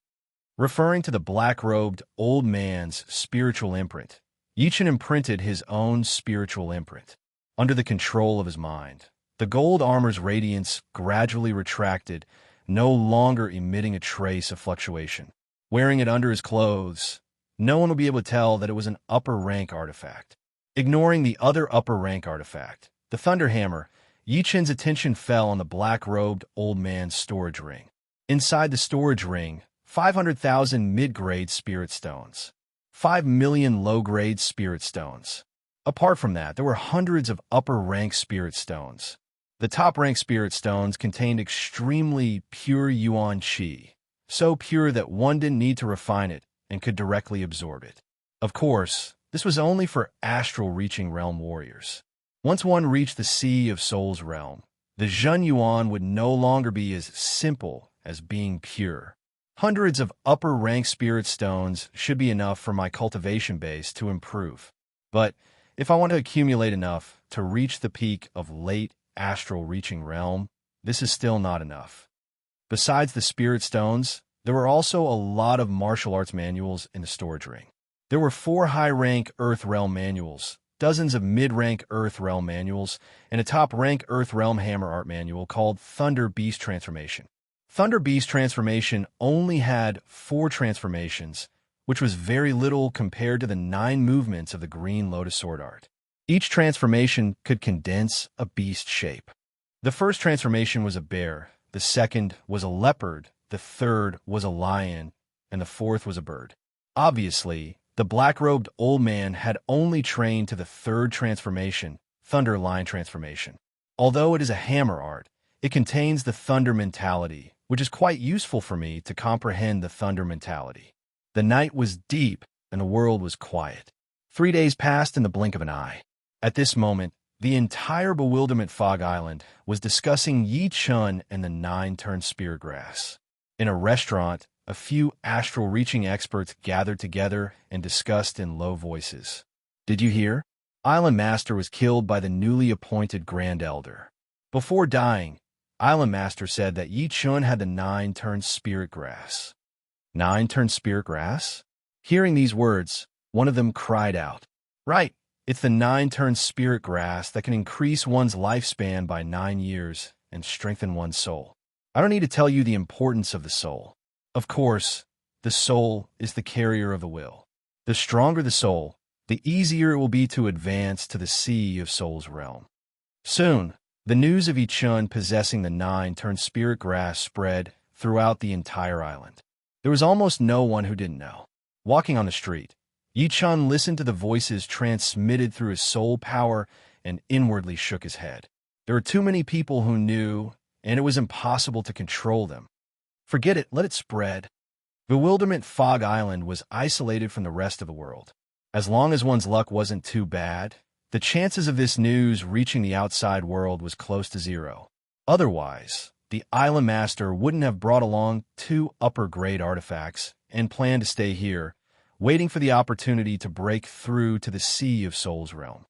Referring to the black-robed old man's spiritual imprint, Yi Chun imprinted his own spiritual imprint. Under the control of his mind, the gold armor's radiance gradually retracted, no longer emitting a trace of fluctuation. Wearing it under his clothes, no one would be able to tell that it was an upper-rank artifact. Ignoring the other upper-rank artifact, the Thunder Hammer, Yi Chun's attention fell on the black-robed old man's storage ring. Inside the storage ring, 500,000 mid-grade spirit stones. 5 million low-grade spirit stones. Apart from that, there were hundreds of upper-rank spirit stones. The top-rank spirit stones contained extremely pure yuan qi, so pure that one didn't need to refine it and could directly absorb it. Of course, this was only for astral-reaching realm warriors. Once one reached the Sea of Souls realm, the Zhen Yuan would no longer be as simple as being pure. Hundreds of upper-rank spirit stones should be enough for my cultivation base to improve. But if I want to accumulate enough to reach the peak of late astral-reaching realm, this is still not enough. Besides the spirit stones, there were also a lot of martial arts manuals in the storage ring. There were 4 high-rank Earth Realm manuals, dozens of mid-rank Earth Realm manuals, and a top-rank Earth Realm Hammer Art manual called Thunder Beast Transformation. Thunder Beast Transformation only had 4 transformations, which was very little compared to the 9 movements of the Green Lotus Sword Art. Each transformation could condense a beast shape. The first transformation was a bear, the second was a leopard, the third was a lion, and the fourth was a bird. Obviously, the black-robed old man had only trained to the third transformation, Thunder Lion Transformation. Although it is a hammer art, it contains the thunder mentality, which is quite useful for me to comprehend the thunder mentality. The night was deep, and the world was quiet. 3 days passed in the blink of an eye. At this moment, the entire Bewilderment Fog Island was discussing Yi Chun and the 9-turned spear grass. In a restaurant, a few astral-reaching experts gathered together and discussed in low voices. Did you hear? Island Master was killed by the newly appointed Grand Elder. Before dying, Island Master said that Yi Chun had the 9-turned spirit grass. 9-turned spirit grass? Hearing these words, one of them cried out, "Right, it's the 9-turned spirit grass that can increase one's lifespan by 9 years and strengthen one's soul." I don't need to tell you the importance of the soul. Of course, the soul is the carrier of the will. The stronger the soul, the easier it will be to advance to the Sea of Souls realm. Soon, the news of Yi Chun possessing the 9-turned spirit grass spread throughout the entire island. There was almost no one who didn't know. Walking on the street, Yi Chun listened to the voices transmitted through his soul power and inwardly shook his head. There were too many people who knew, and it was impossible to control them. Forget it, let it spread. Bewilderment Fog Island was isolated from the rest of the world. As long as one's luck wasn't too bad, the chances of this news reaching the outside world was close to 0. Otherwise, the Island Master wouldn't have brought along 2 upper-grade artifacts and planned to stay here, waiting for the opportunity to break through to the Sea of Souls realm.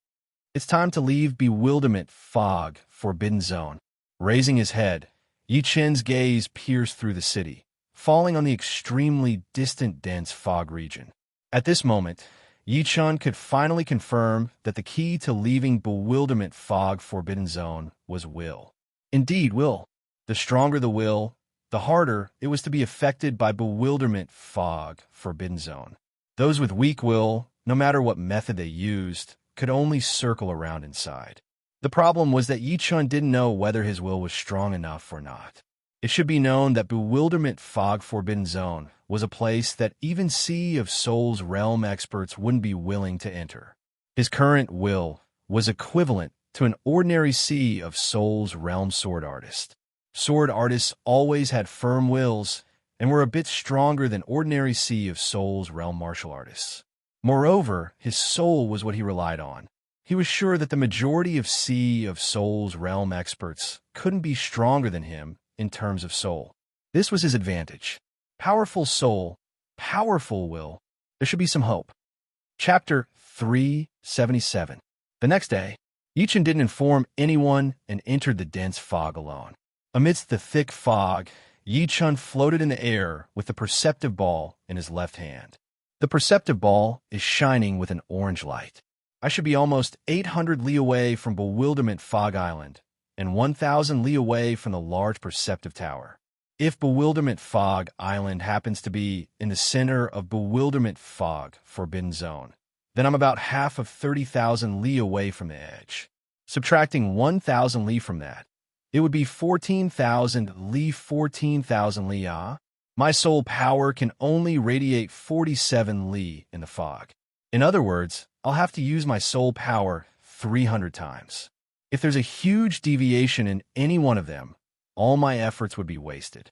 It's time to leave Bewilderment Fog Forbidden Zone. Raising his head, Yi Chun's gaze pierced through the city, falling on the extremely distant dense fog region. At this moment, Yi Chun could finally confirm that the key to leaving Bewilderment Fog Forbidden Zone was will. Indeed, will. The stronger the will, the harder it was to be affected by Bewilderment Fog Forbidden Zone. Those with weak will, no matter what method they used, could only circle around inside. The problem was that Yi Chun didn't know whether his will was strong enough or not. It should be known that Bewilderment Fog Forbidden Zone was a place that even Sea of Souls realm experts wouldn't be willing to enter. His current will was equivalent to an ordinary Sea of Souls realm sword artist. Sword artists always had firm wills and were a bit stronger than ordinary Sea of Souls realm martial artists. Moreover, his soul was what he relied on. He was sure that the majority of Sea of Souls realm experts couldn't be stronger than him in terms of soul. This was his advantage. Powerful soul, powerful will. There should be some hope. Chapter 377. The next day, Yichen didn't inform anyone and entered the dense fog alone. Amidst the thick fog, Yichen floated in the air with the perceptive ball in his left hand. The perceptive ball is shining with an orange light. I should be almost 800 li away from Bewilderment Fog Island and 1,000 li away from the large perceptive tower. If Bewilderment Fog Island happens to be in the center of Bewilderment Fog Forbidden Zone, then I'm about half of 30,000 li away from the edge. Subtracting 1,000 li from that, it would be 14,000 li, 14,000 li. My soul power can only radiate 47 li in the fog. In other words, I'll have to use my soul power 300 times. If there's a huge deviation in any one of them, all my efforts would be wasted.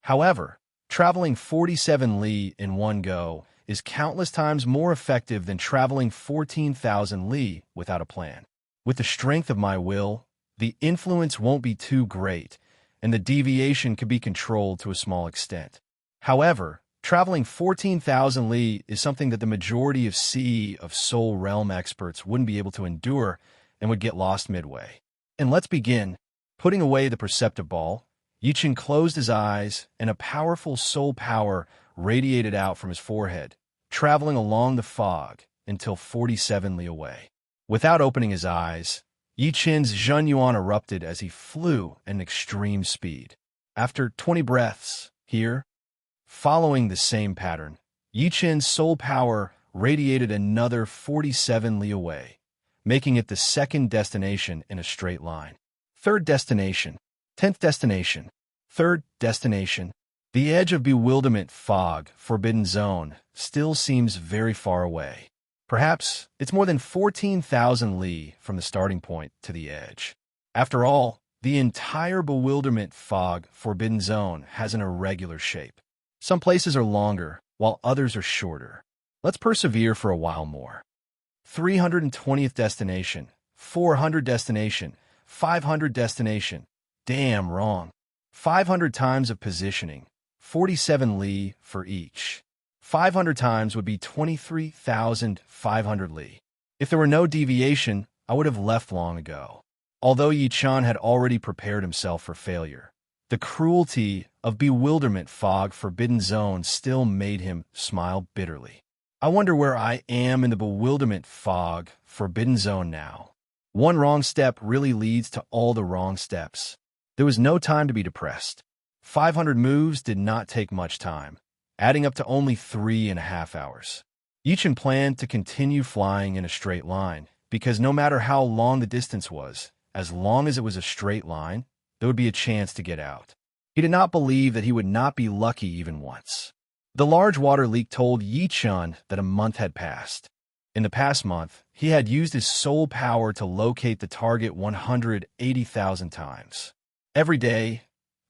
However, traveling 47 li in one go is countless times more effective than traveling 14,000 li without a plan. With the strength of my will, the influence won't be too great, and the deviation can be controlled to a small extent. However, traveling 14,000 li is something that the majority of Sea of Soul realm experts wouldn't be able to endure and would get lost midway. And let's begin. Putting away the perceptive ball, Yichen closed his eyes, and a powerful soul power radiated out from his forehead, traveling along the fog until 47 li away. Without opening his eyes, Yichen's Zhen Yuan erupted as he flew at an extreme speed. After 20 breaths, here, following the same pattern, Yichen's soul power radiated another 47 li away, making it the second destination in a straight line. Third destination. 10th destination. Third destination. The edge of Bewilderment Fog Forbidden Zone still seems very far away. Perhaps it's more than 14,000 li from the starting point to the edge. After all, the entire Bewilderment Fog Forbidden Zone has an irregular shape. Some places are longer, while others are shorter. Let's persevere for a while more. 320th destination, 400 destination, 500 destination. Damn wrong. 500 times of positioning, 47 li for each. 500 times would be 23,500 li. If there were no deviation, I would have left long ago. Although Yichen had already prepared himself for failure, the cruelty of Bewilderment Fog Forbidden Zone still made him smile bitterly. I wonder where I am in the Bewilderment Fog Forbidden Zone now. One wrong step really leads to all the wrong steps. There was no time to be depressed. 500 moves did not take much time, adding up to only 3.5 hours. Yichen planned to continue flying in a straight line, because no matter how long the distance was, as long as it was a straight line, there would be a chance to get out. He did not believe that he would not be lucky even once. The large water leak told Yichen that a month had passed. In the past month, he had used his soul power to locate the target 180,000 times. Every day,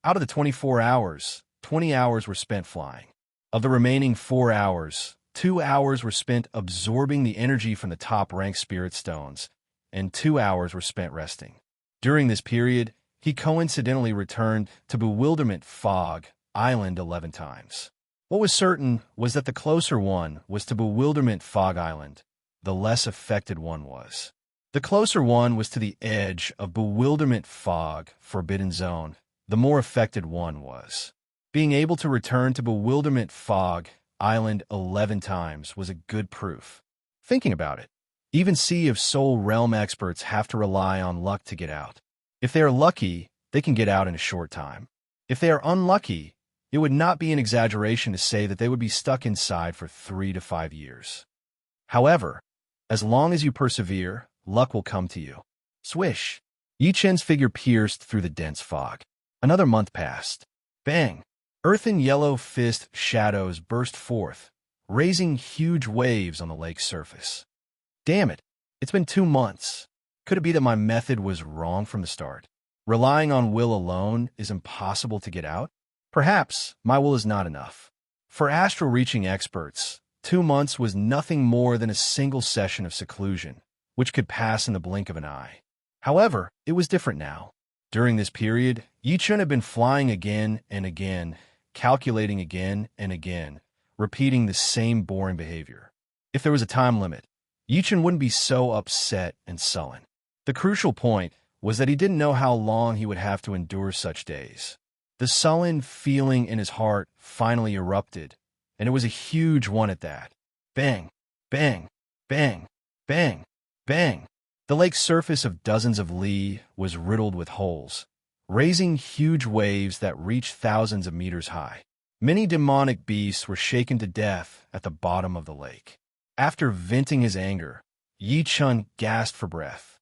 out of the 24 hours, 20 hours were spent flying. Of the remaining 4 hours, 2 hours were spent absorbing the energy from the top-ranked spirit stones, and 2 hours were spent resting. During this period, he coincidentally returned to Bewilderment Fog Island 11 times. What was certain was that the closer one was to Bewilderment Fog Island, the less affected one was. The closer one was to the edge of Bewilderment Fog Forbidden Zone, the more affected one was. Being able to return to Bewilderment Fog Island 11 times was a good proof. Thinking about it, even Sea of Soul realm experts have to rely on luck to get out. If they are lucky, they can get out in a short time. If they are unlucky, it would not be an exaggeration to say that they would be stuck inside for 3 to 5 years. However, as long as you persevere, luck will come to you. Swish! Yichen's figure pierced through the dense fog. Another month passed. Bang! Earthen yellow fist shadows burst forth, raising huge waves on the lake's surface. Damn it! It's been 2 months. Could it be that my method was wrong from the start? Relying on will alone is impossible to get out? Perhaps my will is not enough. For astral reaching experts, 2 months was nothing more than a single session of seclusion, which could pass in the blink of an eye. However, it was different now. During this period, Yichun had been flying again and again, calculating again and again, repeating the same boring behavior. If there was a time limit, Yichun wouldn't be so upset and sullen. The crucial point was that he didn't know how long he would have to endure such days. The sullen feeling in his heart finally erupted, and it was a huge one at that. Bang, bang, bang, bang, bang. The lake's surface of dozens of li was riddled with holes, raising huge waves that reached thousands of meters high. Many demonic beasts were shaken to death at the bottom of the lake. After venting his anger, Yi Chun gasped for breath.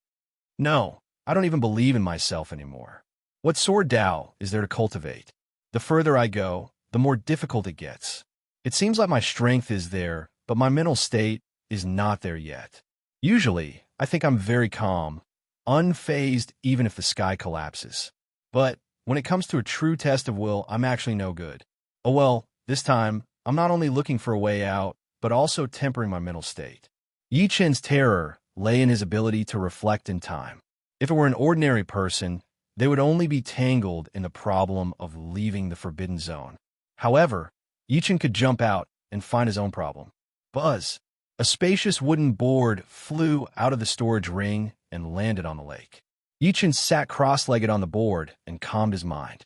No, I don't even believe in myself anymore. What sword Tao is there to cultivate? The further I go, the more difficult it gets. It seems like my strength is there, but my mental state is not there yet. Usually, I think I'm very calm, unfazed even if the sky collapses. But when it comes to a true test of will, I'm actually no good. Oh well, this time, I'm not only looking for a way out, but also tempering my mental state. Yi Chen's terror lay in his ability to reflect in time. If it were an ordinary person, they would only be tangled in the problem of leaving the forbidden zone. However, Yi Chen could jump out and find his own problem. Buzz! A spacious wooden board flew out of the storage ring and landed on the lake. Yi Chen sat cross-legged on the board and calmed his mind.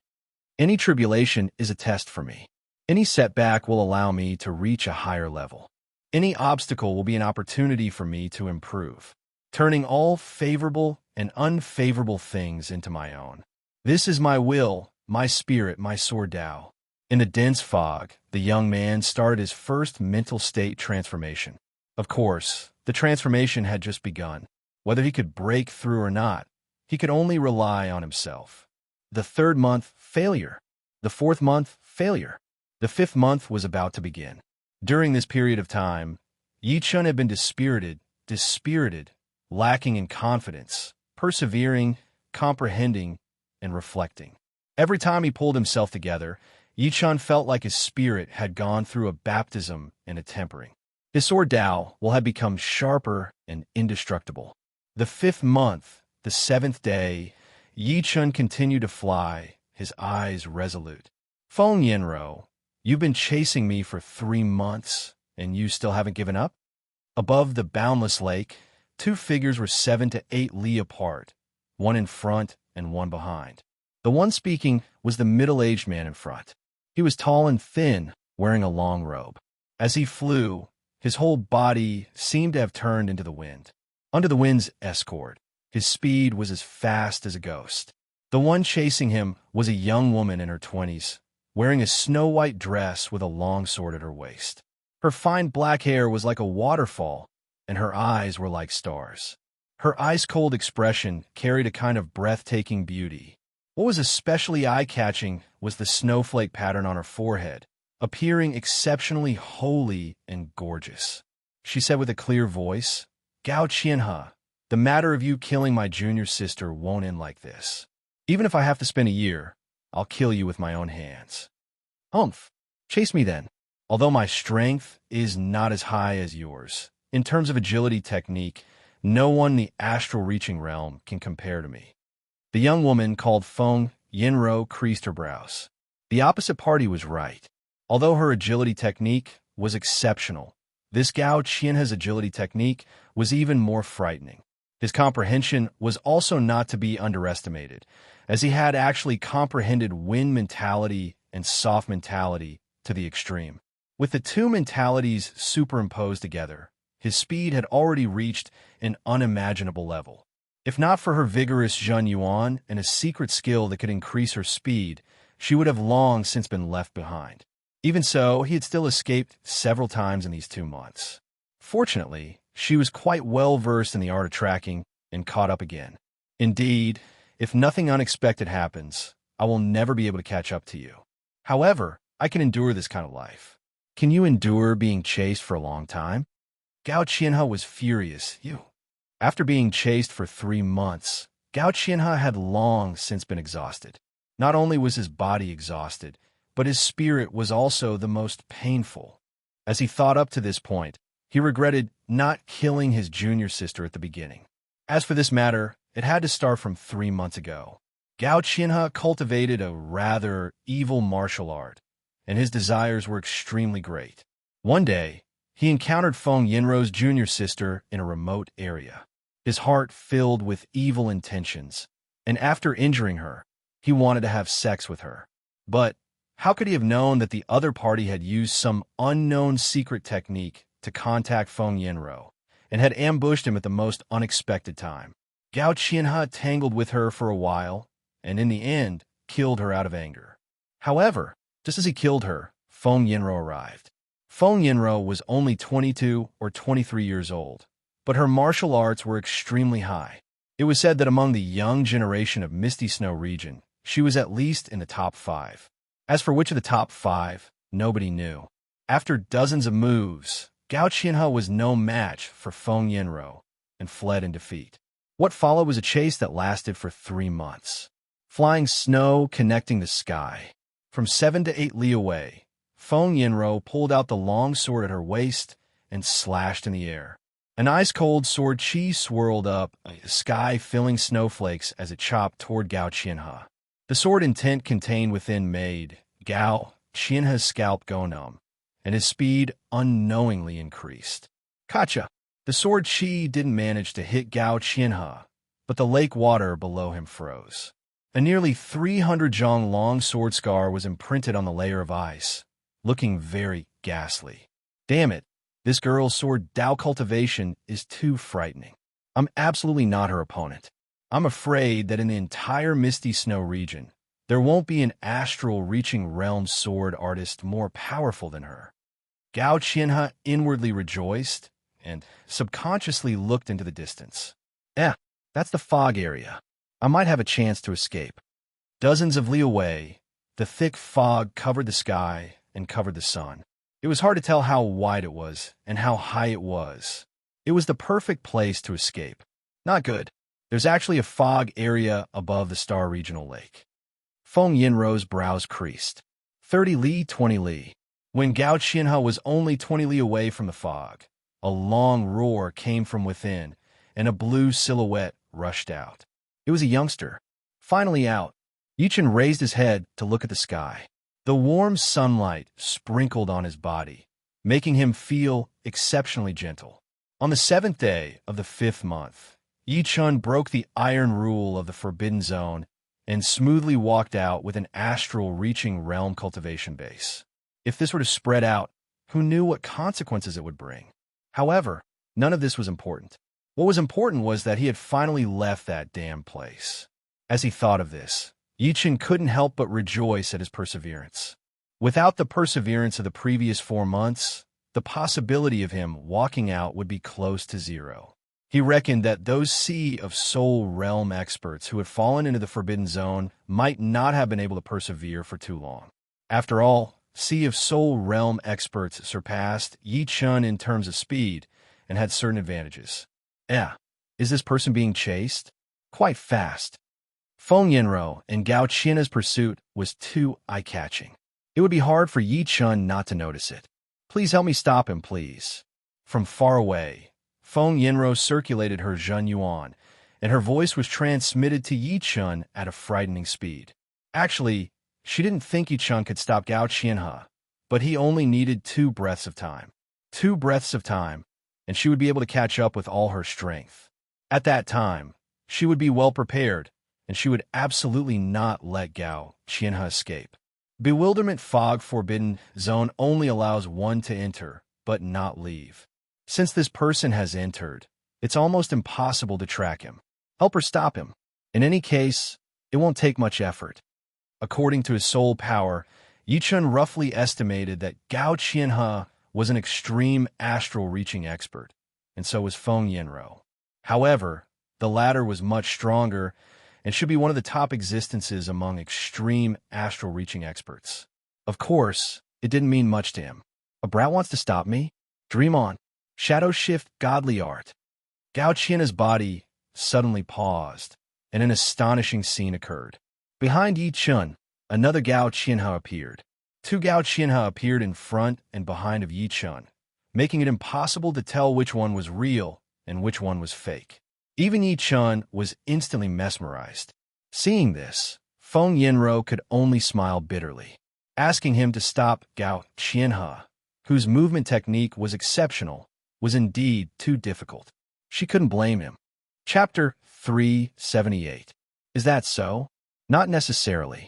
Any tribulation is a test for me. Any setback will allow me to reach a higher level. Any obstacle will be an opportunity for me to improve, turning all favorable and unfavorable things into my own. This is my will, my spirit, my sword Tao. In the dense fog, the young man started his first mental state transformation. Of course, the transformation had just begun. Whether he could break through or not, he could only rely on himself. The 3rd month, failure. The 4th month, failure. The 5th month was about to begin. During this period of time, Yi Chun had been dispirited, lacking in confidence, persevering, comprehending, and reflecting. Every time he pulled himself together, Yi Chun felt like his spirit had gone through a baptism and a tempering. His sword Tao will have become sharper and indestructible. The 5th month, the 7th day, Yi Chun continued to fly, his eyes resolute. Feng Yanro, you've been chasing me for 3 months, and you still haven't given up? Above the boundless lake, 2 figures were 7 to 8 li apart, one in front and one behind. The one speaking was the middle-aged man in front. He was tall and thin, wearing a long robe. As he flew, his whole body seemed to have turned into the wind. Under the wind's escort, his speed was as fast as a ghost. The one chasing him was a young woman in her 20s, wearing a snow-white dress with a long sword at her waist. Her fine black hair was like a waterfall, and her eyes were like stars. Her ice-cold expression carried a kind of breathtaking beauty. What was especially eye-catching was the snowflake pattern on her forehead, appearing exceptionally holy and gorgeous. She said with a clear voice, "Gao Qianhe, the matter of you killing my junior sister won't end like this. Even if I have to spend a year, I'll kill you with my own hands." "Humph, chase me then. Although my strength is not as high as yours, in terms of agility technique, no one in the astral reaching realm can compare to me." The young woman called Feng Yanro creased her brows. The opposite party was right. Although her agility technique was exceptional, this Gao Qianhe's agility technique was even more frightening. His comprehension was also not to be underestimated, as he had actually comprehended wind mentality and soft mentality to the extreme. With the 2 mentalities superimposed together, his speed had already reached an unimaginable level. If not for her vigorous Zhen Yuan and a secret skill that could increase her speed, she would have long since been left behind. Even so, he had still escaped several times in these 2 months. Fortunately, she was quite well versed in the art of tracking and caught up again. Indeed, if nothing unexpected happens, I will never be able to catch up to you. However, I can endure this kind of life. Can you endure being chased for a long time? Gao Qianhe was furious. After being chased for 3 months, Gao Qianhe had long since been exhausted. Not only was his body exhausted, but his spirit was also the most painful. As he thought up to this point, he regretted not killing his junior sister at the beginning. As for this matter, it had to start from 3 months ago. Gao Qianhe cultivated a rather evil martial art, and his desires were extremely great. One day, he encountered Feng Yinrou's junior sister in a remote area. His heart filled with evil intentions, and after injuring her, he wanted to have sex with her. But how could he have known that the other party had used some unknown secret technique to contact Feng Yinrou, and had ambushed him at the most unexpected time? Gao Qianhe tangled with her for a while, and in the end, killed her out of anger. However, just as he killed her, Feng Yinrou arrived. Feng Yinrou was only 22 or 23 years old, but her martial arts were extremely high. It was said that among the young generation of Misty Snow region, she was at least in the top 5. As for which of the top 5, nobody knew. After dozens of moves, Gao Qianhe was no match for Feng Yinrou and fled in defeat. What followed was a chase that lasted for 3 months. Flying snow connecting the sky. From 7 to 8 li away, Feng Yinrou pulled out the long sword at her waist and slashed in the air. An ice-cold sword chi swirled up, the sky filling snowflakes as it chopped toward Gao Qianhe. The sword intent contained within made Gao Qianhe's scalp go numb, and his speed unknowingly increased. Kacha! The sword chi didn't manage to hit Gao Qianhe, but the lake water below him froze. A nearly 300 zhang long sword scar was imprinted on the layer of ice, looking very ghastly. Damn it, this girl's sword Dao cultivation is too frightening. I'm absolutely not her opponent. I'm afraid that in the entire Misty Snow region, there won't be an astral-reaching realm sword artist more powerful than her. Gao Qianhe inwardly rejoiced and subconsciously looked into the distance. That's the fog area. I might have a chance to escape. Dozens of li away, the thick fog covered the sky and covered the sun. It was hard to tell how wide it was and how high it was. It was the perfect place to escape. Not good. There's actually a fog area above the Star Regional Lake. Feng Yinrou's brows creased. 30 li, 20 li. When Gao Qianhe was only 20 li away from the fog, a long roar came from within, and a blue silhouette rushed out. It was a youngster. Finally out, Yichen raised his head to look at the sky. The warm sunlight sprinkled on his body, making him feel exceptionally gentle. On the 7th day of the 5th month, Yichen broke the iron rule of the Forbidden Zone and smoothly walked out with an astral-reaching realm cultivation base. If this were to spread out, who knew what consequences it would bring? However, none of this was important. What was important was that he had finally left that damn place. As he thought of this, Yichen couldn't help but rejoice at his perseverance. Without the perseverance of the previous 4 months, the possibility of him walking out would be close to zero. He reckoned that those sea of soul realm experts who had fallen into the Forbidden Zone might not have been able to persevere for too long. After all, sea of soul realm experts surpassed Yichen in terms of speed and had certain advantages. Is this person being chased? Quite fast. Feng Yinrou and Gao Qianhe's pursuit was too eye-catching. It would be hard for Yichen not to notice it. Please help me stop him, please. From far away, Feng Yinrou circulated her Zhen Yuan, and her voice was transmitted to Yichen at a frightening speed. Actually, she didn't think Yichen could stop Gao Qianhe, but he only needed 2 breaths of time. 2 breaths of time, and she would be able to catch up with all her strength. At that time, she would be well prepared, and she would absolutely not let Gao Qianhe escape. Bewilderment Fog Forbidden Zone only allows one to enter, but not leave. Since this person has entered, it's almost impossible to track him. Help her stop him. In any case, it won't take much effort. According to his soul power, Yichen roughly estimated that Gao Qianhe was an extreme astral-reaching expert, and so was Feng Yinrou. However, the latter was much stronger and should be one of the top existences among extreme astral-reaching experts. Of course, it didn't mean much to him. A brat wants to stop me? Dream on. Shadow Shift Godly Art. Gao Qian's body suddenly paused, and an astonishing scene occurred. Behind Yi Chun, another Gao Qianhe appeared. Two Gao Qianhe appeared in front and behind of Yi Chun, making it impossible to tell which one was real and which one was fake. Even Yi Chun was instantly mesmerized. Seeing this, Feng Yinro could only smile bitterly. Asking him to stop Gao Qianhe, whose movement technique was exceptional, was indeed too difficult. She couldn't blame him. Chapter 378. Is that so? Not necessarily.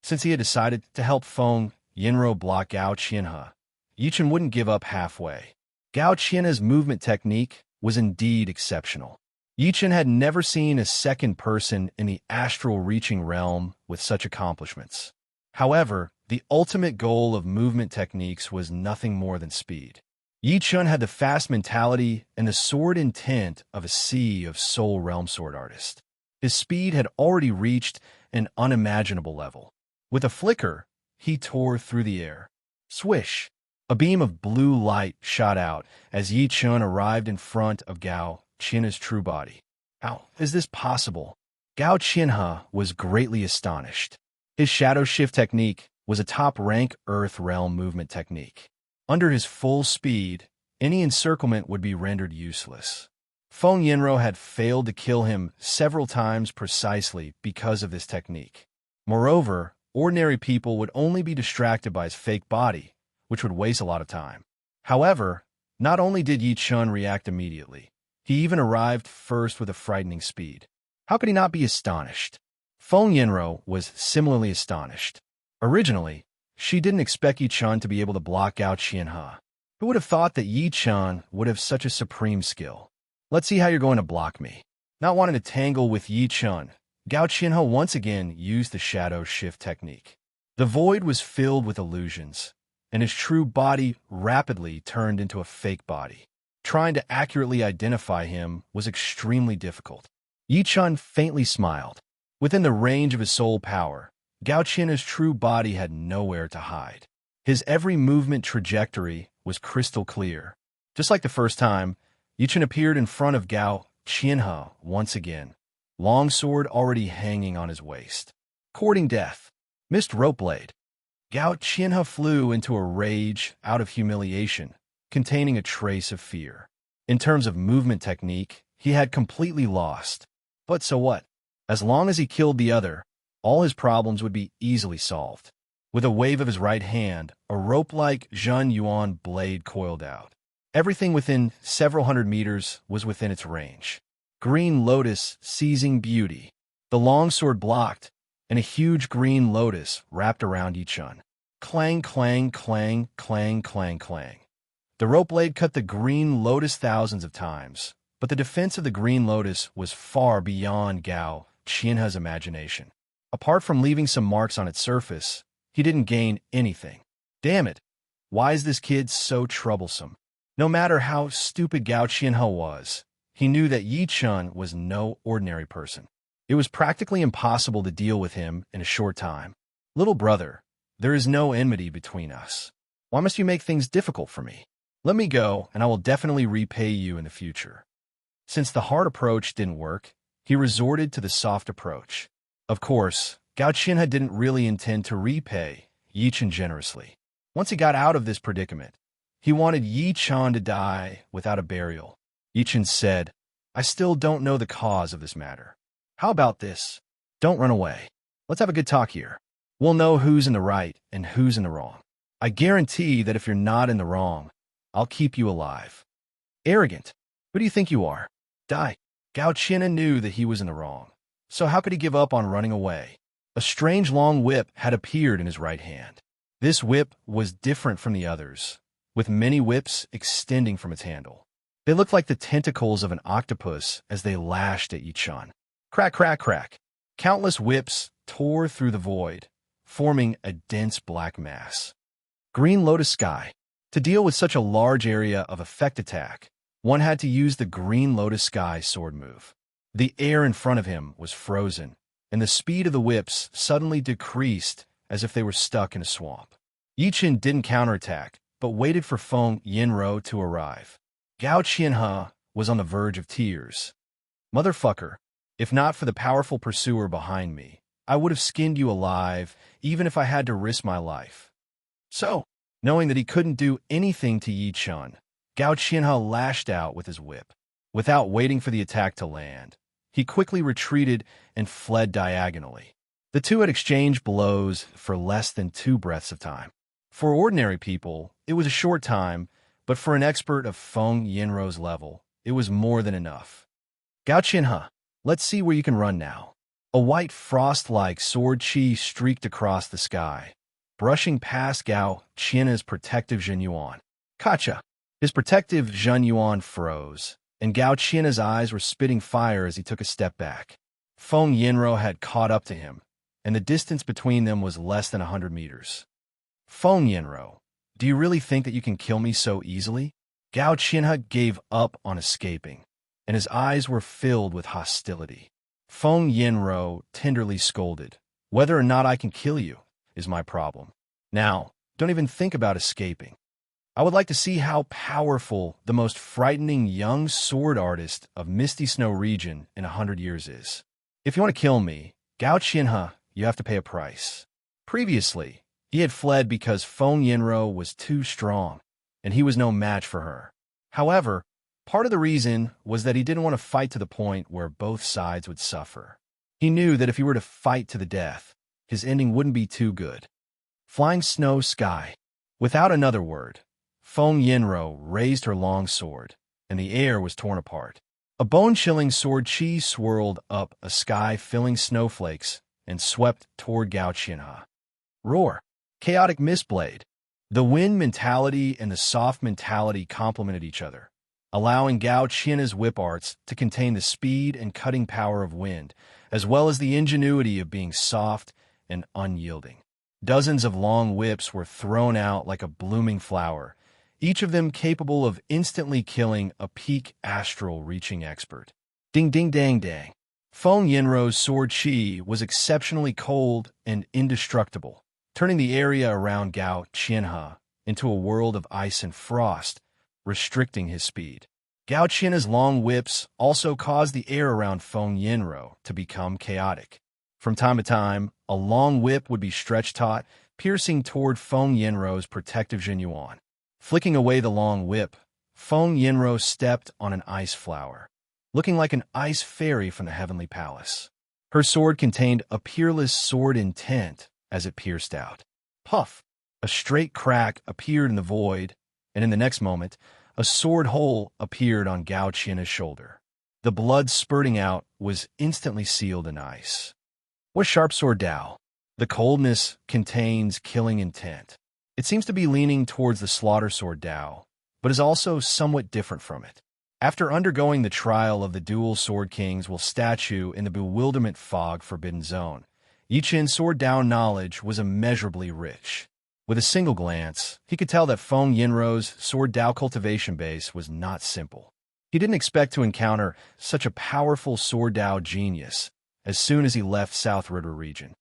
Since he had decided to help Feng Yinro block Gao Qianhe, Yi Chun wouldn't give up halfway. Gao Qianhe's movement technique was indeed exceptional. Yi Chun had never seen a second person in the astral-reaching realm with such accomplishments. However, the ultimate goal of movement techniques was nothing more than speed. Yi Chun had the fast mentality and the sword intent of a sea of soul realm sword artist. His speed had already reached an unimaginable level. With a flicker, he tore through the air. Swish! A beam of blue light shot out as Yi Chun arrived in front of Gao Qianhe's true body. How is this possible? Gao Qianhe was greatly astonished. His shadow shift technique was a top-rank Earth realm movement technique. Under his full speed, any encirclement would be rendered useless. Feng Yinro had failed to kill him several times precisely because of this technique. Moreover, ordinary people would only be distracted by his fake body, which would waste a lot of time. However, not only did Yi Chun react immediately, he even arrived first with a frightening speed. How could he not be astonished? Feng Yinro was similarly astonished. Originally, she didn't expect Yi Chun to be able to block out Qianhe. Who would have thought that Yi Chun would have such a supreme skill? Let's see how you're going to block me. Not wanting to tangle with Yi Chun, Gao Qianhe once again used the shadow shift technique. The void was filled with illusions, and his true body rapidly turned into a fake body. Trying to accurately identify him was extremely difficult. Yi Chun faintly smiled. Within the range of his soul power, Gao Qianhe's true body had nowhere to hide. His every movement trajectory was crystal clear. Just like the first time, Yi Chun appeared in front of Gao Qianhe once again, long sword already hanging on his waist. Courting death. Missed rope blade. Gao Qianhe flew into a rage out of humiliation, containing a trace of fear. In terms of movement technique, he had completely lost. But so what? As long as he killed the other, all his problems would be easily solved. With a wave of his right hand, a rope-like Zhen Yuan blade coiled out. Everything within several hundred meters was within its range. Green lotus seizing beauty. The longsword blocked, and a huge green lotus wrapped around Yi Chun. Clang, clang, clang, clang, clang, clang. The rope blade cut the green lotus thousands of times, but the defense of the green lotus was far beyond Gao Qianhe's imagination. Apart from leaving some marks on its surface, he didn't gain anything. Damn it! Why is this kid so troublesome? No matter how stupid Gao Qianhe was, he knew that Yi Chun was no ordinary person. It was practically impossible to deal with him in a short time. Little brother, there is no enmity between us. Why must you make things difficult for me? Let me go, and I will definitely repay you in the future. Since the hard approach didn't work, he resorted to the soft approach. Of course, Gao Qianhe didn't really intend to repay Yi Chun generously. Once he got out of this predicament, he wanted Yi Chun to die without a burial. Yi Chun said, I still don't know the cause of this matter. How about this? Don't run away. Let's have a good talk here. We'll know who's in the right and who's in the wrong. I guarantee that if you're not in the wrong, I'll keep you alive. Arrogant. Who do you think you are? Die. Gao Qianhe knew that he was in the wrong. So how could he give up on running away? A strange long whip had appeared in his right hand. This whip was different from the others, with many whips extending from its handle. They looked like the tentacles of an octopus as they lashed at Yi Chun. Crack, crack, crack. Countless whips tore through the void, forming a dense black mass. Green Lotus Sky. To deal with such a large area of effect attack, one had to use the Green Lotus Sky sword move. The air in front of him was frozen, and the speed of the whips suddenly decreased as if they were stuck in a swamp. Yi Chun didn't counterattack, but waited for Feng Yinro to arrive. Gao Qianhe was on the verge of tears. Motherfucker, if not for the powerful pursuer behind me, I would have skinned you alive, even if I had to risk my life. So, knowing that he couldn't do anything to Yi Chun, Gao Qianhe lashed out with his whip. Without waiting for the attack to land, he quickly retreated and fled diagonally. The two had exchanged blows for less than 2 breaths of time. For ordinary people, it was a short time, but for an expert of Feng Yinrou's level, it was more than enough. Gao Qianhe, let's see where you can run now. A white frost-like sword chi streaked across the sky, brushing past Gao Qianhe's protective Zhenyuan. Kacha! His protective Zhenyuan froze, and Gao Qianhe's eyes were spitting fire as he took a step back. Feng Yinrou had caught up to him, and the distance between them was less than 100 meters. Feng Yinrou, do you really think that you can kill me so easily? Gao Qianhe gave up on escaping, and his eyes were filled with hostility. Feng Yinrou tenderly scolded, whether or not I can kill you is my problem. Now, don't even think about escaping. I would like to see how powerful the most frightening young sword artist of Misty Snow region in 100 years is. If you want to kill me, Gao Qianhe, you have to pay a price. Previously, he had fled because Feng Yinrou was too strong, and he was no match for her. However, part of the reason was that he didn't want to fight to the point where both sides would suffer. He knew that if he were to fight to the death, his ending wouldn't be too good. Flying snow sky. Without another word, Feng Yinrou raised her long sword, and the air was torn apart. A bone-chilling sword chi swirled up a sky-filling snowflakes and swept toward Gao Qianhe. Roar! Chaotic mistblade. The wind mentality and the soft mentality complemented each other, allowing Gao Qianhe's whip arts to contain the speed and cutting power of wind, as well as the ingenuity of being soft and unyielding. Dozens of long whips were thrown out like a blooming flower, each of them capable of instantly killing a peak astral-reaching expert. Ding ding dang dang. Feng Yinrou's sword chi was exceptionally cold and indestructible, turning the area around Gao Qianhe into a world of ice and frost, restricting his speed. Gao Qianhe's long whips also caused the air around Feng Yinrou to become chaotic. From time to time, a long whip would be stretched taut, piercing toward Feng Yinrou's protective Zhenyuan. Flicking away the long whip, Feng Yinrou stepped on an ice flower, looking like an ice fairy from the heavenly palace. Her sword contained a peerless sword intent as it pierced out. Puff! A straight crack appeared in the void, and in the next moment, a sword hole appeared on Gao Qianhe's shoulder. The blood spurting out was instantly sealed in ice. What sharp sword Dao? The coldness contains killing intent. It seems to be leaning towards the slaughter sword Dao, but is also somewhat different from it. After undergoing the trial of the dual sword kings while statue in the bewilderment fog forbidden zone, Yi Chen's sword Dao knowledge was immeasurably rich. With a single glance, he could tell that Feng Yinrou's sword Dao cultivation base was not simple. He didn't expect to encounter such a powerful sword Dao genius as soon as he left South River region.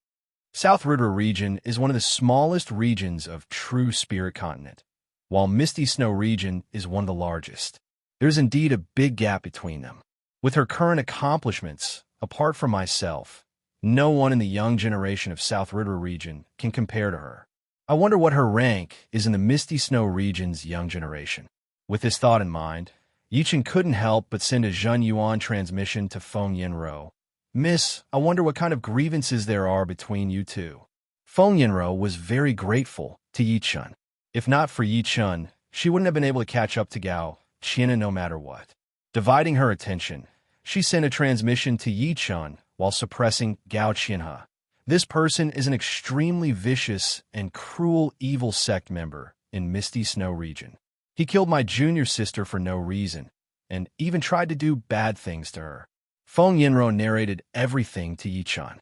South River region is one of the smallest regions of true Spirit Continent, while Misty Snow region is one of the largest. There's indeed a big gap between them. With her current accomplishments, apart from myself, no one in the young generation of South River region can compare to her. I wonder what her rank is in the Misty Snow region's young generation. With this thought in mind, Yichen couldn't help but send a Zhenyuan transmission to Feng Yinrou. Miss, I wonder what kind of grievances there are between you two. Feng Yinrou was very grateful to Yi Chun. If not for Yi Chun, she wouldn't have been able to catch up to Gao Qianhe no matter what. Dividing her attention, she sent a transmission to Yi Chun while suppressing Gao Qianhe. This person is an extremely vicious and cruel evil sect member in Misty Snow region. He killed my junior sister for no reason, and even tried to do bad things to her. Feng Yinrou narrated everything to Yi Chun.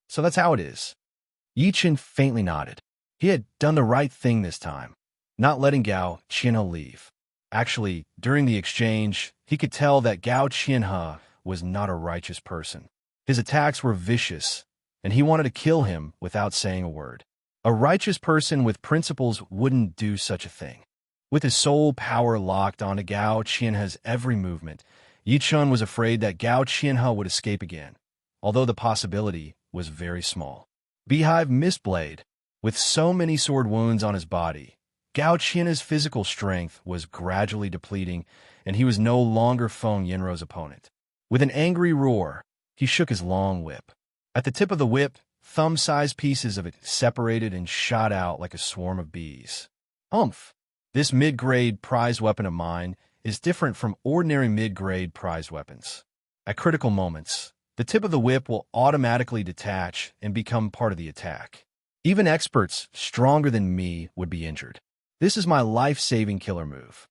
So that's how it is. Yi Chun faintly nodded. He had done the right thing this time, not letting Gao Qianhe leave. Actually, during the exchange, he could tell that Gao Qianhe was not a righteous person. His attacks were vicious, and he wanted to kill him without saying a word. A righteous person with principles wouldn't do such a thing. With his soul power locked onto Gao Qianhe's every movement, Yi Chun was afraid that Gao Qianhe would escape again, although the possibility was very small. Beehive Mistblade. With so many sword wounds on his body, Gao Qianhe's physical strength was gradually depleting, and he was no longer Feng Yinrou's opponent. With an angry roar, he shook his long whip. At the tip of the whip, thumb-sized pieces of it separated and shot out like a swarm of bees. Umph! This mid-grade prized weapon of mine is different from ordinary mid-grade prized weapons. At critical moments, the tip of the whip will automatically detach and become part of the attack. Even experts stronger than me would be injured. This is my life-saving killer move.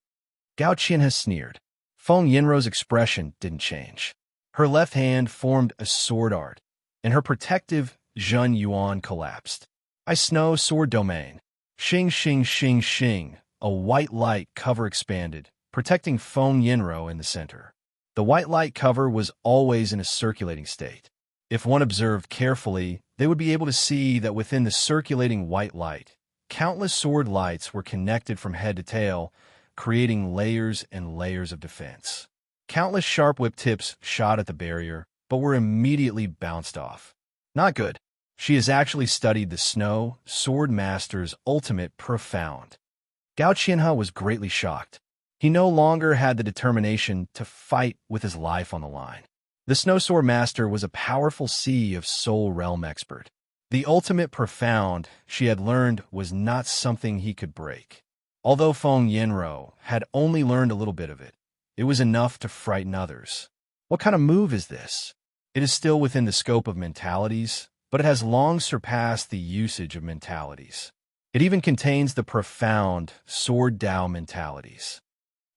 Gao Qianhe sneered. Feng Yinrou's expression didn't change. Her left hand formed a sword art, and her protective Zhen Yuan collapsed. I snow sword domain. Xing, xing, xing, xing. A white light cover expanded, protecting Feng Yinrou in the center. The white light cover was always in a circulating state. If one observed carefully, they would be able to see that within the circulating white light, countless sword lights were connected from head to tail, creating layers and layers of defense. Countless sharp whip tips shot at the barrier, but were immediately bounced off. Not good. She has actually studied the Snow Sword Master's ultimate profound. Gao Qianhe was greatly shocked. He no longer had the determination to fight with his life on the line. The Snow Sword Master was a powerful Sea of Soul Realm expert. The ultimate profound, she had learned, was not something he could break. Although Feng Yinrou had only learned a little bit of it, it was enough to frighten others. What kind of move is this? It is still within the scope of mentalities, but it has long surpassed the usage of mentalities. It even contains the profound Sword Dao mentalities.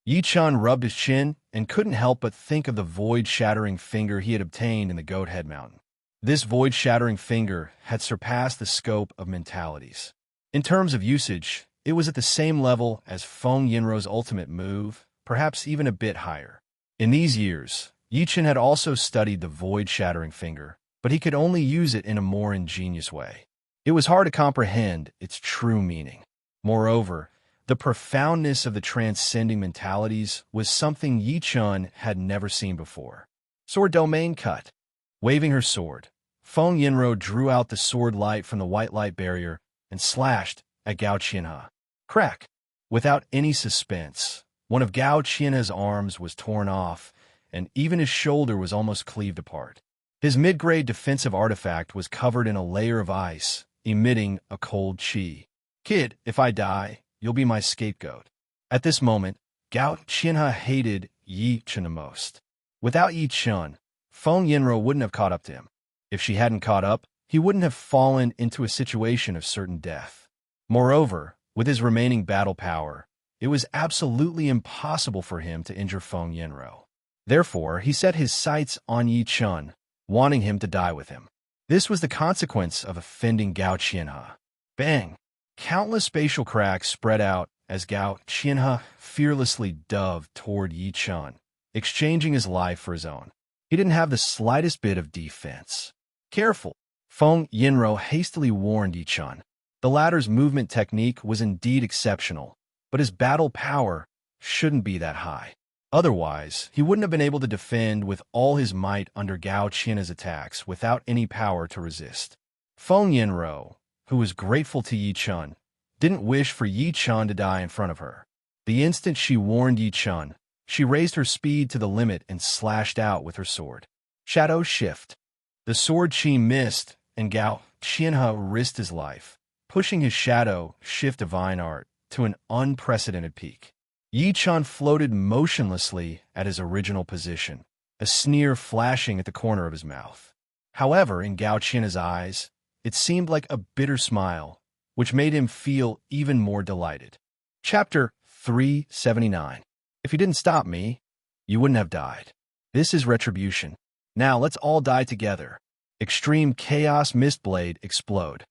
Yi Chun rubbed his chin and couldn't help but think of the void-shattering finger he had obtained in the Goat Head Mountain. This void-shattering finger had surpassed the scope of mentalities. In terms of usage, it was at the same level as Feng Yinrou's ultimate move, perhaps even a bit higher. In these years, Yi Chun had also studied the void-shattering finger, but he could only use it in a more ingenious way. It was hard to comprehend its true meaning. Moreover, the profoundness of the transcending mentalities was something Yi Chun had never seen before. Sword domain cut. Waving her sword, Feng Yinrou drew out the sword light from the white light barrier and slashed at Gao Qianhe. Crack! Without any suspense, one of Gao Qianhe's arms was torn off, and even his shoulder was almost cleaved apart. His mid-grade defensive artifact was covered in a layer of ice, emitting a cold chi. Kid, if I die, you'll be my scapegoat. At this moment, Gao Qianhe hated Yi Chun the most. Without Yi Chun, Feng Yinrou wouldn't have caught up to him. If she hadn't caught up, he wouldn't have fallen into a situation of certain death. Moreover, with his remaining battle power, it was absolutely impossible for him to injure Feng Yinrou. Therefore, he set his sights on Yi Chun, wanting him to die with him. This was the consequence of offending Gao Qianhe. Bang! Countless spatial cracks spread out as Gao Qianhe fearlessly dove toward Yi Chun, exchanging his life for his own. He didn't have the slightest bit of defense. Careful! Feng Yinrou hastily warned Yi Chun. The latter's movement technique was indeed exceptional, but his battle power shouldn't be that high. Otherwise, he wouldn't have been able to defend with all his might under Gao Qianhe's attacks without any power to resist. Feng Yinrou, who was grateful to Yi Chun, didn't wish for Yi Chun to die in front of her. The instant she warned Yi Chun, she raised her speed to the limit and slashed out with her sword. Shadow shift. The sword chi missed, and Gao Qianhe risked his life, pushing his shadow shift divine art to an unprecedented peak. Yi Chun floated motionlessly at his original position, a sneer flashing at the corner of his mouth. However, in Gao Qianhe's eyes, it seemed like a bitter smile, which made him feel even more delighted. Chapter 379. If you didn't stop me, you wouldn't have died. This is retribution. Now let's all die together. Extreme Chaos Mistblade explode.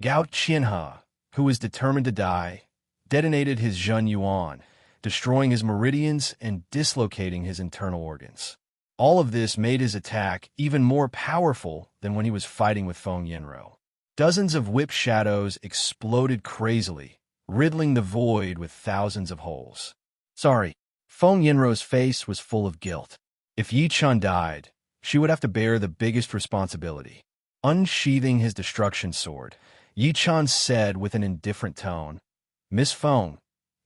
Gao Qianhe, who was determined to die, detonated his Zhen Yuan, destroying his meridians and dislocating his internal organs. All of this made his attack even more powerful than when he was fighting with Feng Yinrou. Dozens of whip shadows exploded crazily, riddling the void with thousands of holes. Sorry, Feng Yinrou's face was full of guilt. If Yi Chun died, she would have to bear the biggest responsibility. Unsheathing his destruction sword, Yi Chun said with an indifferent tone, "Miss Feng,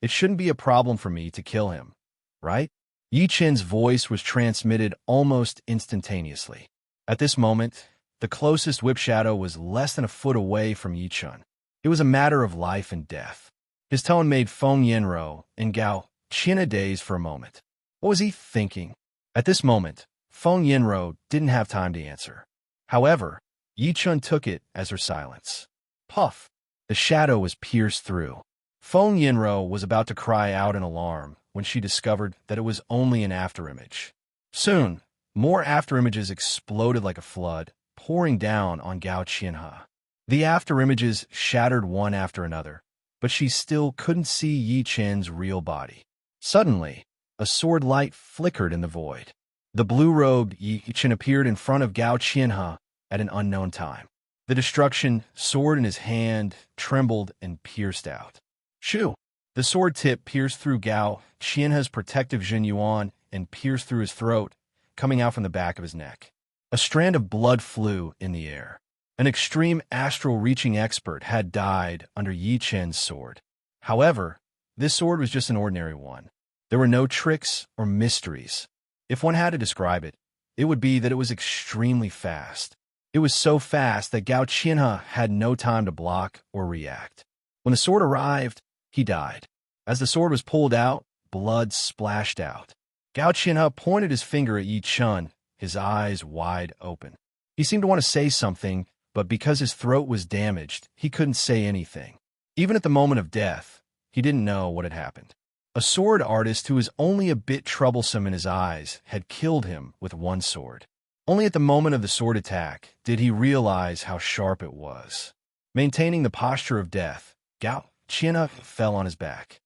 it shouldn't be a problem for me to kill him, right?" Yi Chun's voice was transmitted almost instantaneously. At this moment, the closest whip shadow was less than a foot away from Yi Chun. It was a matter of life and death. His tone made Feng Yinro and Gao Qin daze for a moment. What was he thinking? At this moment, Feng Yinro didn't have time to answer. However, Yi Chun took it as her silence. Puff! The shadow was pierced through. Feng Yinro was about to cry out in alarm when she discovered that it was only an afterimage. Soon, more afterimages exploded like a flood, pouring down on Gao Qianhe. The afterimages shattered one after another, but she still couldn't see Yi Chun's real body. Suddenly, a sword light flickered in the void. The blue-robed Yi Chun appeared in front of Gao Qianhe at an unknown time. The destruction sword in his hand trembled and pierced out. Shoo! The sword tip pierced through Gao Qianhe's protective Jin Yuan and pierced through his throat, coming out from the back of his neck. A strand of blood flew in the air. An extreme astral-reaching expert had died under Yi Chun's sword. However, this sword was just an ordinary one. There were no tricks or mysteries. If one had to describe it, it would be that it was extremely fast. It was so fast that Gao Qianhe had no time to block or react. When the sword arrived, he died. As the sword was pulled out, blood splashed out. Gao Qianhe pointed his finger at Yi Chun, his eyes wide open. He seemed to want to say something, but because his throat was damaged, he couldn't say anything. Even at the moment of death, he didn't know what had happened. A sword artist who was only a bit troublesome in his eyes had killed him with one sword. Only at the moment of the sword attack did he realize how sharp it was. Maintaining the posture of death, Gao Qianhe fell on his back.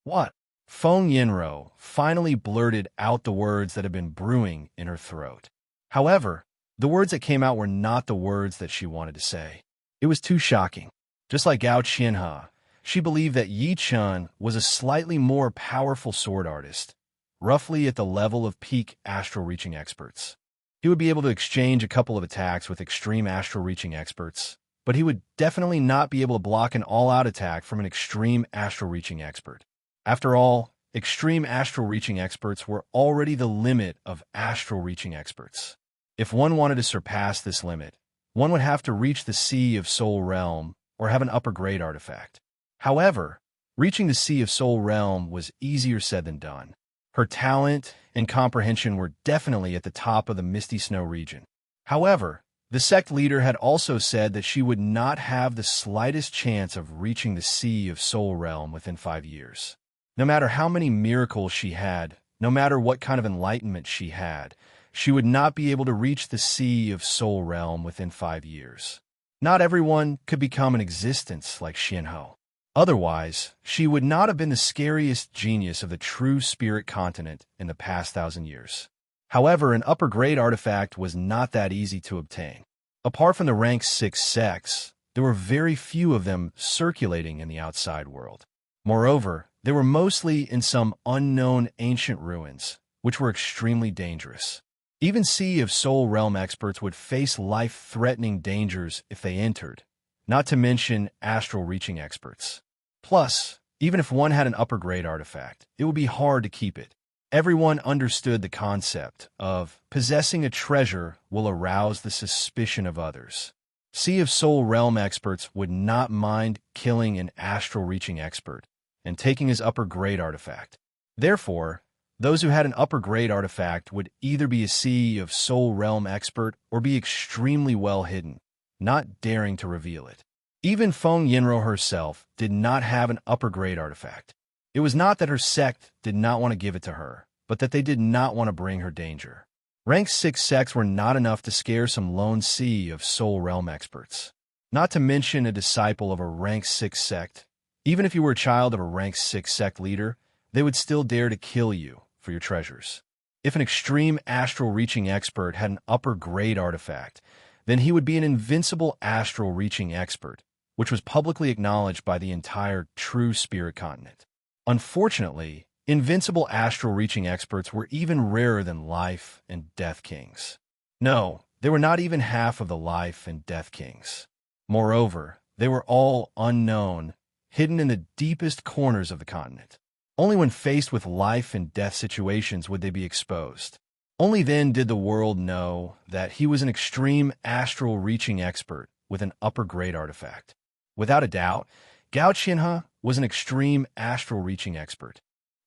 What? Feng Yinro finally blurted out the words that had been brewing in her throat. However, the words that came out were not the words that she wanted to say. It was too shocking. Just like Gao Qianhe, she believed that Yi Chun was a slightly more powerful sword artist, roughly at the level of peak astral-reaching experts. He would be able to exchange a couple of attacks with extreme astral-reaching experts, but he would definitely not be able to block an all-out attack from an extreme astral-reaching expert. After all, extreme astral-reaching experts were already the limit of astral-reaching experts. If one wanted to surpass this limit, one would have to reach the Sea of Soul Realm or have an upper-grade artifact. However, reaching the Sea of Soul Realm was easier said than done. Her talent and comprehension were definitely at the top of the Misty Snow region. However, the sect leader had also said that she would not have the slightest chance of reaching the Sea of Soul Realm within 5 years. No matter how many miracles she had, no matter what kind of enlightenment she had, she would not be able to reach the Sea of Soul Realm within 5 years. Not everyone could become an existence like Xianhou. Otherwise, she would not have been the scariest genius of the true spirit continent in the past 1,000 years. However, an upper-grade artifact was not that easy to obtain. Apart from the rank 6 sects, there were very few of them circulating in the outside world. Moreover, they were mostly in some unknown ancient ruins, which were extremely dangerous. Even Sea of Soul Realm experts would face life-threatening dangers if they entered, not to mention astral-reaching experts. Plus, even if one had an upper-grade artifact, it would be hard to keep it. Everyone understood the concept of possessing a treasure will arouse the suspicion of others. Sea of Soul Realm experts would not mind killing an astral-reaching expert and taking his upper-grade artifact. Therefore, those who had an upper-grade artifact would either be a Sea of Soul Realm expert or be extremely well hidden, not daring to reveal it. Even Feng Yinro herself did not have an upper-grade artifact. It was not that her sect did not want to give it to her, but that they did not want to bring her danger. Rank 6 sects were not enough to scare some lone Sea of Soul Realm experts. Not to mention a disciple of a rank 6 sect. Even if you were a child of a rank 6 sect leader, they would still dare to kill you for your treasures. If an extreme astral-reaching expert had an upper-grade artifact, then he would be an invincible astral-reaching expert, which was publicly acknowledged by the entire true spirit continent. Unfortunately, Invincible astral-reaching experts were even rarer than life and death kings. No, they were not even half of the life and death kings. Moreover, they were all unknown, hidden in the deepest corners of the continent. Only when faced with life and death situations would they be exposed. Only then did the world know that he was an extreme astral-reaching expert with an upper-grade artifact. Without a doubt, Gao Qianhe was an extreme astral-reaching expert.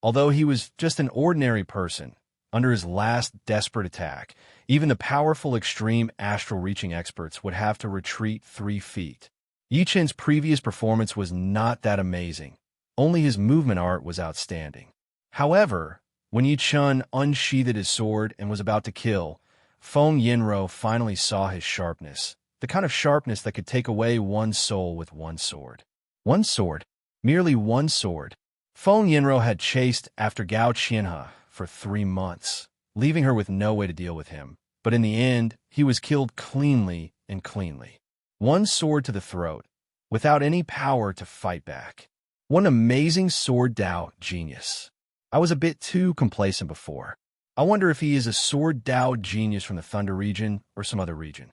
Although he was just an ordinary person, under his last desperate attack, even the powerful extreme astral-reaching experts would have to retreat 3 feet. Yi Qin's previous performance was not that amazing. Only his movement art was outstanding. However, when Yi Qin unsheathed his sword and was about to kill, Feng Yinro finally saw his sharpness, the kind of sharpness that could take away one's soul with one sword. One sword? Merely one sword. Feng Yinro had chased after Gao Qianhe for 3 months, leaving her with no way to deal with him. But in the end, he was killed cleanly and cleanly. One sword to the throat, without any power to fight back. What an amazing sword Dao genius. I was a bit too complacent before. I wonder if he is a sword Dao genius from the Thunder region or some other region.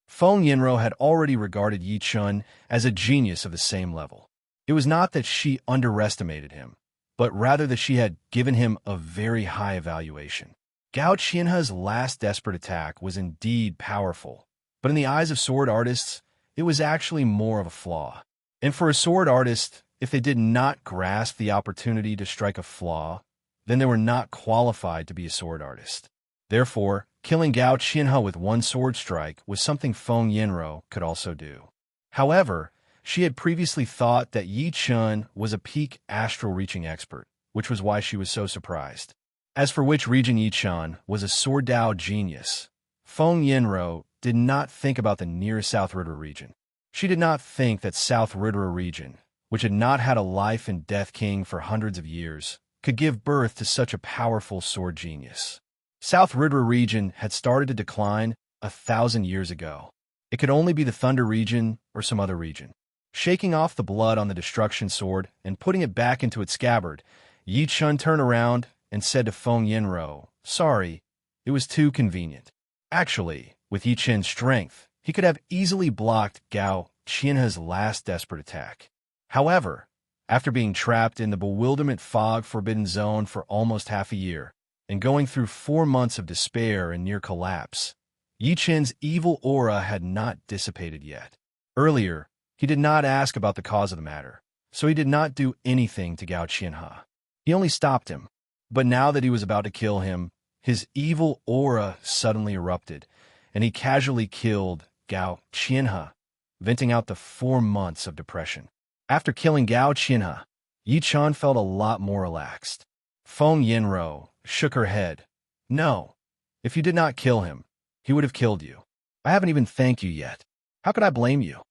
Feng Yinro had already regarded Yi Qin as a genius of the same level. It was not that she underestimated him, but rather that she had given him a very high evaluation. Gao Qianhe's last desperate attack was indeed powerful, but in the eyes of sword artists, it was actually more of a flaw. And for a sword artist, if they did not grasp the opportunity to strike a flaw, then they were not qualified to be a sword artist. Therefore, killing Gao Qianhe with one sword strike was something Feng Yinro could also do. However, she had previously thought that Yi Qin was a peak astral-reaching expert, which was why she was so surprised. As for which region Yi Qin was a sword Dao genius, Feng Yinro did not think about the near South River region. She did not think that South River region, which had not had a life and death king for hundreds of years, could give birth to such a powerful sword genius. South River region had started to decline 1,000 years ago. It could only be the Thunder region or some other region. Shaking off the blood on the destruction sword and putting it back into its scabbard, Yi Qin turned around and said to Feng Yinro, "Sorry, it was too convenient." Actually, with Yi Qin's strength, he could have easily blocked Gao Qianhe's last desperate attack. However, after being trapped in the bewilderment fog forbidden zone for almost half a year, and going through 4 months of despair and near collapse, Yi Qin's evil aura had not dissipated yet. Earlier, he did not ask about the cause of the matter, so he did not do anything to Gao Qianhe. He only stopped him. But now that he was about to kill him, his evil aura suddenly erupted, and he casually killed Gao Qianhe, venting out the 4 months of depression. After killing Gao Qianhe, Yi Qin felt a lot more relaxed. Feng Yinro shook her head. "No, if you did not kill him, he would have killed you. I haven't even thanked you yet. How could I blame you?"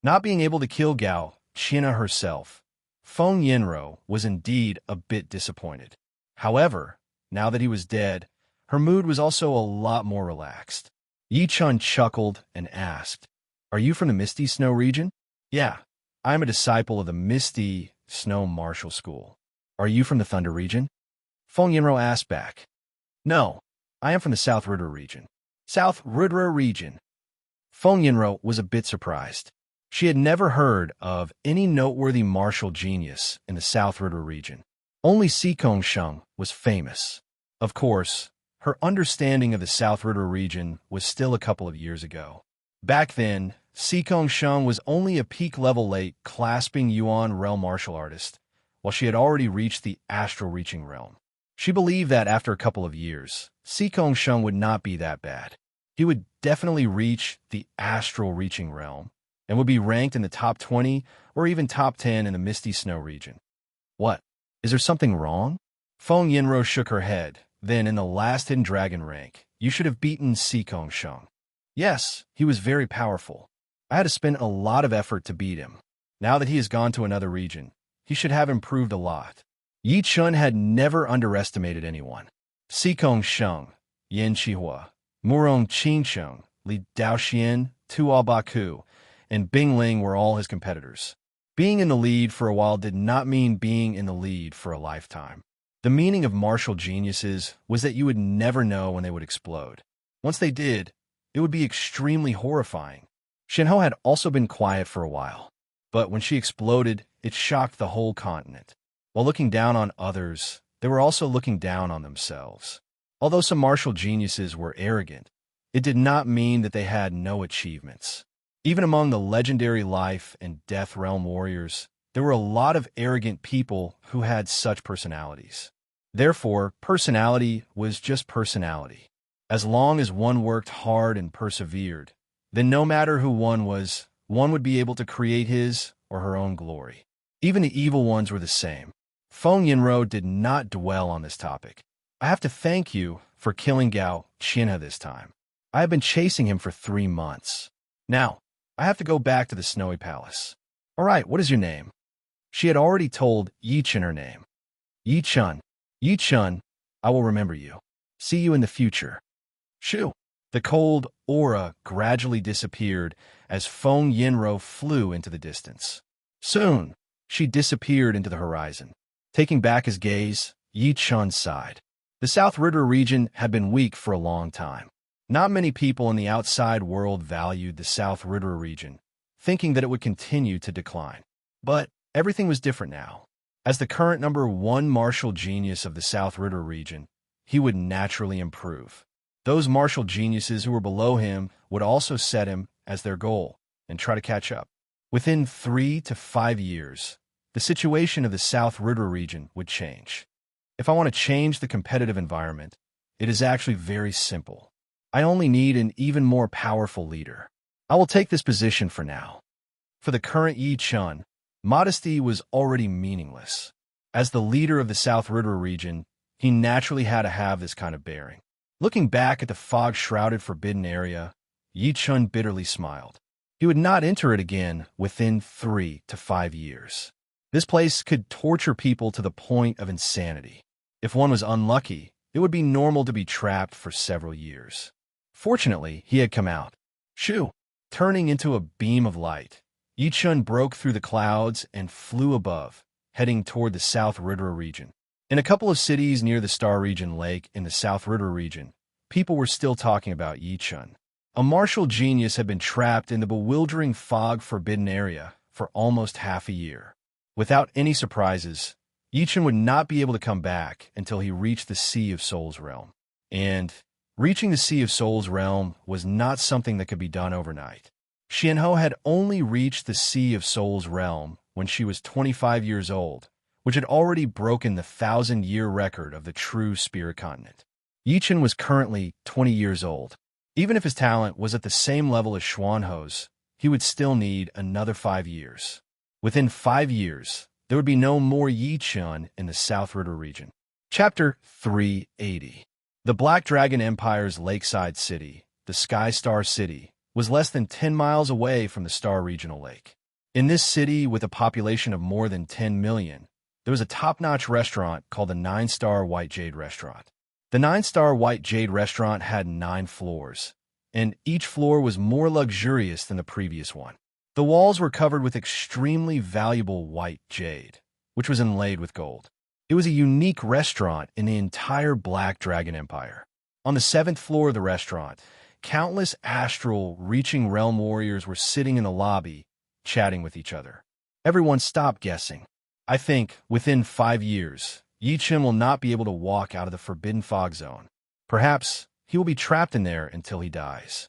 Not being able to kill Gao Qianhe herself, Feng Yinro was indeed a bit disappointed. However, now that he was dead, her mood was also a lot more relaxed. Yi Qin chuckled and asked, "Are you from the Misty Snow region?" "Yeah, I am a disciple of the Misty Snow Martial School." "Are you from the Thunder region?" Feng Yinro asked back. "No, I am from the South River region." South River region. Feng Yinro was a bit surprised. She had never heard of any noteworthy martial genius in the South River region. Only Sikong Sheng was famous. Of course, her understanding of the South River region was still a couple of years ago. Back then, Sikong Sheng was only a peak-level late clasping Yuan realm martial artist, while she had already reached the astral-reaching realm. She believed that after a couple of years, Sikong Sheng would not be that bad. He would definitely reach the astral-reaching realm, and would be ranked in the top 20 or even top 10 in the Misty Snow region. "What? Is there something wrong?" Feng Yinro shook her head. "Then in the last Hidden Dragon rank, you should have beaten Sikong Sheng." "Yes, he was very powerful. I had to spend a lot of effort to beat him. Now that he has gone to another region, he should have improved a lot." Yi Qin had never underestimated anyone. Sikong Sheng, Yin Qihua, Murong Qingsheng, Li Daoxian, Tuo Baku, and Bing Ling were all his competitors. Being in the lead for a while did not mean being in the lead for a lifetime. The meaning of martial geniuses was that you would never know when they would explode. Once they did, it would be extremely horrifying. Shinho had also been quiet for a while, but when she exploded, it shocked the whole continent. While looking down on others, they were also looking down on themselves. Although some martial geniuses were arrogant, it did not mean that they had no achievements. Even among the legendary life and death realm warriors, there were a lot of arrogant people who had such personalities. Therefore, personality was just personality. As long as one worked hard and persevered, then no matter who one was, one would be able to create his or her own glory. Even the evil ones were the same. Feng Yinro did not dwell on this topic. I have to thank you for killing Gao Qinhe this time. I have been chasing him for 3 months. Now, I have to go back to the Snowy Palace. All right, what is your name? She had already told Yi Chen her name. Yi Chun. Yi Chun, I will remember you. See you in the future. Shoo! The cold aura gradually disappeared as Feng Yinro flew into the distance. Soon, she disappeared into the horizon. Taking back his gaze, Yi Chun sighed. The South River region had been weak for a long time. Not many people in the outside world valued the South River region, thinking that it would continue to decline. But everything was different now. As the current #1 martial genius of the South River region, he would naturally improve. Those martial geniuses who were below him would also set him as their goal and try to catch up. Within 3 to 5 years, the situation of the South River region would change. If I want to change the competitive environment, it is actually very simple. I only need an even more powerful leader. I will take this position for now. For the current Yi Chun, modesty was already meaningless. As the leader of the South River region, he naturally had to have this kind of bearing. Looking back at the fog-shrouded forbidden area, Yi Chun bitterly smiled. He would not enter it again within 3 to 5 years. This place could torture people to the point of insanity. If one was unlucky, it would be normal to be trapped for several years. Fortunately, he had come out. Shoo! Turning into a beam of light, Yi Chun broke through the clouds and flew above, heading toward the South River region. In a couple of cities near the Star Region Lake in the South River region, people were still talking about Yi Chun. A martial genius had been trapped in the bewildering fog-forbidden area for almost half a year. Without any surprises, Yi Chun would not be able to come back until he reached the Sea of Souls realm. And reaching the Sea of Souls realm was not something that could be done overnight. Xianhou had only reached the Sea of Souls realm when she was 25 years old, which had already broken the 1,000-year record of the true spirit continent. Yi Chun was currently 20 years old. Even if his talent was at the same level as Xuanhou's, he would still need another 5 years. Within 5 years, there would be no more Yi Chun in the South River region. Chapter 380. The Black Dragon Empire's lakeside city, the Sky Star City, was less than 10 miles away from the Star Regional Lake. In this city, with a population of more than 10 million, there was a top-notch restaurant called the 9-Star White Jade Restaurant. The 9-Star White Jade Restaurant had 9 floors, and each floor was more luxurious than the previous one. The walls were covered with extremely valuable white jade, which was inlaid with gold. It was a unique restaurant in the entire Black Dragon Empire. On the 7th floor of the restaurant, countless astral reaching realm warriors were sitting in the lobby, chatting with each other. Everyone stopped guessing. I think, within 5 years, Yi Chun will not be able to walk out of the Forbidden Fog Zone. Perhaps he will be trapped in there until he dies.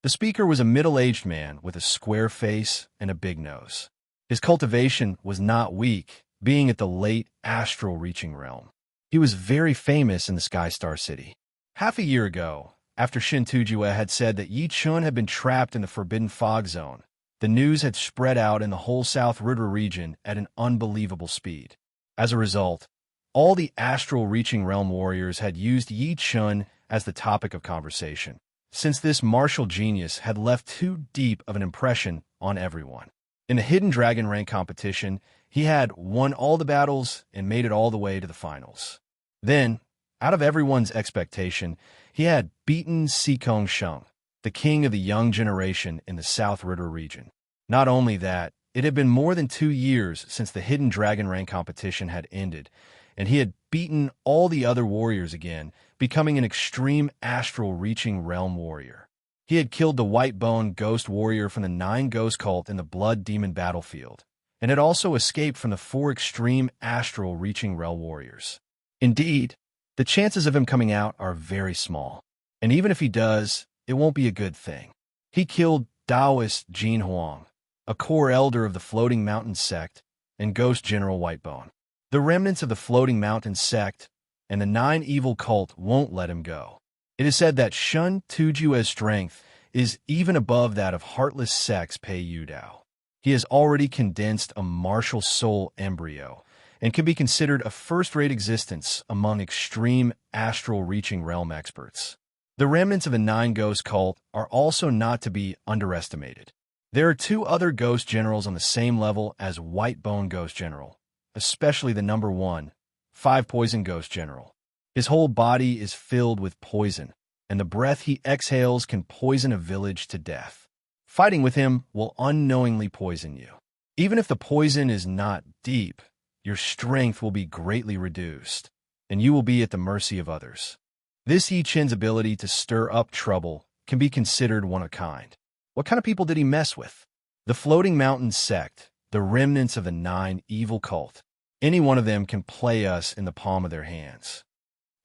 The speaker was a middle-aged man with a square face and a big nose. His cultivation was not weak, being at the late astral reaching realm. He was very famous in the Sky Star City. Half a year ago, after Shin Tujue had said that Yi Chun had been trapped in the Forbidden Fog Zone, the news had spread out in the whole South River region at an unbelievable speed. As a result, all the astral reaching realm warriors had used Yi Chun as the topic of conversation, since this martial genius had left too deep of an impression on everyone. In the Hidden Dragon rank competition, he had won all the battles and made it all the way to the finals. Then, out of everyone's expectation, he had beaten Sikong Sheng, the king of the young generation in the South River region. Not only that, it had been more than 2 years since the Hidden Dragon rank competition had ended, and he had beaten all the other warriors again, becoming an extreme astral-reaching realm warrior. He had killed the white-bone ghost warrior from the 9 Ghost cult in the Blood Demon battlefield, and had also escaped from the 4 extreme astral-reaching realm warriors. Indeed, the chances of him coming out are very small, and even if he does, it won't be a good thing. He killed Taoist Jin Huang, a core elder of the Floating Mountain sect, and Ghost General Whitebone. The remnants of the Floating Mountain sect and the 9 evil cult won't let him go. It is said that Shun Tuju's strength is even above that of heartless sects Pei Yudao. He has already condensed a martial soul embryo and can be considered a first-rate existence among extreme astral-reaching realm experts. The remnants of the 9 Ghost cult are also not to be underestimated. There are 2 other Ghost Generals on the same level as Whitebone Ghost General, especially the number 1, 5 Poison Ghost General. His whole body is filled with poison, and the breath he exhales can poison a village to death. Fighting with him will unknowingly poison you. Even if the poison is not deep, your strength will be greatly reduced, and you will be at the mercy of others. This Yi Chen's ability to stir up trouble can be considered one of a kind. What kind of people did he mess with? The Floating Mountain sect, the remnants of the 9 evil cult. Any one of them can play us in the palm of their hands.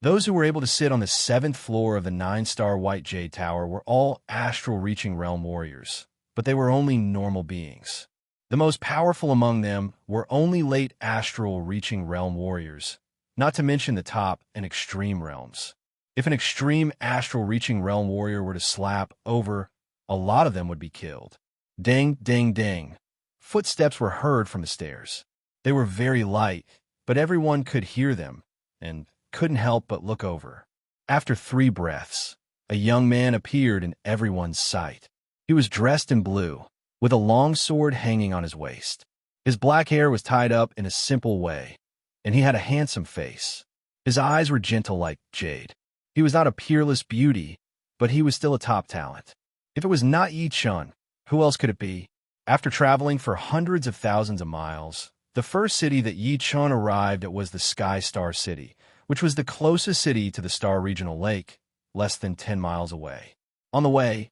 Those who were able to sit on the 7th floor of the 9-star White Jade Tower were all astral-reaching realm warriors, but they were only normal beings. The most powerful among them were only late astral-reaching realm warriors, not to mention the top and extreme realms. If an extreme astral-reaching realm warrior were to slap over, a lot of them would be killed. Ding, ding, ding. Footsteps were heard from the stairs. They were very light, but everyone could hear them, and couldn't help but look over. After 3 breaths, a young man appeared in everyone's sight. He was dressed in blue, with a long sword hanging on his waist. His black hair was tied up in a simple way, and he had a handsome face. His eyes were gentle like jade. He was not a peerless beauty, but he was still a top talent. If it was not Yi Chen, who else could it be? After traveling for hundreds of thousands of miles, the first city that Yi Chen arrived at was the Sky Star City, which was the closest city to the Star Regional Lake, less than 10 miles away. On the way,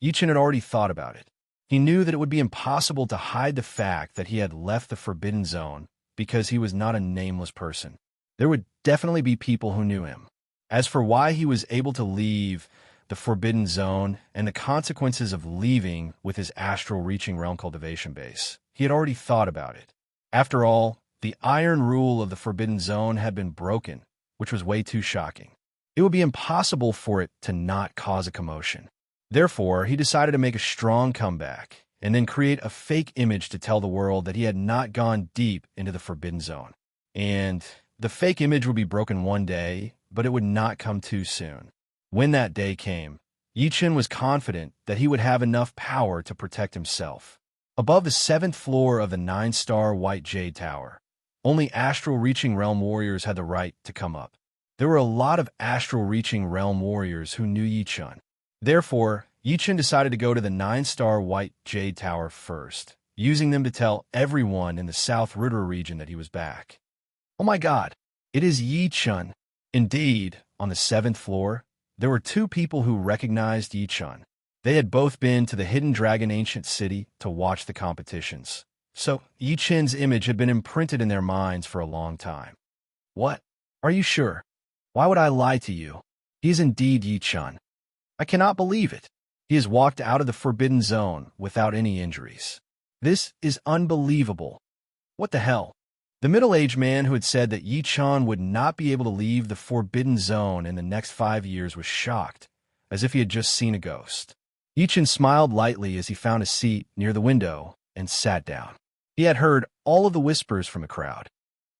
Yi Chen had already thought about it. He knew that it would be impossible to hide the fact that he had left the Forbidden Zone because he was not a nameless person. There would definitely be people who knew him. As for why he was able to leave the Forbidden Zone and the consequences of leaving with his astral-reaching realm cultivation base, he had already thought about it. After all, the iron rule of the Forbidden Zone had been broken, which was way too shocking. It would be impossible for it to not cause a commotion. Therefore, he decided to make a strong comeback and then create a fake image to tell the world that he had not gone deep into the Forbidden Zone. And the fake image would be broken one day, but it would not come too soon. When that day came, Yi Chen was confident that he would have enough power to protect himself. Above the 7th floor of the 9-star White Jade Tower, only astral-reaching realm warriors had the right to come up. There were a lot of astral-reaching realm warriors who knew Yi Chen. Therefore, Yi Chen decided to go to the 9-star White Jade Tower first, using them to tell everyone in the South Ritter region that he was back. Oh my God, it is Yi Chen. Indeed, on the 7th floor, there were 2 people who recognized Yi Chen. They had both been to the Hidden Dragon Ancient City to watch the competitions. So, Yi Chen's image had been imprinted in their minds for a long time. What? Are you sure? Why would I lie to you? He is indeed Yi Chen. I cannot believe it. He has walked out of the Forbidden Zone without any injuries. This is unbelievable. What the hell? The middle-aged man who had said that Yi Chen would not be able to leave the Forbidden Zone in the next 5 years was shocked, as if he had just seen a ghost. Yi Chen smiled lightly as he found a seat near the window and sat down. He had heard all of the whispers from the crowd.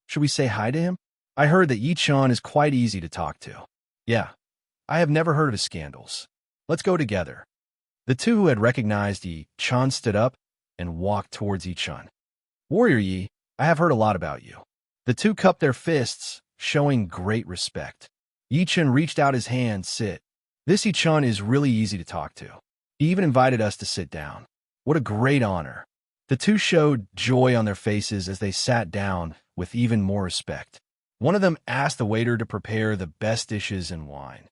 Should we say hi to him? I heard that Yi Chen is quite easy to talk to. Yeah, I have never heard of his scandals. Let's go together. The 2 who had recognized Yi Chen stood up and walked towards Yi Chen. Warrior Yi, I have heard a lot about you. The 2 cupped their fists, showing great respect. Yi Chen reached out his hand, sit. This Yi Chen is really easy to talk to. He even invited us to sit down. What a great honor. The 2 showed joy on their faces as they sat down with even more respect. One of them asked the waiter to prepare the best dishes and wine.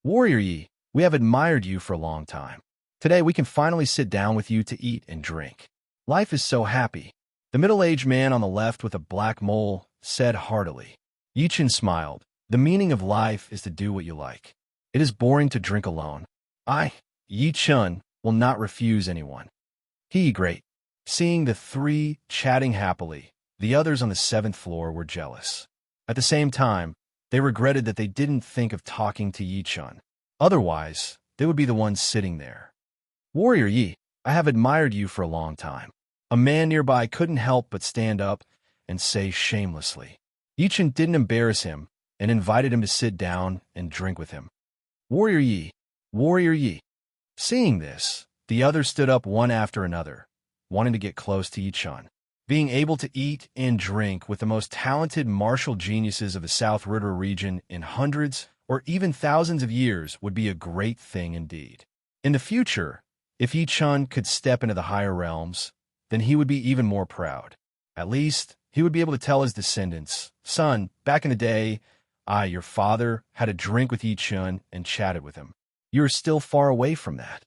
"Warrior Yi, we have admired you for a long time. Today we can finally sit down with you to eat and drink. Life is so happy." The middle-aged man on the left with a black mole said heartily. Yi Chen smiled. "The meaning of life is to do what you like. It is boring to drink alone. I, Yi Chen, will not refuse anyone." Great. Seeing the three chatting happily, the others on the seventh floor were jealous. At the same time, they regretted that they didn't think of talking to Yi Chen. Otherwise, they would be the ones sitting there. "Warrior Yi, I have admired you for a long time." A man nearby couldn't help but stand up and say shamelessly. Yi Chen didn't embarrass him and invited him to sit down and drink with him. "Warrior Yi, Warrior Yi." Seeing this, the others stood up one after another, wanting to get close to Yi Chen. Being able to eat and drink with the most talented martial geniuses of the South River region in hundreds or even thousands of years would be a great thing indeed. In the future, if Yi Chen could step into the higher realms, then he would be even more proud. At least, he would be able to tell his descendants, "Son, back in the day, I, your father, had a drink with Yi Chen and chatted with him. You are still far away from that."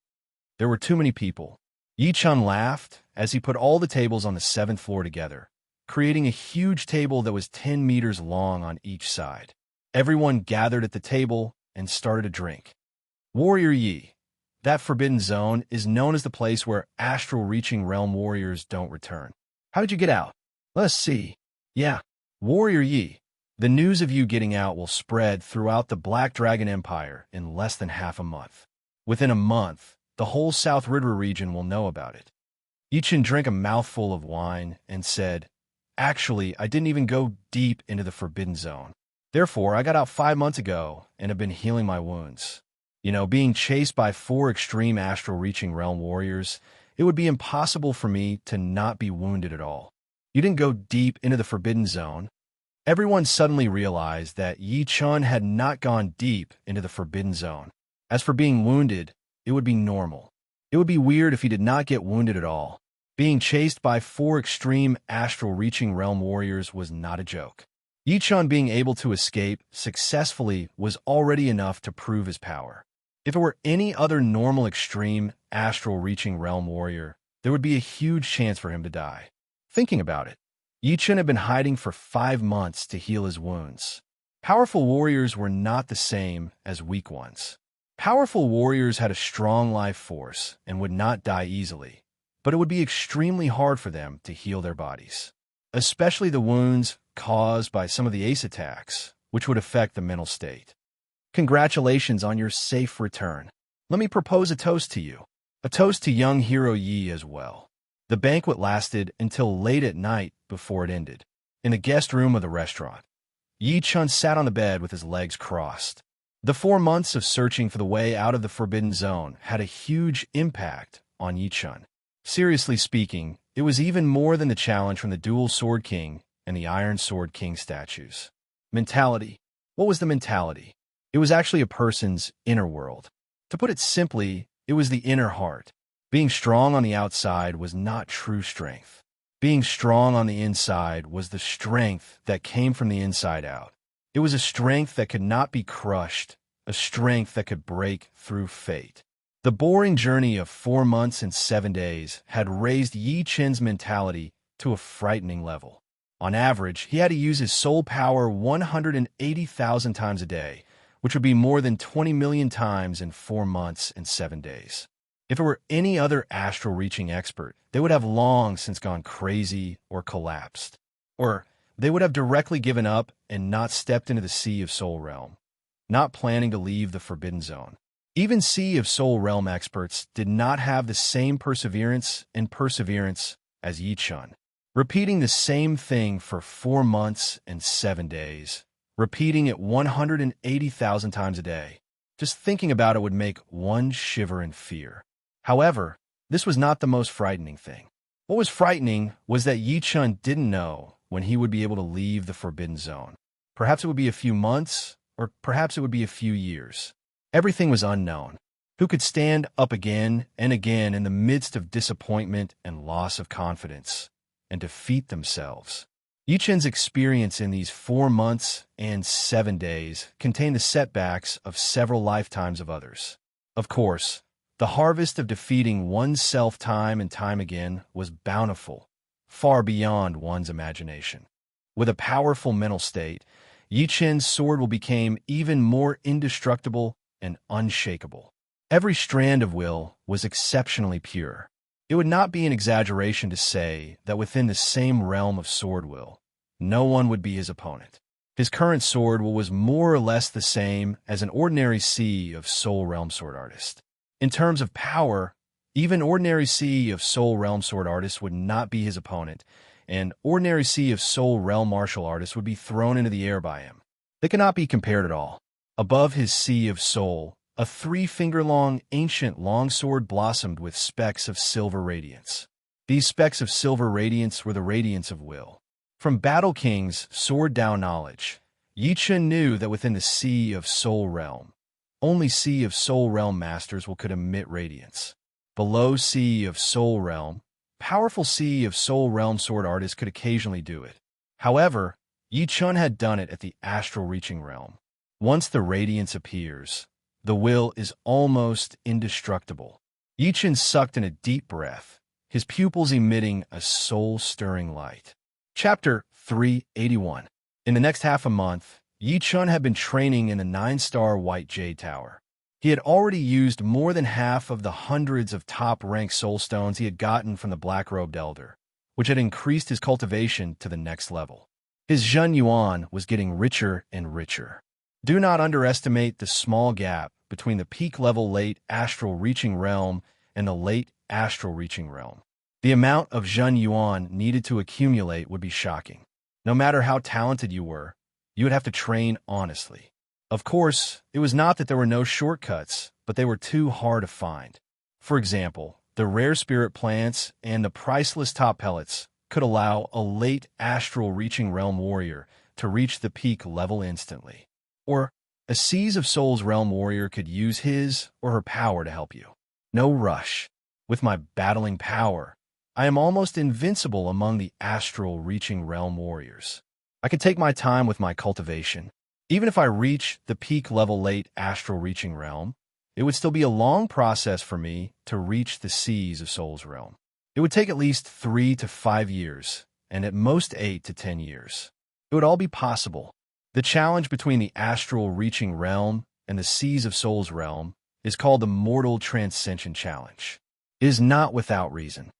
There were too many people. Yi Chen laughed as he put all the tables on the seventh floor together, creating a huge table that was 10 meters long on each side. Everyone gathered at the table and started a drink. "Warrior Yi, that forbidden zone is known as the place where astral-reaching realm warriors don't return. How did you get out?" "Let's see. Yeah, Warrior Yi, the news of you getting out will spread throughout the Black Dragon Empire in less than half a month. Within a month, the whole South River region will know about it." Yi Chen drank a mouthful of wine and said, "Actually, I didn't even go deep into the forbidden zone. Therefore, I got out 5 months ago and have been healing my wounds. Being chased by 4 extreme astral-reaching realm warriors, it would be impossible for me to not be wounded at all." "You didn't go deep into the forbidden zone?" Everyone suddenly realized that Yi Chen had not gone deep into the forbidden zone. As for being wounded, it would be normal. It would be weird if he did not get wounded at all. Being chased by 4 extreme astral-reaching realm warriors was not a joke. Yi Chen being able to escape successfully was already enough to prove his power. If it were any other normal extreme astral-reaching realm warrior, there would be a huge chance for him to die. Thinking about it, Yi Chen had been hiding for 5 months to heal his wounds. Powerful warriors were not the same as weak ones. Powerful warriors had a strong life force and would not die easily, but it would be extremely hard for them to heal their bodies, especially the wounds caused by some of the ace attacks, which would affect the mental state. "Congratulations on your safe return. Let me propose a toast to you. A toast to young hero Yi as well." The banquet lasted until late at night before it ended. In the guest room of the restaurant, Yi Chen sat on the bed with his legs crossed. The 4 months of searching for the way out of the Forbidden Zone had a huge impact on Yi Chen. Seriously speaking, it was even more than the challenge from the Dual Sword King and the Iron Sword King statues. Mentality. What was the mentality? It was actually a person's inner world. To put it simply, it was the inner heart. Being strong on the outside was not true strength. Being strong on the inside was the strength that came from the inside out. It was a strength that could not be crushed, a strength that could break through fate. The boring journey of 4 months and 7 days had raised Yi Chen's mentality to a frightening level. On average, he had to use his soul power 180,000 times a day, which would be more than 20 million times in 4 months and 7 days. If it were any other astral-reaching expert, they would have long since gone crazy or collapsed. Or they would have directly given up and not stepped into the Sea of Soul Realm, not planning to leave the Forbidden Zone. Even Sea of Soul Realm experts did not have the same perseverance as Yi Chen. Repeating the same thing for 4 months and 7 days, repeating it 180,000 times a day. Just thinking about it would make one shiver in fear. However, this was not the most frightening thing. What was frightening was that Yi Chen didn't know when he would be able to leave the Forbidden Zone. Perhaps it would be a few months, or perhaps it would be a few years. Everything was unknown. Who could stand up again and again in the midst of disappointment and loss of confidence, and defeat themselves? Yi Chen's experience in these 4 months and 7 days contained the setbacks of several lifetimes of others. Of course, the harvest of defeating oneself time and time again was bountiful, far beyond one's imagination. With a powerful mental state, Yi Chen's sword will become even more indestructible and unshakable. Every strand of will was exceptionally pure. It would not be an exaggeration to say that within the same realm of sword will, no one would be his opponent. His current sword will was more or less the same as an ordinary Sea of Soul Realm sword artist. In terms of power, even ordinary Sea of Soul Realm sword artist would not be his opponent, and ordinary Sea of Soul Realm martial artist would be thrown into the air by him. They cannot be compared at all. Above his Sea of Soul, a 3-finger-long ancient longsword blossomed with specks of silver radiance. These specks of silver radiance were the radiance of will. From Battle King's Sword Dao knowledge, Yi Chen knew that within the Sea of Soul Realm, only Sea of Soul Realm masters could emit radiance. Below Sea of Soul Realm, powerful Sea of Soul Realm sword artists could occasionally do it. However, Yi Chen had done it at the astral reaching realm. Once the radiance appears, the will is almost indestructible. Yi Chen sucked in a deep breath, his pupils emitting a soul-stirring light. Chapter 381. In the next half a month, Yi Chen had been training in the 9-star White Jade Tower. He had already used more than half of the hundreds of top-ranked soul stones he had gotten from the Black-Robed Elder, which had increased his cultivation to the next level. His Zhen Yuan was getting richer and richer. Do not underestimate the small gap between the peak-level late astral reaching realm and the late astral reaching realm. The amount of Zhen Yuan needed to accumulate would be shocking. No matter how talented you were, you would have to train honestly. Of course, it was not that there were no shortcuts, but they were too hard to find. For example, the rare spirit plants and the priceless top pellets could allow a late astral reaching realm warrior to reach the peak level instantly. Or a Seas of Souls realm warrior could use his or her power to help you. No rush. With my battling power, I am almost invincible among the astral reaching realm warriors. I can take my time with my cultivation. Even if I reach the peak level late astral reaching realm, it would still be a long process for me to reach the Seas of Souls realm. It would take at least 3 to 5 years, and at most 8 to 10 years. It would all be possible. The challenge between the astral reaching realm and the Seas of Souls realm is called the Mortal Transcension Challenge. It is not without reason.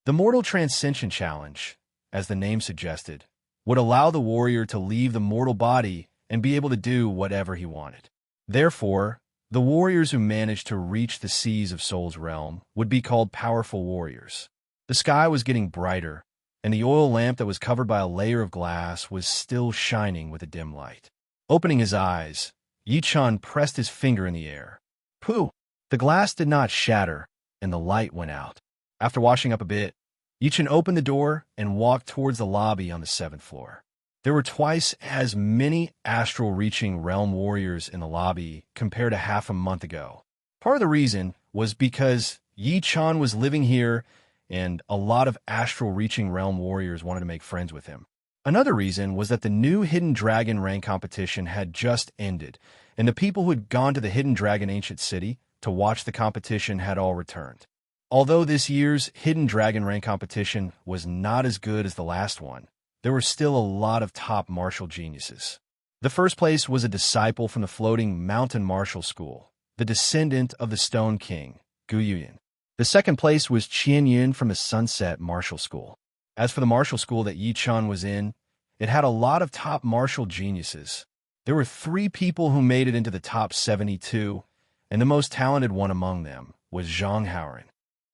The Mortal Transcension Challenge, as the name suggested, would allow the warrior to leave the mortal body and be able to do whatever he wanted. Therefore, the warriors who managed to reach the Seas of Souls realm would be called powerful warriors. The sky was getting brighter, and the oil lamp that was covered by a layer of glass was still shining with a dim light. Opening his eyes, Yi Chen pressed his finger in the air. Pooh! The glass did not shatter, and the light went out. After washing up a bit, Yi Chen opened the door and walked towards the lobby on the 7th floor. There were twice as many astral-reaching realm warriors in the lobby compared to half a month ago. Part of the reason was because Yi Chen was living here and a lot of astral-reaching realm warriors wanted to make friends with him. Another reason was that the new Hidden Dragon rank competition had just ended, and the people who had gone to the Hidden Dragon Ancient City to watch the competition had all returned. Although this year's Hidden Dragon rank competition was not as good as the last one, there were still a lot of top martial geniuses. The first place was a disciple from the floating mountain martial school, the descendant of the Stone King, Gu Yuyan. The second place was Qian Yun from the Sunset Martial School. As for the martial school that Yi Chen was in, it had a lot of top martial geniuses. There were 3 people who made it into the top 72, and the most talented one among them was Zhang Haoren.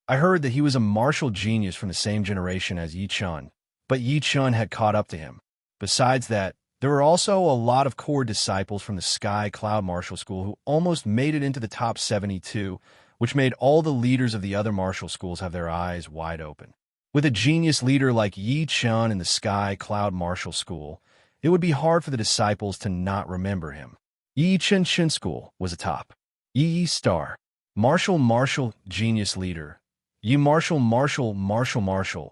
I heard that he was a martial genius from the same generation as Yi Chen, but Yi Chen had caught up to him. Besides that, there were also a lot of core disciples from the Sky Cloud Martial School who almost made it into the top 72, which made all the leaders of the other martial schools have their eyes wide open. With a genius leader like Yi Chen in the Sky Cloud Martial School, it would be hard for the disciples to not remember him. Yi Chen School was a top. Yi Star. Martial genius leader. Yi Martial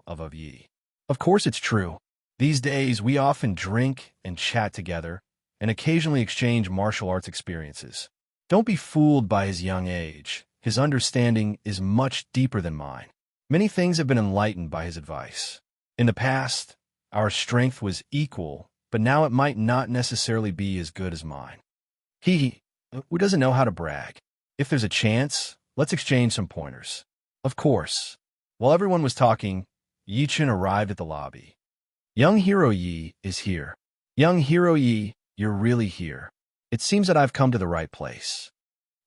of Yi. Of course it's true. These days, we often drink and chat together and occasionally exchange martial arts experiences. Don't be fooled by his young age. His understanding is much deeper than mine. Many things have been enlightened by his advice. In the past, our strength was equal, but now it might not necessarily be as good as mine. Who doesn't know how to brag? If there's a chance, let's exchange some pointers. Of course. While everyone was talking, Yi-Chen arrived at the lobby. Young Hero Yi is here. Young Hero Yi, you're really here. It seems that I've come to the right place.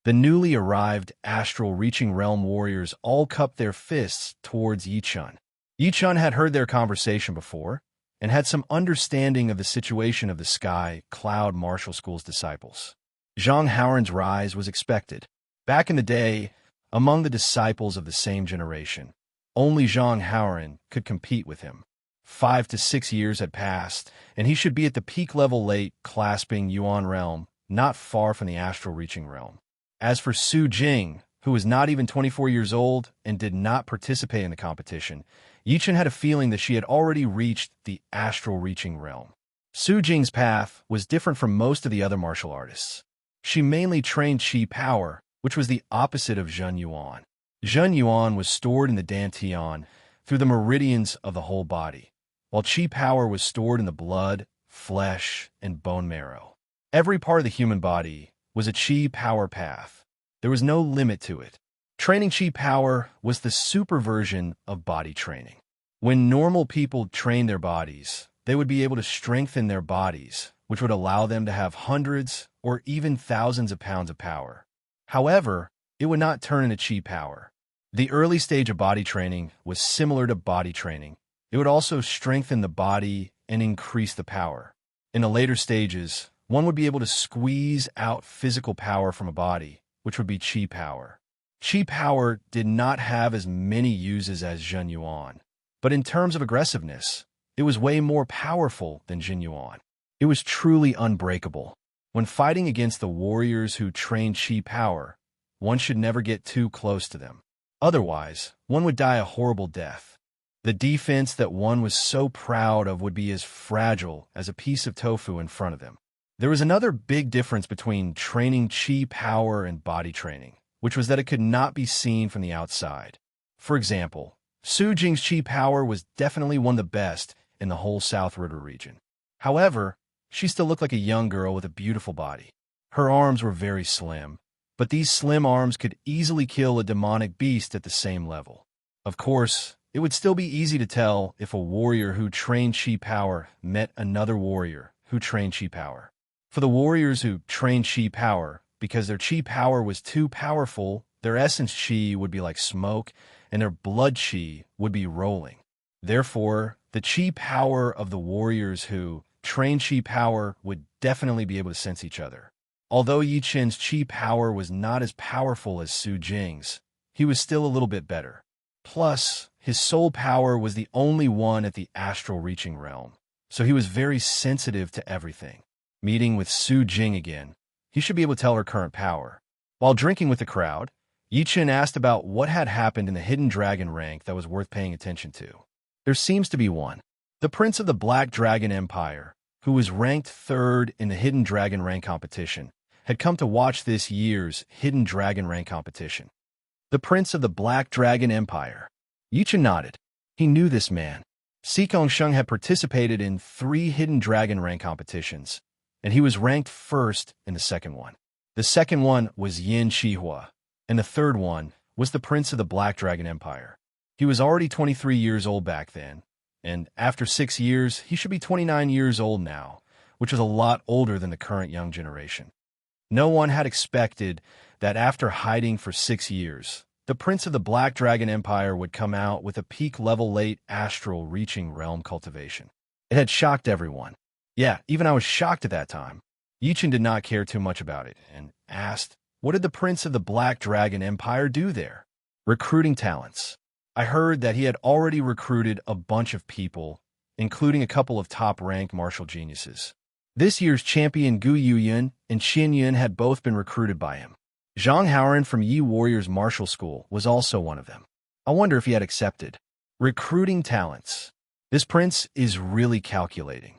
The newly arrived astral reaching realm warriors all cupped their fists towards Yi-Chen. Yi-Chen had heard their conversation before and had some understanding of the situation of the Sky Cloud Martial School's disciples. Zhang Haoran's rise was expected. Back in the day, among the disciples of the same generation, only Zhang Haoran could compete with him. 5 to 6 years had passed, and he should be at the peak level late clasping Yuan realm, not far from the astral reaching realm. As for Su Jing, who was not even 24 years old and did not participate in the competition, Yi-Chen had a feeling that she had already reached the astral reaching realm. Su Jing's path was different from most of the other martial artists. She mainly trained Qi power, which was the opposite of Zhen Yuan. Zhen Yuan was stored in the Dantian through the meridians of the whole body, while Qi power was stored in the blood, flesh, and bone marrow. Every part of the human body was a Qi power path. There was no limit to it. Training Qi power was the super version of body training. When normal people trained their bodies, they would be able to strengthen their bodies, which would allow them to have hundreds or even thousands of pounds of power. However, it would not turn into Qi power. The early stage of body training was similar to body training. It would also strengthen the body and increase the power. In the later stages, one would be able to squeeze out physical power from a body, which would be Qi power. Qi power did not have as many uses as Zhen Yuan, but in terms of aggressiveness, it was way more powerful than Zhen Yuan. It was truly unbreakable. When fighting against the warriors who trained Qi power, one should never get too close to them. Otherwise, one would die a horrible death. The defense that one was so proud of would be as fragile as a piece of tofu in front of them. There was another big difference between training Qi power and body training, which was that it could not be seen from the outside. For example, Su Jing's Qi power was definitely one of the best in the whole South River region. However, she still looked like a young girl with a beautiful body. Her arms were very slim, but these slim arms could easily kill a demonic beast at the same level. Of course, it would still be easy to tell if a warrior who trained Qi power met another warrior who trained Qi power. For the warriors who trained Qi power, because their Qi power was too powerful, their essence Qi would be like smoke, and their blood Qi would be rolling. Therefore, the Qi power of the warriors who trained Qi power would definitely be able to sense each other. Although Yi-Chen's Qi power was not as powerful as Su Jing's, he was still a little bit better. Plus, his soul power was the only one at the astral reaching realm, so he was very sensitive to everything. Meeting with Su Jing again, he should be able to tell her current power. While drinking with the crowd, Yi-Chen asked about what had happened in the hidden dragon rank that was worth paying attention to. There seems to be one. The Prince of the Black Dragon Empire, who was ranked 3rd in the Hidden Dragon rank competition, had come to watch this year's Hidden Dragon rank competition. The Prince of the Black Dragon Empire. Yi-Chen nodded. He knew this man. Si Kongsheng had participated in 3 Hidden Dragon rank competitions, and he was ranked 1st in the second one. The second one was Yin Shihua, and the third one was the Prince of the Black Dragon Empire. He was already 23 years old back then, and after 6 years, he should be 29 years old now, which was a lot older than the current young generation. No one had expected that after hiding for 6 years, the Prince of the Black Dragon Empire would come out with a peak level late astral reaching realm cultivation. It had shocked everyone. Yeah, even I was shocked at that time. Yi-Chen did not care too much about it and asked, what did the Prince of the Black Dragon Empire do there? Recruiting talents. I heard that he had already recruited a bunch of people, including a couple of top-ranked martial geniuses. This year's champion Gu Yuyun and Xin Yun had both been recruited by him. Zhang Haoran from Yi Warriors Martial School was also one of them. I wonder if he had accepted. Recruiting talents. This prince is really calculating.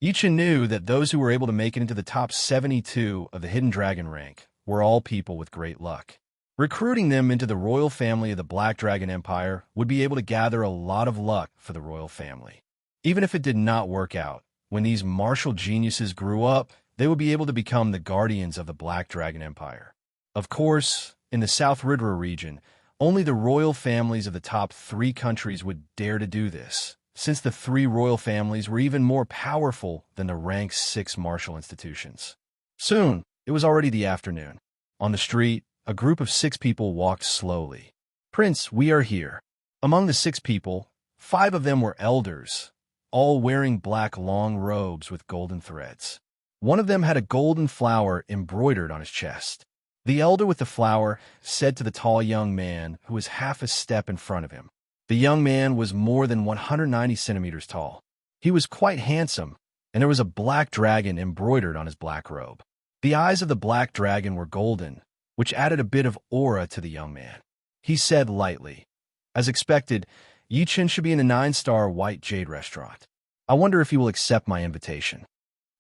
Yichen knew that those who were able to make it into the top 72 of the Hidden Dragon rank were all people with great luck. Recruiting them into the royal family of the Black Dragon Empire would be able to gather a lot of luck for the royal family. Even if it did not work out, when these martial geniuses grew up, they would be able to become the guardians of the Black Dragon Empire. Of course, in the South Ridra region, only the royal families of the top 3 countries would dare to do this, since the 3 royal families were even more powerful than the rank 6 martial institutions. Soon, it was already the afternoon. On the street, a group of 6 people walked slowly. "Prince, we are here." Among the 6 people, 5 of them were elders, all wearing black long robes with golden threads. One of them had a golden flower embroidered on his chest. The elder with the flower said to the tall young man who was half a step in front of him. The young man was more than 190 centimeters tall. He was quite handsome, and there was a black dragon embroidered on his black robe. The eyes of the black dragon were golden, which added a bit of aura to the young man. He said lightly, "As expected, Yichen should be in the 9-star White Jade restaurant. I wonder if he will accept my invitation."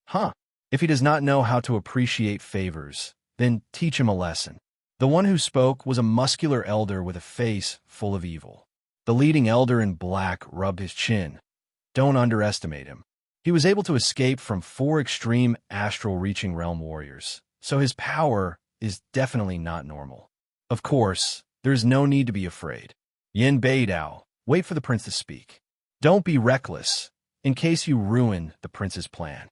Huh. If he does not know how to appreciate favors, then teach him a lesson. The one who spoke was a muscular elder with a face full of evil. The leading elder in black rubbed his chin. Don't underestimate him. He was able to escape from 4 extreme astral-reaching realm warriors, so his power is definitely not normal. Of course, there is no need to be afraid. Yin Beidao, wait for the prince to speak. Don't be reckless, in case you ruin the prince's plan.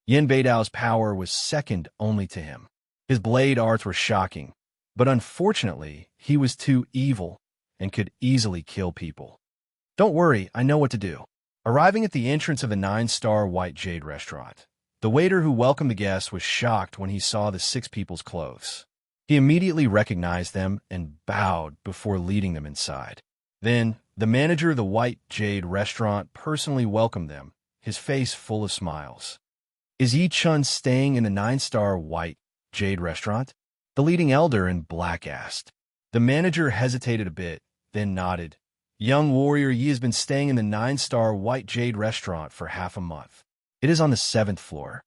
Yin Beidao's power was second only to him. His blade arts were shocking, but unfortunately, he was too evil and could easily kill people. Don't worry, I know what to do. Arriving at the entrance of the 9-star White Jade restaurant, the waiter who welcomed the guests was shocked when he saw the 6 people's clothes. He immediately recognized them and bowed before leading them inside. Then, the manager of the White Jade restaurant personally welcomed them, his face full of smiles. "Is Yi Chun staying in the 9-star White Jade restaurant?" the leading elder in black asked. The manager hesitated a bit, then nodded. "Young warrior Yi has been staying in the 9-star White Jade restaurant for half a month. It is on the 7th floor.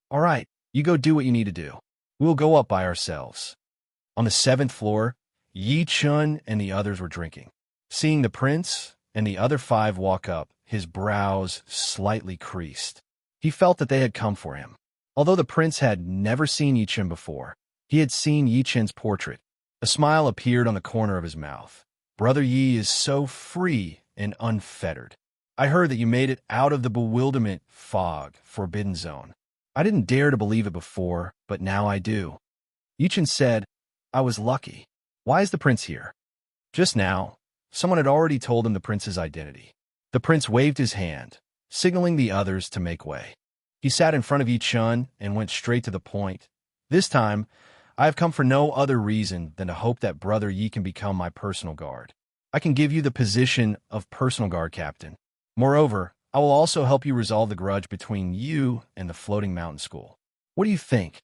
All right, you go do what you need to do. We'll go up by ourselves." On the 7th floor, Yi Chun and the others were drinking. Seeing the prince and the other 5 walk up, his brows slightly creased. He felt that they had come for him. Although the prince had never seen Yi Chun before, he had seen Yi Chun's portrait. A smile appeared on the corner of his mouth. "Brother Yi is so free and unfettered. I heard that you made it out of the bewilderment fog forbidden zone. I didn't dare to believe it before, but now I do." Yi Chun said, "I was lucky. Why is the prince here?" Just now, someone had already told him the prince's identity. The prince waved his hand, signaling the others to make way. He sat in front of Yi Chun and went straight to the point. "This time, I have come for no other reason than to hope that Brother Yi can become my personal guard. I can give you the position of personal guard captain. Moreover, I will also help you resolve the grudge between you and the Floating Mountain School. What do you think?"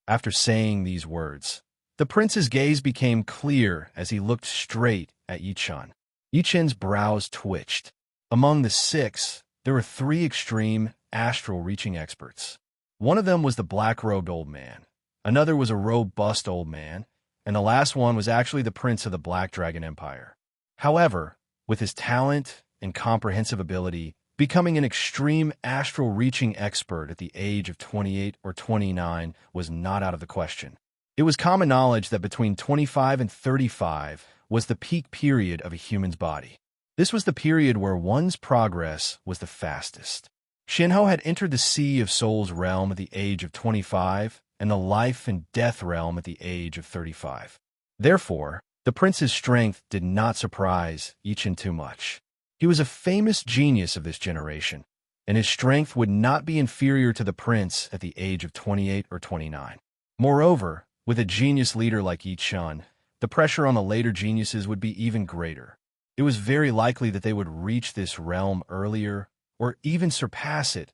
After saying these words, the prince's gaze became clear as he looked straight at Yi Chun. Yi Chun's brows twitched. Among the 6, there were 3 extreme astral-reaching experts. One of them was the black-robed old man. Another was a robust old man, and the last one was actually the prince of the Black Dragon Empire. However, with his talent and comprehensive ability, becoming an extreme astral-reaching expert at the age of 28 or 29 was not out of the question. It was common knowledge that between 25 and 35 was the peak period of a human's body. This was the period where one's progress was the fastest. Shinho had entered the Sea of Souls realm at the age of 25, and the life and death realm at the age of 35. Therefore, the prince's strength did not surprise Yi Chun too much. He was a famous genius of this generation, and his strength would not be inferior to the prince at the age of 28 or 29. Moreover, with a genius leader like Yi Chun, the pressure on the later geniuses would be even greater. It was very likely that they would reach this realm earlier, or even surpass it,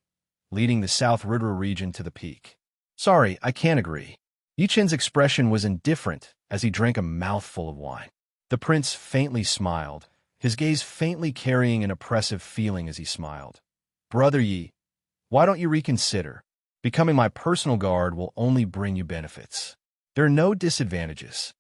leading the South Ridra region to the peak. "Sorry, I can't agree." Yi Chun's expression was indifferent as he drank a mouthful of wine. The prince faintly smiled, his gaze faintly carrying an oppressive feeling as he smiled. "Brother Yi, why don't you reconsider? Becoming my personal guard will only bring you benefits. There are no disadvantages."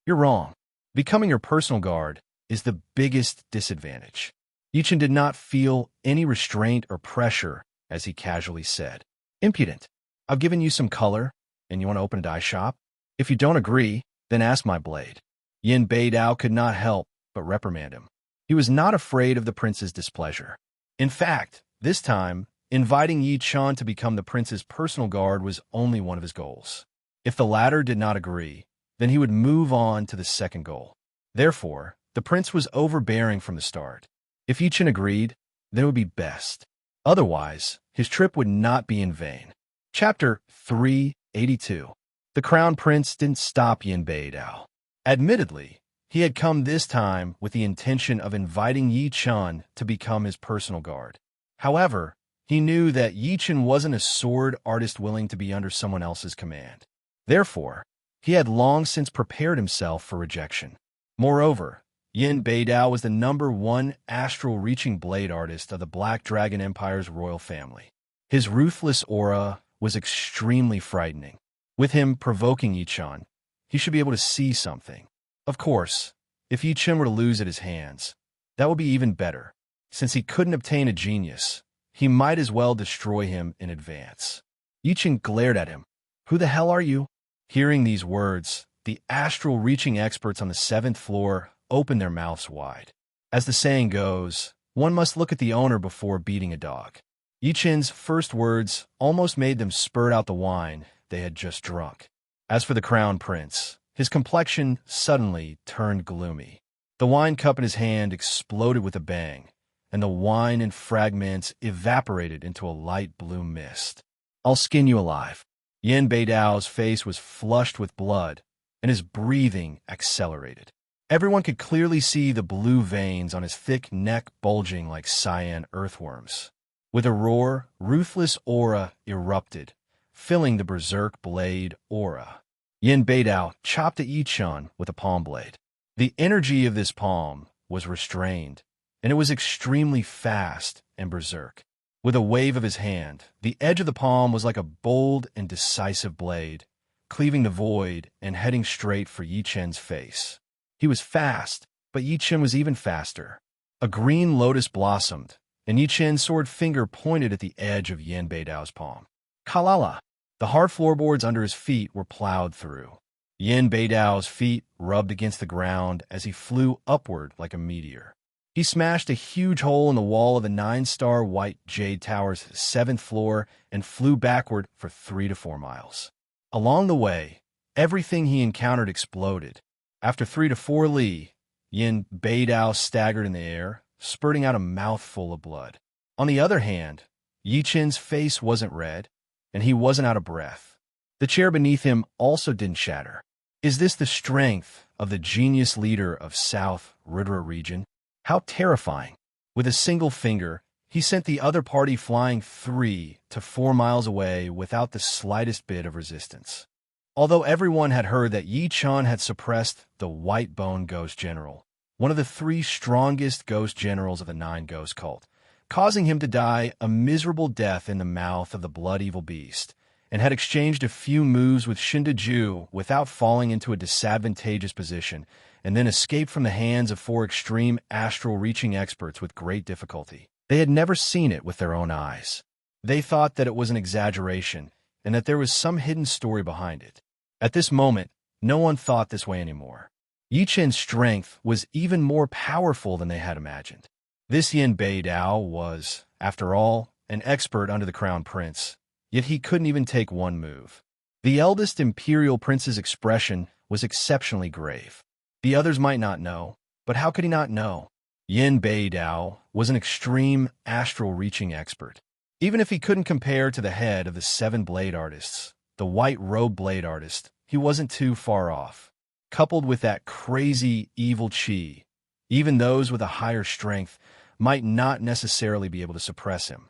"You're wrong. Becoming your personal guard is the biggest disadvantage." Yichen did not feel any restraint or pressure as he casually said, "Impudent. I've given you some color, and you want to open a dye shop? If you don't agree, then ask my blade." Yin Beidao could not help but reprimand him. He was not afraid of the prince's displeasure. In fact, this time, inviting Yi Chen to become the prince's personal guard was only one of his goals. If the latter did not agree, then he would move on to the second goal. Therefore, the prince was overbearing from the start. If Yi Chen agreed, then it would be best. Otherwise, his trip would not be in vain. Chapter 382. The Crown Prince didn't stop Yin Beidao. Admittedly, he had come this time with the intention of inviting Yi Chen to become his personal guard. However, he knew that Yi Chen wasn't a sword artist willing to be under someone else's command. Therefore, he had long since prepared himself for rejection. Moreover, Yin Beidao was the #1 astral-reaching blade artist of the Black Dragon Empire's royal family. His ruthless aura was extremely frightening. With him provoking Yi Chen, he should be able to see something. Of course, if Yi Chen were to lose at his hands, that would be even better. Since he couldn't obtain a genius, he might as well destroy him in advance. Yi Chen glared at him. "Who the hell are you?" Hearing these words, the astral-reaching experts on the 7th floor opened their mouths wide. As the saying goes, one must look at the owner before beating a dog. Yi Chen's first words almost made them spurt out the wine they had just drunk. As for the Crown Prince, his complexion suddenly turned gloomy. The wine cup in his hand exploded with a bang, and the wine in fragments evaporated into a light blue mist. "I'll skin you alive." Yin Beidao's face was flushed with blood, and his breathing accelerated. Everyone could clearly see the blue veins on his thick neck bulging like cyan earthworms. With a roar, ruthless aura erupted, filling the berserk blade aura. Yin Beidao chopped at Yi Chen with a palm blade. The energy of this palm was restrained, and it was extremely fast and berserk. With a wave of his hand, the edge of the palm was like a bold and decisive blade, cleaving the void and heading straight for Yi Chen's face. He was fast, but Yi Chen was even faster. A green lotus blossomed, and Yi Chen's sword finger pointed at the edge of Yin Beidao's palm. Kalala! The hard floorboards under his feet were plowed through. Yin Beidao's feet rubbed against the ground as he flew upward like a meteor. He smashed a huge hole in the wall of the 9-star white Jade Tower's 7th floor and flew backward for 3 to 4 miles. Along the way, everything he encountered exploded. After 3 to 4 li, Yin Beidao staggered in the air, spurting out a mouthful of blood. On the other hand, Yi Chen's face wasn't red, and he wasn't out of breath. The chair beneath him also didn't shatter. Is this the strength of the genius leader of South Rudra region? How terrifying. With a single finger, he sent the other party flying 3 to 4 miles away without the slightest bit of resistance. Although everyone had heard that Yi Chen had suppressed the White Bone Ghost General, one of the 3 strongest ghost generals of the 9 Ghost cult, causing him to die a miserable death in the mouth of the blood evil beast, and had exchanged a few moves with Shinda Ju without falling into a disadvantageous position, and then escaped from the hands of 4 extreme astral-reaching experts with great difficulty. They had never seen it with their own eyes. They thought that it was an exaggeration, and that there was some hidden story behind it. At this moment, no one thought this way anymore. Yi Chen's strength was even more powerful than they had imagined. This Yin Beidao was, after all, an expert under the Crown Prince, yet he couldn't even take one move. The eldest Imperial Prince's expression was exceptionally grave. The others might not know, but how could he not know? Yin Beidao was an extreme astral-reaching expert. Even if he couldn't compare to the head of the 7 blade artists, the white robe blade artist, he wasn't too far off. Coupled with that crazy evil chi, even those with a higher strength might not necessarily be able to suppress him.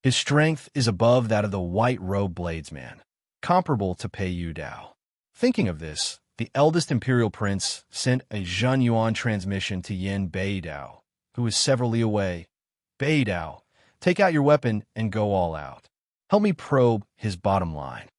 His strength is above that of the white robe bladesman, comparable to Pei Yu Dao. Thinking of this, the eldest Imperial Prince sent a Zhen Yuan transmission to Yin Beidao, who was several li away. Beidao, take out your weapon and go all out. Help me probe his bottom line.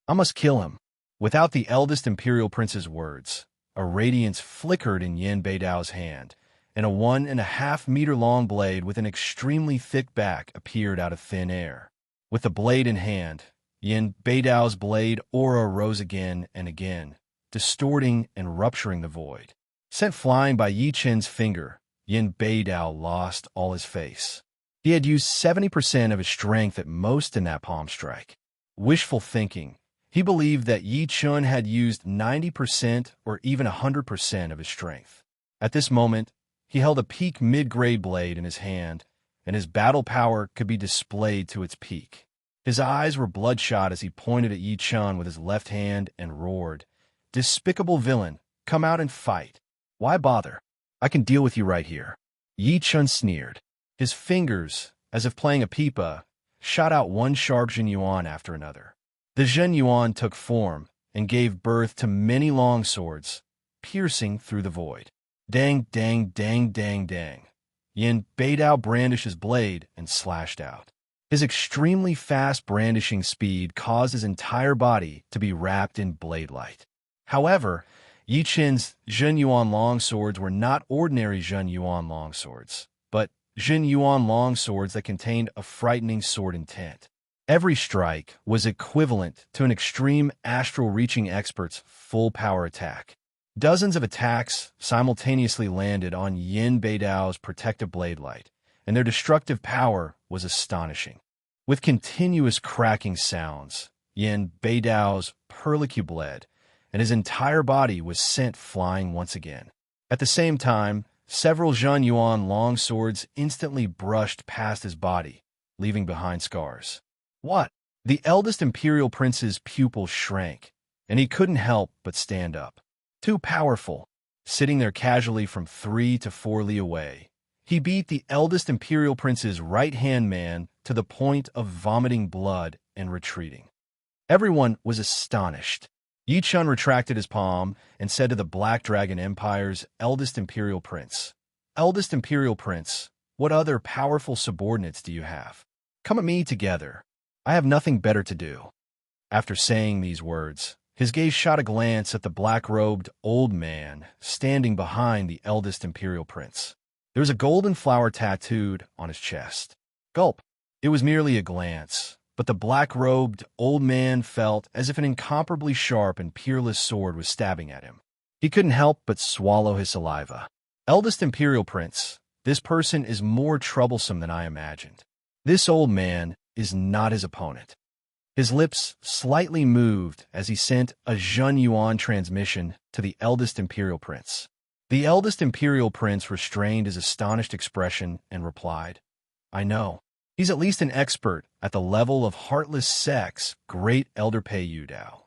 I must kill him. Without the eldest imperial prince's words, a radiance flickered in Yin Beidao's hand, and a 1.5-meter-long blade with an extremely thick back appeared out of thin air. With the blade in hand, Yin Beidao's blade aura rose again and again, distorting and rupturing the void. Sent flying by Yi Chen's finger, Yin Beidao lost all his face. He had used 70% of his strength at most in that palm strike. Wishful thinking. He believed that Yi Chen had used 90% or even 100% of his strength. At this moment, he held a peak mid-grade blade in his hand, and his battle power could be displayed to its peak. His eyes were bloodshot as he pointed at Yi Chen with his left hand and roared, "Despicable villain, come out and fight. Why bother? I can deal with you right here." Yi Chen sneered. His fingers, as if playing a pipa, shot out one sharp Zhen Yuan after another. The Zhen Yuan took form and gave birth to many long swords, piercing through the void. Dang, dang, dang, dang, dang. Yin Beidao brandished his blade and slashed out. His extremely fast brandishing speed caused his entire body to be wrapped in blade light. However, Yi Chen's Zhen Yuan longswords were not ordinary Zhen Yuan longswords, but Zhen Yuan longswords that contained a frightening sword intent. Every strike was equivalent to an extreme astral-reaching expert's full-power attack. Dozens of attacks simultaneously landed on Yin Beidao's protective blade light, and their destructive power was astonishing. With continuous cracking sounds, Yin Beidao's perlicue bled, and his entire body was sent flying once again. At the same time, several Zhen Yuan longswords instantly brushed past his body, leaving behind scars. What? The eldest imperial prince's pupils shrank, and he couldn't help but stand up. Too powerful, sitting there casually from 3 to 4 li away, he beat the eldest imperial prince's right-hand man to the point of vomiting blood and retreating. Everyone was astonished. Yi Chen retracted his palm and said to the Black Dragon Empire's eldest imperial prince, "Eldest imperial prince, what other powerful subordinates do you have? Come at me together. I have nothing better to do." After saying these words, his gaze shot a glance at the black-robed old man standing behind the eldest imperial prince. There was a golden flower tattooed on his chest. Gulp. It was merely a glance, but the black-robed old man felt as if an incomparably sharp and peerless sword was stabbing at him. He couldn't help but swallow his saliva. Eldest imperial prince, this person is more troublesome than I imagined. This old man is not his opponent. His lips slightly moved as he sent a Zhen Yuan transmission to the eldest imperial prince. The eldest imperial prince restrained his astonished expression and replied, "I know. He's at least an expert at the level of heartless sex, great elder Pei Yudao."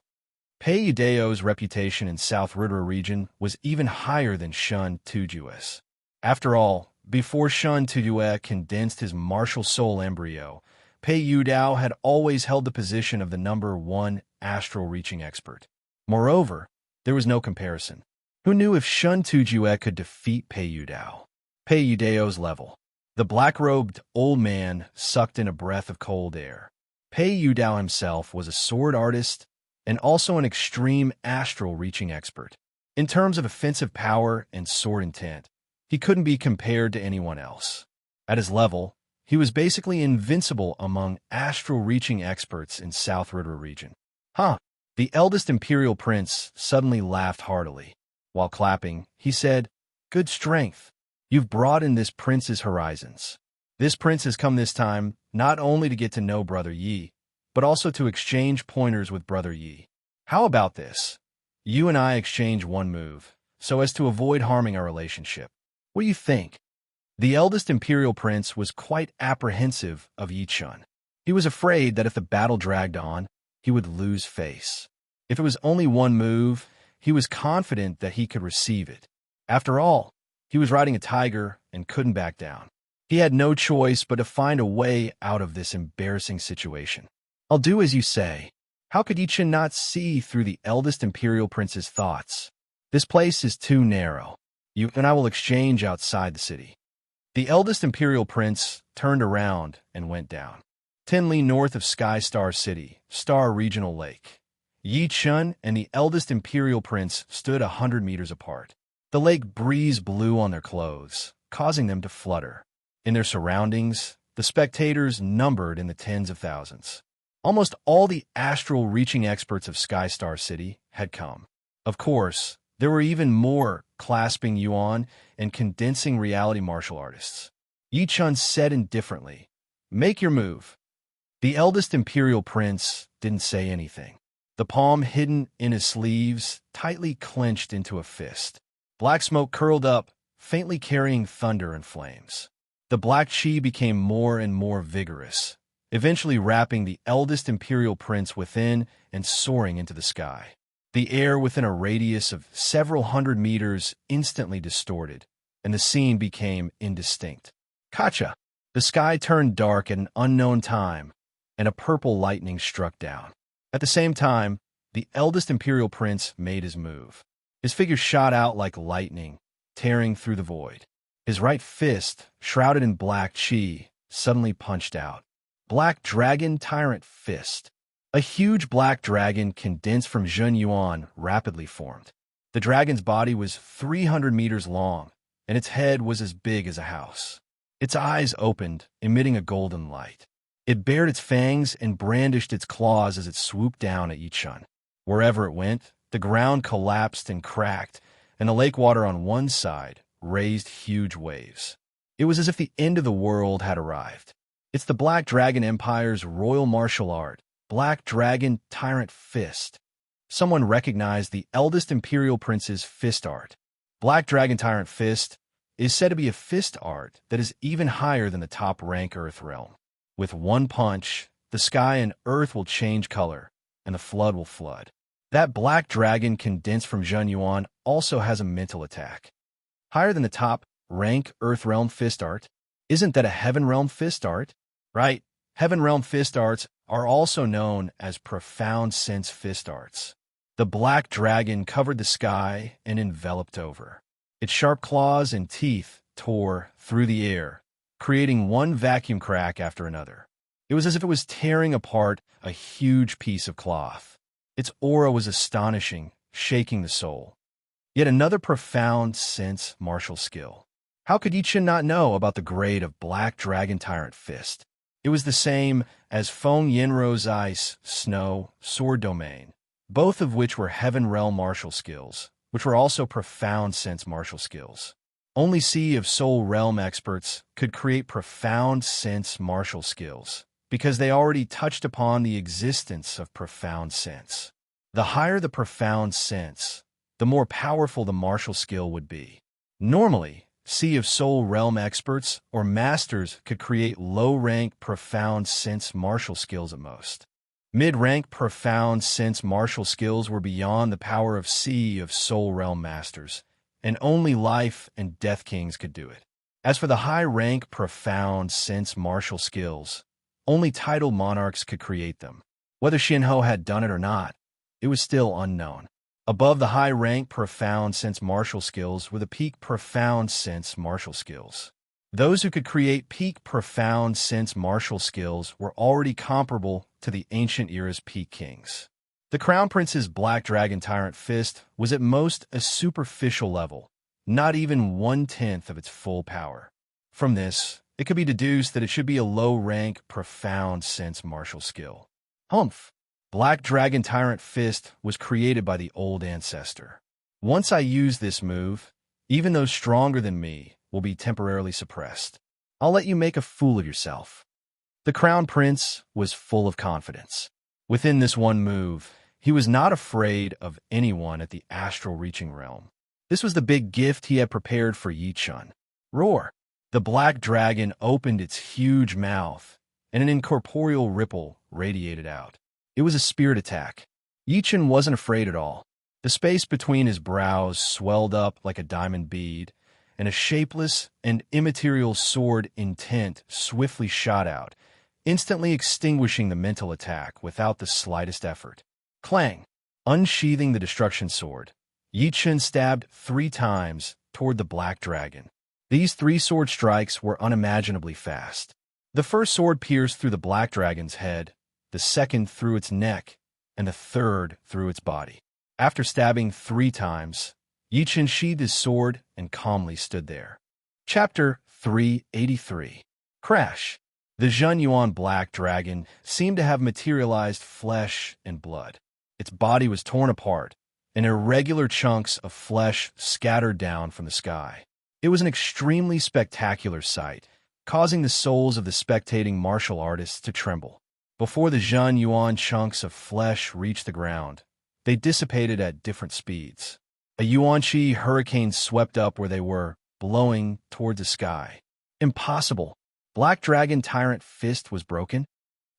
Pei Yudao's reputation in South Ridra region was even higher than Shun Tujue's. After all, before Shun Tujue condensed his martial soul embryo, Pei Yudao had always held the position of the number 1 astral-reaching expert. Moreover, there was no comparison. Who knew if Shun Tujue could defeat Pei Yudao? Pei Yudao's level. The black-robed old man sucked in a breath of cold air. Pei Yudao himself was a sword artist and also an extreme astral-reaching expert. In terms of offensive power and sword intent, he couldn't be compared to anyone else. At his level, he was basically invincible among astral-reaching experts in South Ridra region. Huh. The eldest imperial prince suddenly laughed heartily. While clapping, he said, "Good strength. You've broadened this prince's horizons. This prince has come this time not only to get to know Brother Yi, but also to exchange pointers with Brother Yi. How about this? You and I exchange one move, so as to avoid harming our relationship. What do you think?" The eldest imperial prince was quite apprehensive of Yi Chen. He was afraid that if the battle dragged on, he would lose face. If it was only one move, he was confident that he could receive it. After all, he was riding a tiger and couldn't back down. He had no choice but to find a way out of this embarrassing situation. "I'll do as you say." How could Yi Chen not see through the eldest imperial prince's thoughts? "This place is too narrow. You and I will exchange outside the city." The eldest Imperial Prince turned around and went down. 10 li north of Sky Star City, Star Regional Lake. Yi Chun and the eldest Imperial Prince stood 100 meters apart. The lake breeze blew on their clothes, causing them to flutter. In their surroundings, the spectators numbered in the tens of thousands. Almost all the astral-reaching experts of Sky Star City had come. Of course, there were even more clasping yuan and condensing reality martial artists. Yi Chun said indifferently, "Make your move." The eldest Imperial Prince didn't say anything. The palm hidden in his sleeves tightly clenched into a fist. Black smoke curled up, faintly carrying thunder and flames. The black chi became more and more vigorous, eventually wrapping the eldest Imperial Prince within and soaring into the sky. The air within a radius of several hundred meters instantly distorted, and the scene became indistinct. Kacha! The sky turned dark at an unknown time, and a purple lightning struck down. At the same time, the eldest Imperial Prince made his move. His figure shot out like lightning, tearing through the void. His right fist, shrouded in black chi, suddenly punched out. Black Dragon Tyrant Fist. A huge black dragon condensed from Zhen Yuan rapidly formed. The dragon's body was 300 meters long, and its head was as big as a house. Its eyes opened, emitting a golden light. It bared its fangs and brandished its claws as it swooped down at Yi Chun. Wherever it went, the ground collapsed and cracked, and the lake water on one side raised huge waves. It was as if the end of the world had arrived. It's the Black Dragon Empire's royal martial art, Black Dragon Tyrant Fist. Someone recognized the eldest Imperial Prince's fist art. Black Dragon Tyrant Fist is said to be a fist art that is even higher than the top rank Earth realm. With one punch, the sky and earth will change color, and the flood will flood. That black dragon condensed from Zhen Yuan also has a mental attack. Higher than the top rank Earth Realm fist art. Isn't that a Heaven Realm fist art? Right, Heaven Realm fist arts are also known as profound sense fist arts. The black dragon covered the sky and enveloped over. Its sharp claws and teeth tore through the air, creating one vacuum crack after another. It was as if it was tearing apart a huge piece of cloth. Its aura was astonishing, shaking the soul. Yet another profound sense martial skill. How could Yi Chun not know about the grade of Black Dragon Tyrant Fist? It was the same as Feng Yenro's Ice, Snow, Sword Domain, both of which were Heaven Realm martial skills, which were also profound sense martial skills. Only Sea of Soul Realm experts could create profound sense martial skills, because they already touched upon the existence of profound sense. The higher the profound sense, the more powerful the martial skill would be. Normally, Sea of Soul Realm experts or masters could create low-rank profound sense martial skills at most. Mid-rank profound sense martial skills were beyond the power of Sea of Soul Realm masters, and only Life and Death Kings could do it. As for the high-rank profound sense martial skills, only titled monarchs could create them. Whether Shinho had done it or not, it was still unknown. Above the high-rank profound sense martial skills were the peak profound sense martial skills. Those who could create peak profound sense martial skills were already comparable to the ancient era's peak kings. The Crown Prince's Black Dragon Tyrant Fist was at most a superficial level, not even 1/10 of its full power. From this, it could be deduced that it should be a low-rank profound sense martial skill. Humph! Black Dragon Tyrant Fist was created by the old ancestor. Once I use this move, even those stronger than me will be temporarily suppressed. I'll let you make a fool of yourself. The Crown Prince was full of confidence. Within this one move, he was not afraid of anyone at the astral reaching realm. This was the big gift he had prepared for Yi Chun. Roar! The black dragon opened its huge mouth, and an incorporeal ripple radiated out. It was a spirit attack. Yi Chun wasn't afraid at all. The space between his brows swelled up like a diamond bead, and a shapeless and immaterial sword intent swiftly shot out, instantly extinguishing the mental attack without the slightest effort. Clang! Unsheathing the destruction sword, Yi Chun stabbed 3 times toward the black dragon. These three sword strikes were unimaginably fast. The first sword pierced through the black dragon's head, the second through its neck, and the third through its body. After stabbing 3 times, Yi Chen sheathed his sword and calmly stood there. Chapter 383. Crash. The Zhen Yuan black dragon seemed to have materialized flesh and blood. Its body was torn apart, and irregular chunks of flesh scattered down from the sky. It was an extremely spectacular sight, causing the souls of the spectating martial artists to tremble. Before the Zhen Yuan chunks of flesh reached the ground, they dissipated at different speeds. A Yuanqi hurricane swept up where they were, blowing toward the sky. Impossible! Black Dragon Tyrant Fist was broken.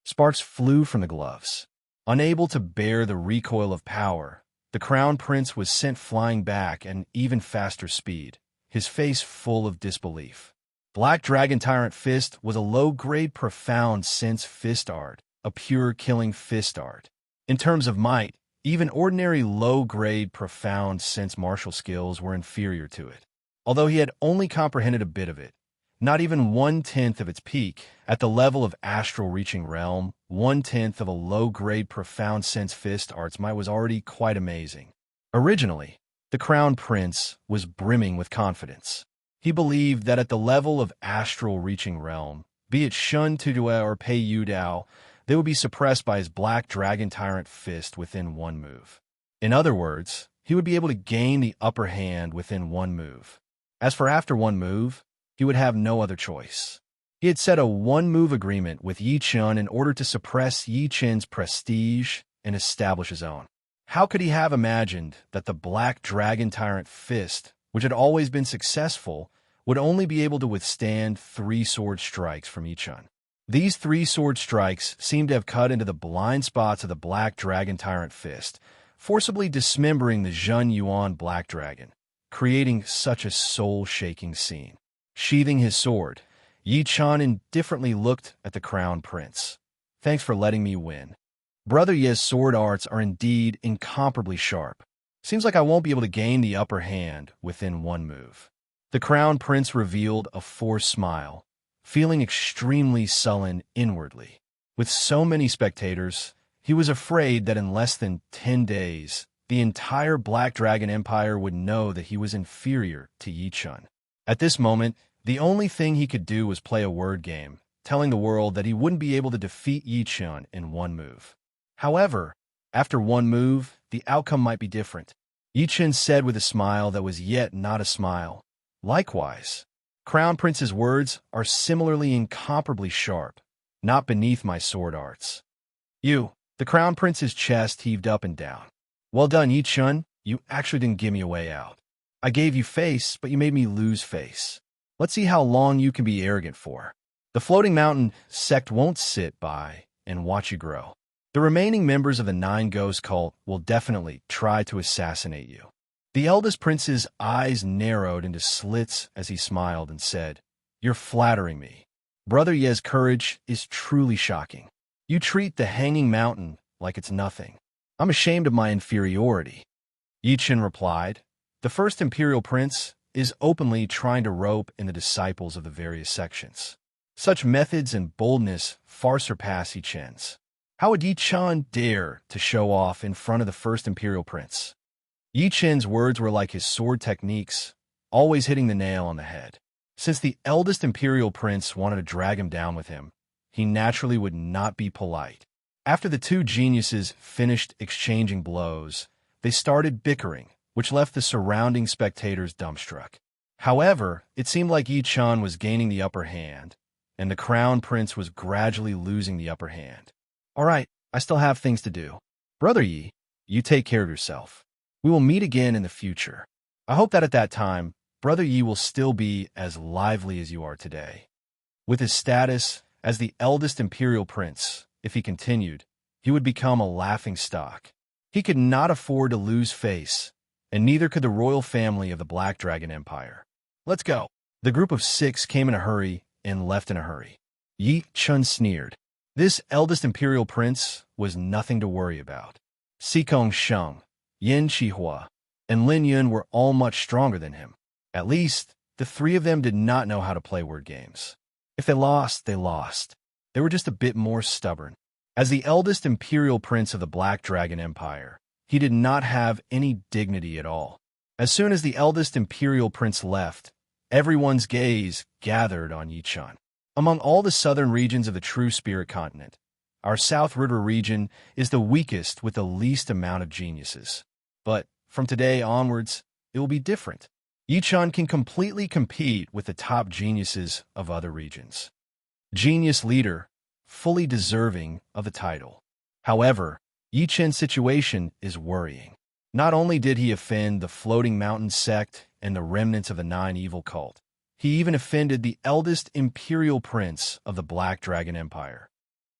Sparks flew from the gloves. Unable to bear the recoil of power, the Crown Prince was sent flying back at an even faster speed, his face full of disbelief. Black Dragon Tyrant Fist was a low-grade profound sense fist art, a pure killing fist art. In terms of might, even ordinary low-grade profound sense martial skills were inferior to it. Although he had only comprehended a bit of it, not even 1/10 of its peak, at the level of astral reaching realm, 1/10 of a low-grade profound sense fist art's might was already quite amazing. Originally, the Crown Prince was brimming with confidence. He believed that at the level of astral reaching realm, be it Shun Tudue or Pei Yu Dao, they would be suppressed by his Black Dragon Tyrant Fist within 1 move. In other words, he would be able to gain the upper hand within 1 move. As for after 1 move, he would have no other choice. He had set a 1-move agreement with Yi Chen in order to suppress Yi Chen's prestige and establish his own. How could he have imagined that the Black Dragon Tyrant Fist, which had always been successful, would only be able to withstand 3 sword strikes from Yi Chen? These 3 sword strikes seemed to have cut into the blind spots of the Black Dragon Tyrant Fist, forcibly dismembering the Zhen Yuan Black Dragon, creating such a soul-shaking scene. Sheathing his sword, Yi Chen indifferently looked at the Crown Prince. Thanks for letting me win. Brother Ye's sword arts are indeed incomparably sharp. Seems like I won't be able to gain the upper hand within 1 move. The Crown Prince revealed a forced smile, feeling extremely sullen inwardly. With so many spectators, he was afraid that in less than 10 days, the entire Black Dragon Empire would know that he was inferior to Yi Chen. At this moment, the only thing he could do was play a word game, telling the world that he wouldn't be able to defeat Yi Chen in 1 move. However, after 1 move, the outcome might be different. Yi Chen said with a smile that was yet not a smile. Likewise, Crown Prince's words are similarly incomparably sharp, not beneath my sword arts. The Crown Prince's chest heaved up and down. Well done, Yi Chen, you actually didn't give me a way out. I gave you face, but you made me lose face. Let's see how long you can be arrogant for. The floating mountain sect won't sit by and watch you grow. The remaining members of the 9 Ghost cult will definitely try to assassinate you. The eldest prince's eyes narrowed into slits as he smiled and said, You're flattering me. Brother Ye's courage is truly shocking. You treat the hanging mountain like it's nothing. I'm ashamed of my inferiority. Yi Chen replied, The first imperial prince is openly trying to rope in the disciples of the various sections. Such methods and boldness far surpass Yi Chen's. How would Yi Chen dare to show off in front of the first imperial prince? Yi Chen's words were like his sword techniques, always hitting the nail on the head. Since the eldest imperial prince wanted to drag him down with him, he naturally would not be polite. After the 2 geniuses finished exchanging blows, they started bickering, which left the surrounding spectators dumbstruck. However, it seemed like Yi Chen was gaining the upper hand, and the Crown Prince was gradually losing the upper hand. All right, I still have things to do. Brother Yi, you take care of yourself. We will meet again in the future. I hope that at that time, Brother Yi will still be as lively as you are today. With his status as the eldest imperial prince, if he continued, he would become a laughing stock. He could not afford to lose face, and neither could the royal family of the Black Dragon Empire. Let's go. The group of 6 came in a hurry and left in a hurry. Yi Chen sneered. This eldest imperial prince was nothing to worry about. Xikong Sheng, Yin Qihua, and Lin Yun were all much stronger than him. At least, The three of them did not know how to play word games. If they lost, they lost. They were just a bit more stubborn. As the eldest imperial prince of the Black Dragon Empire, he did not have any dignity at all. As soon as the eldest imperial prince left, everyone's gaze gathered on Yichun. Among all the southern regions of the True Spirit continent, our South River region is the weakest with the least amount of geniuses. But from today onwards, it will be different. Yichun can completely compete with the top geniuses of other regions. Genius leader, fully deserving of the title. However, Yichun's situation is worrying. Not only did he offend the Floating Mountain sect and the remnants of the Nine Evil cult, he even offended the eldest imperial prince of the Black Dragon Empire.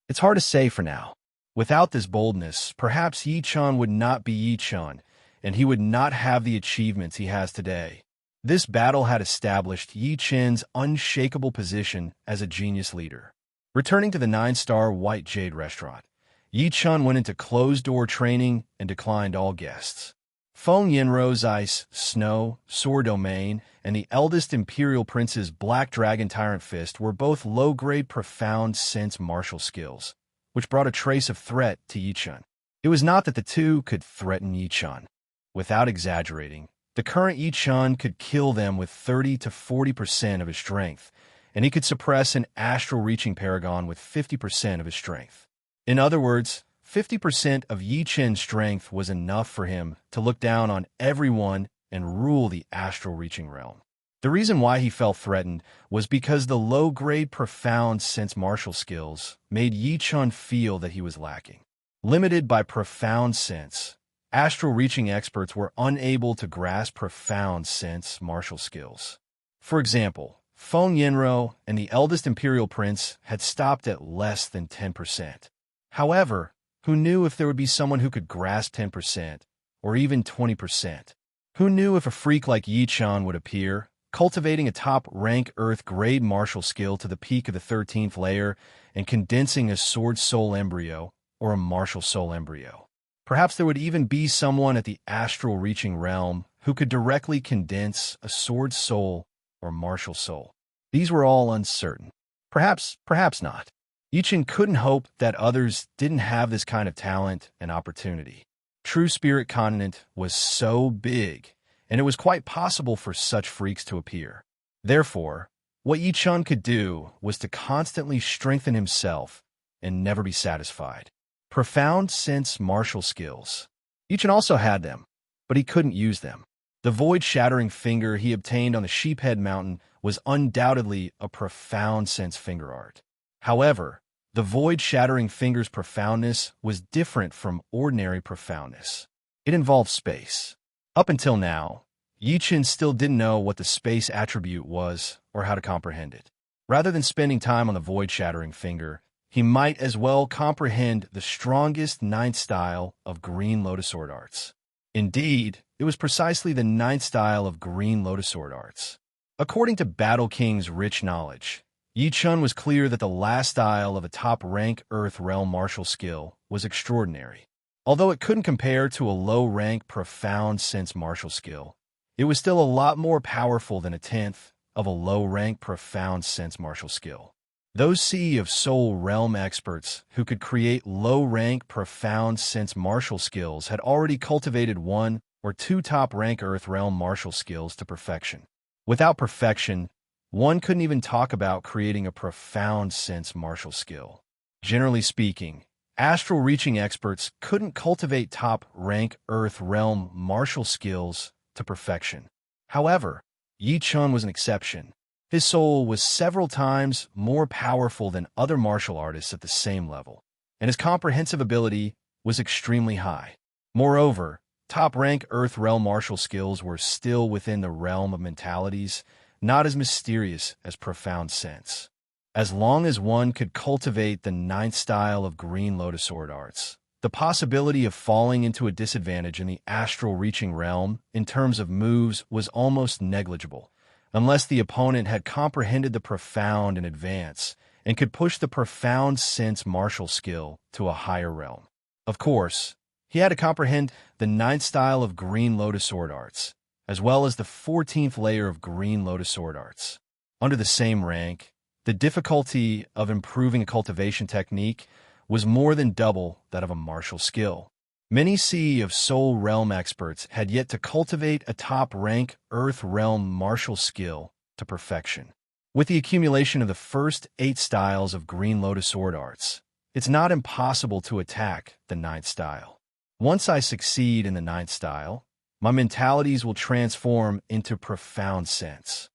It's hard to say for now. Without this boldness, perhaps Yichun would not be Yichun, and he would not have the achievements he has today. This battle had established Yichun's unshakable position as a genius leader. Returning to the 9-star White Jade restaurant, Yichun went into closed-door training and declined all guests. Feng Yinrou's Ice, Snow, Sword Domain, and the eldest Imperial Prince's Black Dragon Tyrant Fist were both low-grade profound sense martial skills, which brought a trace of threat to Yichun. It was not that the two could threaten Yichun. Without exaggerating, the current Yichun could kill them with 30 to 40% of his strength, and he could suppress an astral-reaching paragon with 50% of his strength. In other words, 50% of Yichun's strength was enough for him to look down on everyone and rule the astral-reaching realm. The reason why he felt threatened was because the low-grade profound sense martial skills made Yichun feel that he was lacking. Limited by profound sense, astral-reaching experts were unable to grasp profound sense martial skills. For example, Feng Yinrou and the eldest Imperial Prince had stopped at less than 10%. However, who knew if there would be someone who could grasp 10%, or even 20%? Who knew if a freak like Yichun would appear, cultivating a top-rank Earth-grade martial skill to the peak of the 13th layer and condensing a Sword Soul embryo or a Martial Soul embryo? Perhaps there would even be someone at the astral-reaching realm who could directly condense a Sword Soul or Martial Soul. These were all uncertain. Perhaps not. Yichun couldn't hope that others didn't have this kind of talent and opportunity. True Spirit Continent was so big, and it was quite possible for such freaks to appear. Therefore, what Yichun could do was to constantly strengthen himself and never be satisfied. Profound sense martial skills. Yichun also had them, but he couldn't use them. The void-shattering finger he obtained on the Sheephead Mountain was undoubtedly a profound sense finger art. However, the void-shattering finger's profoundness was different from ordinary profoundness. It involved space. Up until now, Yichun still didn't know what the space attribute was or how to comprehend it. Rather than spending time on the void-shattering finger, he might as well comprehend the strongest 9th style of Green Lotus Sword Arts. Indeed, it was precisely the 9th style of Green Lotus Sword Arts. According to Battle King's rich knowledge, Yichun was clear that the last style of a top-rank Earth Realm martial skill was extraordinary. Although it couldn't compare to a low-rank profound sense martial skill, it was still a lot more powerful than a tenth of a low-rank profound sense martial skill. Those Sea of Soul Realm experts who could create low-rank profound sense martial skills had already cultivated 1 or 2 top-rank Earth Realm martial skills to perfection. Without perfection, one couldn't even talk about creating a profound sense martial skill. Generally speaking, astral-reaching experts couldn't cultivate top-rank Earth Realm martial skills to perfection. However, Yichun was an exception. His soul was several times more powerful than other martial artists at the same level, and his comprehensive ability was extremely high. Moreover, top-rank Earth Realm martial skills were still within the realm of mentalities, not as mysterious as profound sense. As long as one could cultivate the 9th style of Green Lotus Sword Arts, the possibility of falling into a disadvantage in the astral-reaching realm in terms of moves was almost negligible, unless the opponent had comprehended the profound in advance and could push the profound sense martial skill to a higher realm. Of course, he had to comprehend the 9th style of Green Lotus Sword Arts, as well as the 14th layer of green lotus sword arts. Under the same rank, the difficulty of improving a cultivation technique was more than double that of a martial skill. Many Sea of Soul Realm experts had yet to cultivate a top-rank Earth Realm martial skill to perfection. With the accumulation of the first 8 styles of green lotus sword arts, it's not impossible to attack the 9th style. Once I succeed in the 9th style, my mentalities will transform into profound sense.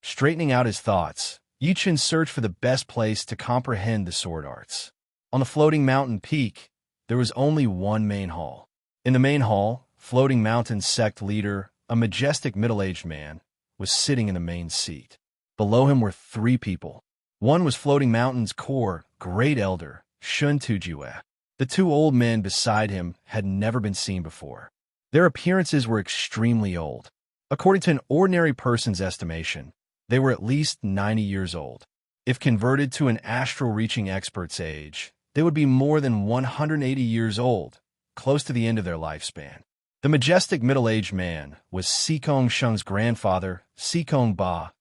Straightening out his thoughts, Yichen searched for the best place to comprehend the sword arts. On the floating mountain peak, there was only one main hall. In the main hall, Floating Mountain sect leader, a majestic middle-aged man, was sitting in the main seat. Below him were 3 people. One was Floating Mountain's core, great elder, Shun Tujue. The 2 old men beside him had never been seen before. Their appearances were extremely old. According to an ordinary person's estimation, they were at least 90 years old. If converted to an astral-reaching expert's age, they would be more than 180 years old, close to the end of their lifespan. The majestic middle-aged man was Sikong Shung's grandfather, Sikong Ba,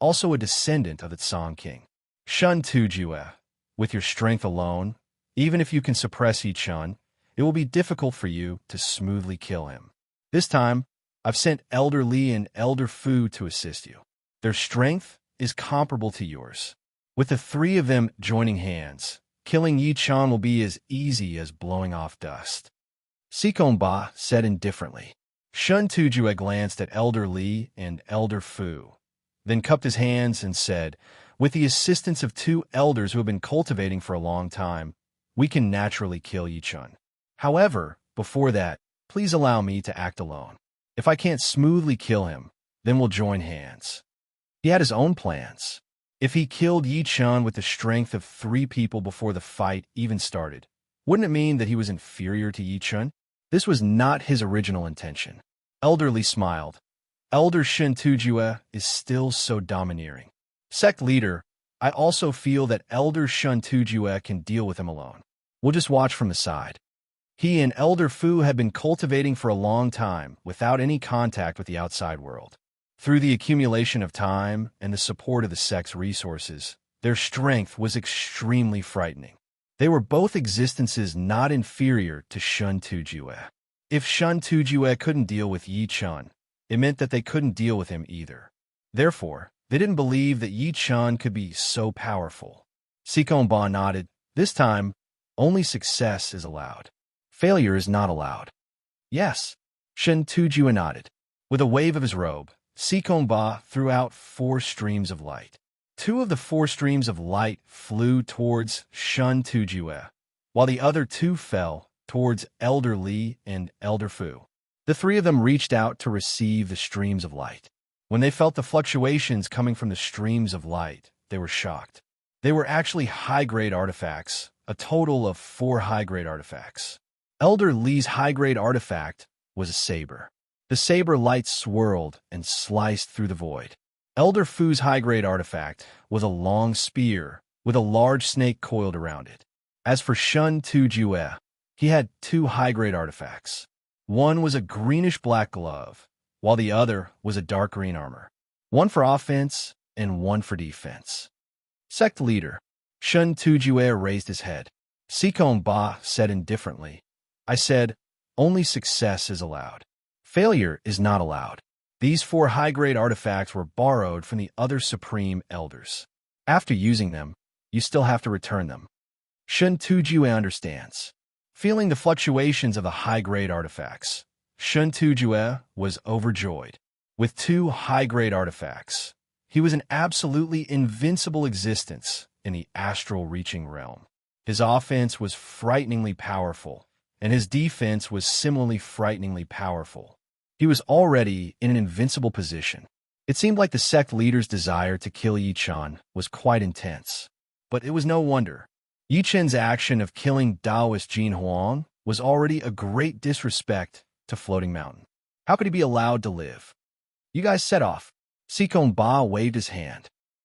also a descendant of the Song King. Shun Tujue, with your strength alone, even if you can suppress Yichun, it will be difficult for you to smoothly kill him. This time, I've sent Elder Li and Elder Fu to assist you. Their strength is comparable to yours. With the 3 of them joining hands, killing Yichun will be as easy as blowing off dust. Sikong Ba said indifferently. Shun Tujue glanced at Elder Li and Elder Fu, then cupped his hands and said, with the assistance of 2 elders who have been cultivating for a long time, we can naturally kill Yichun. However, before that, please allow me to act alone. If I can't smoothly kill him, then we'll join hands. He had his own plans. If he killed Yichun with the strength of 3 people before the fight even started, wouldn't it mean that he was inferior to Yichun? This was not his original intention. Elder Li smiled. Elder Shun Tujue is still so domineering. Sect leader, I also feel that Elder Shun Tujue can deal with him alone. We'll just watch from the side. He and Elder Fu had been cultivating for a long time without any contact with the outside world. Through the accumulation of time and the support of the sect's resources, their strength was extremely frightening. They were both existences not inferior to Shun Tujue. If Shun Tujue couldn't deal with Yichun, it meant that they couldn't deal with him either. Therefore, they didn't believe that Yichun could be so powerful. Sikong Ba nodded. This time, only success is allowed. Failure is not allowed. Yes, Shun Tujue nodded. With a wave of his robe, Sikong Ba threw out 4 streams of light. 2 of the 4 streams of light flew towards Shun Tujue, while the other 2 fell towards Elder Li and Elder Fu. The 3 of them reached out to receive the streams of light. When they felt the fluctuations coming from the streams of light, they were shocked. They were actually high-grade artifacts, a total of 4 high-grade artifacts. Elder Li's high-grade artifact was a saber. The saber light swirled and sliced through the void. Elder Fu's high-grade artifact was a long spear with a large snake coiled around it. As for Shun Tujue, he had 2 high-grade artifacts. One was a greenish-black glove, while the other was a dark green armor. One for offense and one for defense. Sect leader, Shun Tujue raised his head. Sikong Ba said indifferently, I said, only success is allowed. Failure is not allowed. These 4 high-grade artifacts were borrowed from the other supreme elders. After using them, you still have to return them. Shun Tujue understands. Feeling the fluctuations of the high-grade artifacts, Shun Tujue was overjoyed. With 2 high-grade artifacts, he was an absolutely invincible existence in the astral-reaching realm. His offense was frighteningly powerful, and his defense was similarly frighteningly powerful. He was already in an invincible position. It seemed like the sect leader's desire to kill Yichun was quite intense. But it was no wonder. Yichun's action of killing Taoist Jin Huang was already a great disrespect to Floating Mountain. How could he be allowed to live? You guys set off. Sikong Ba waved his hand.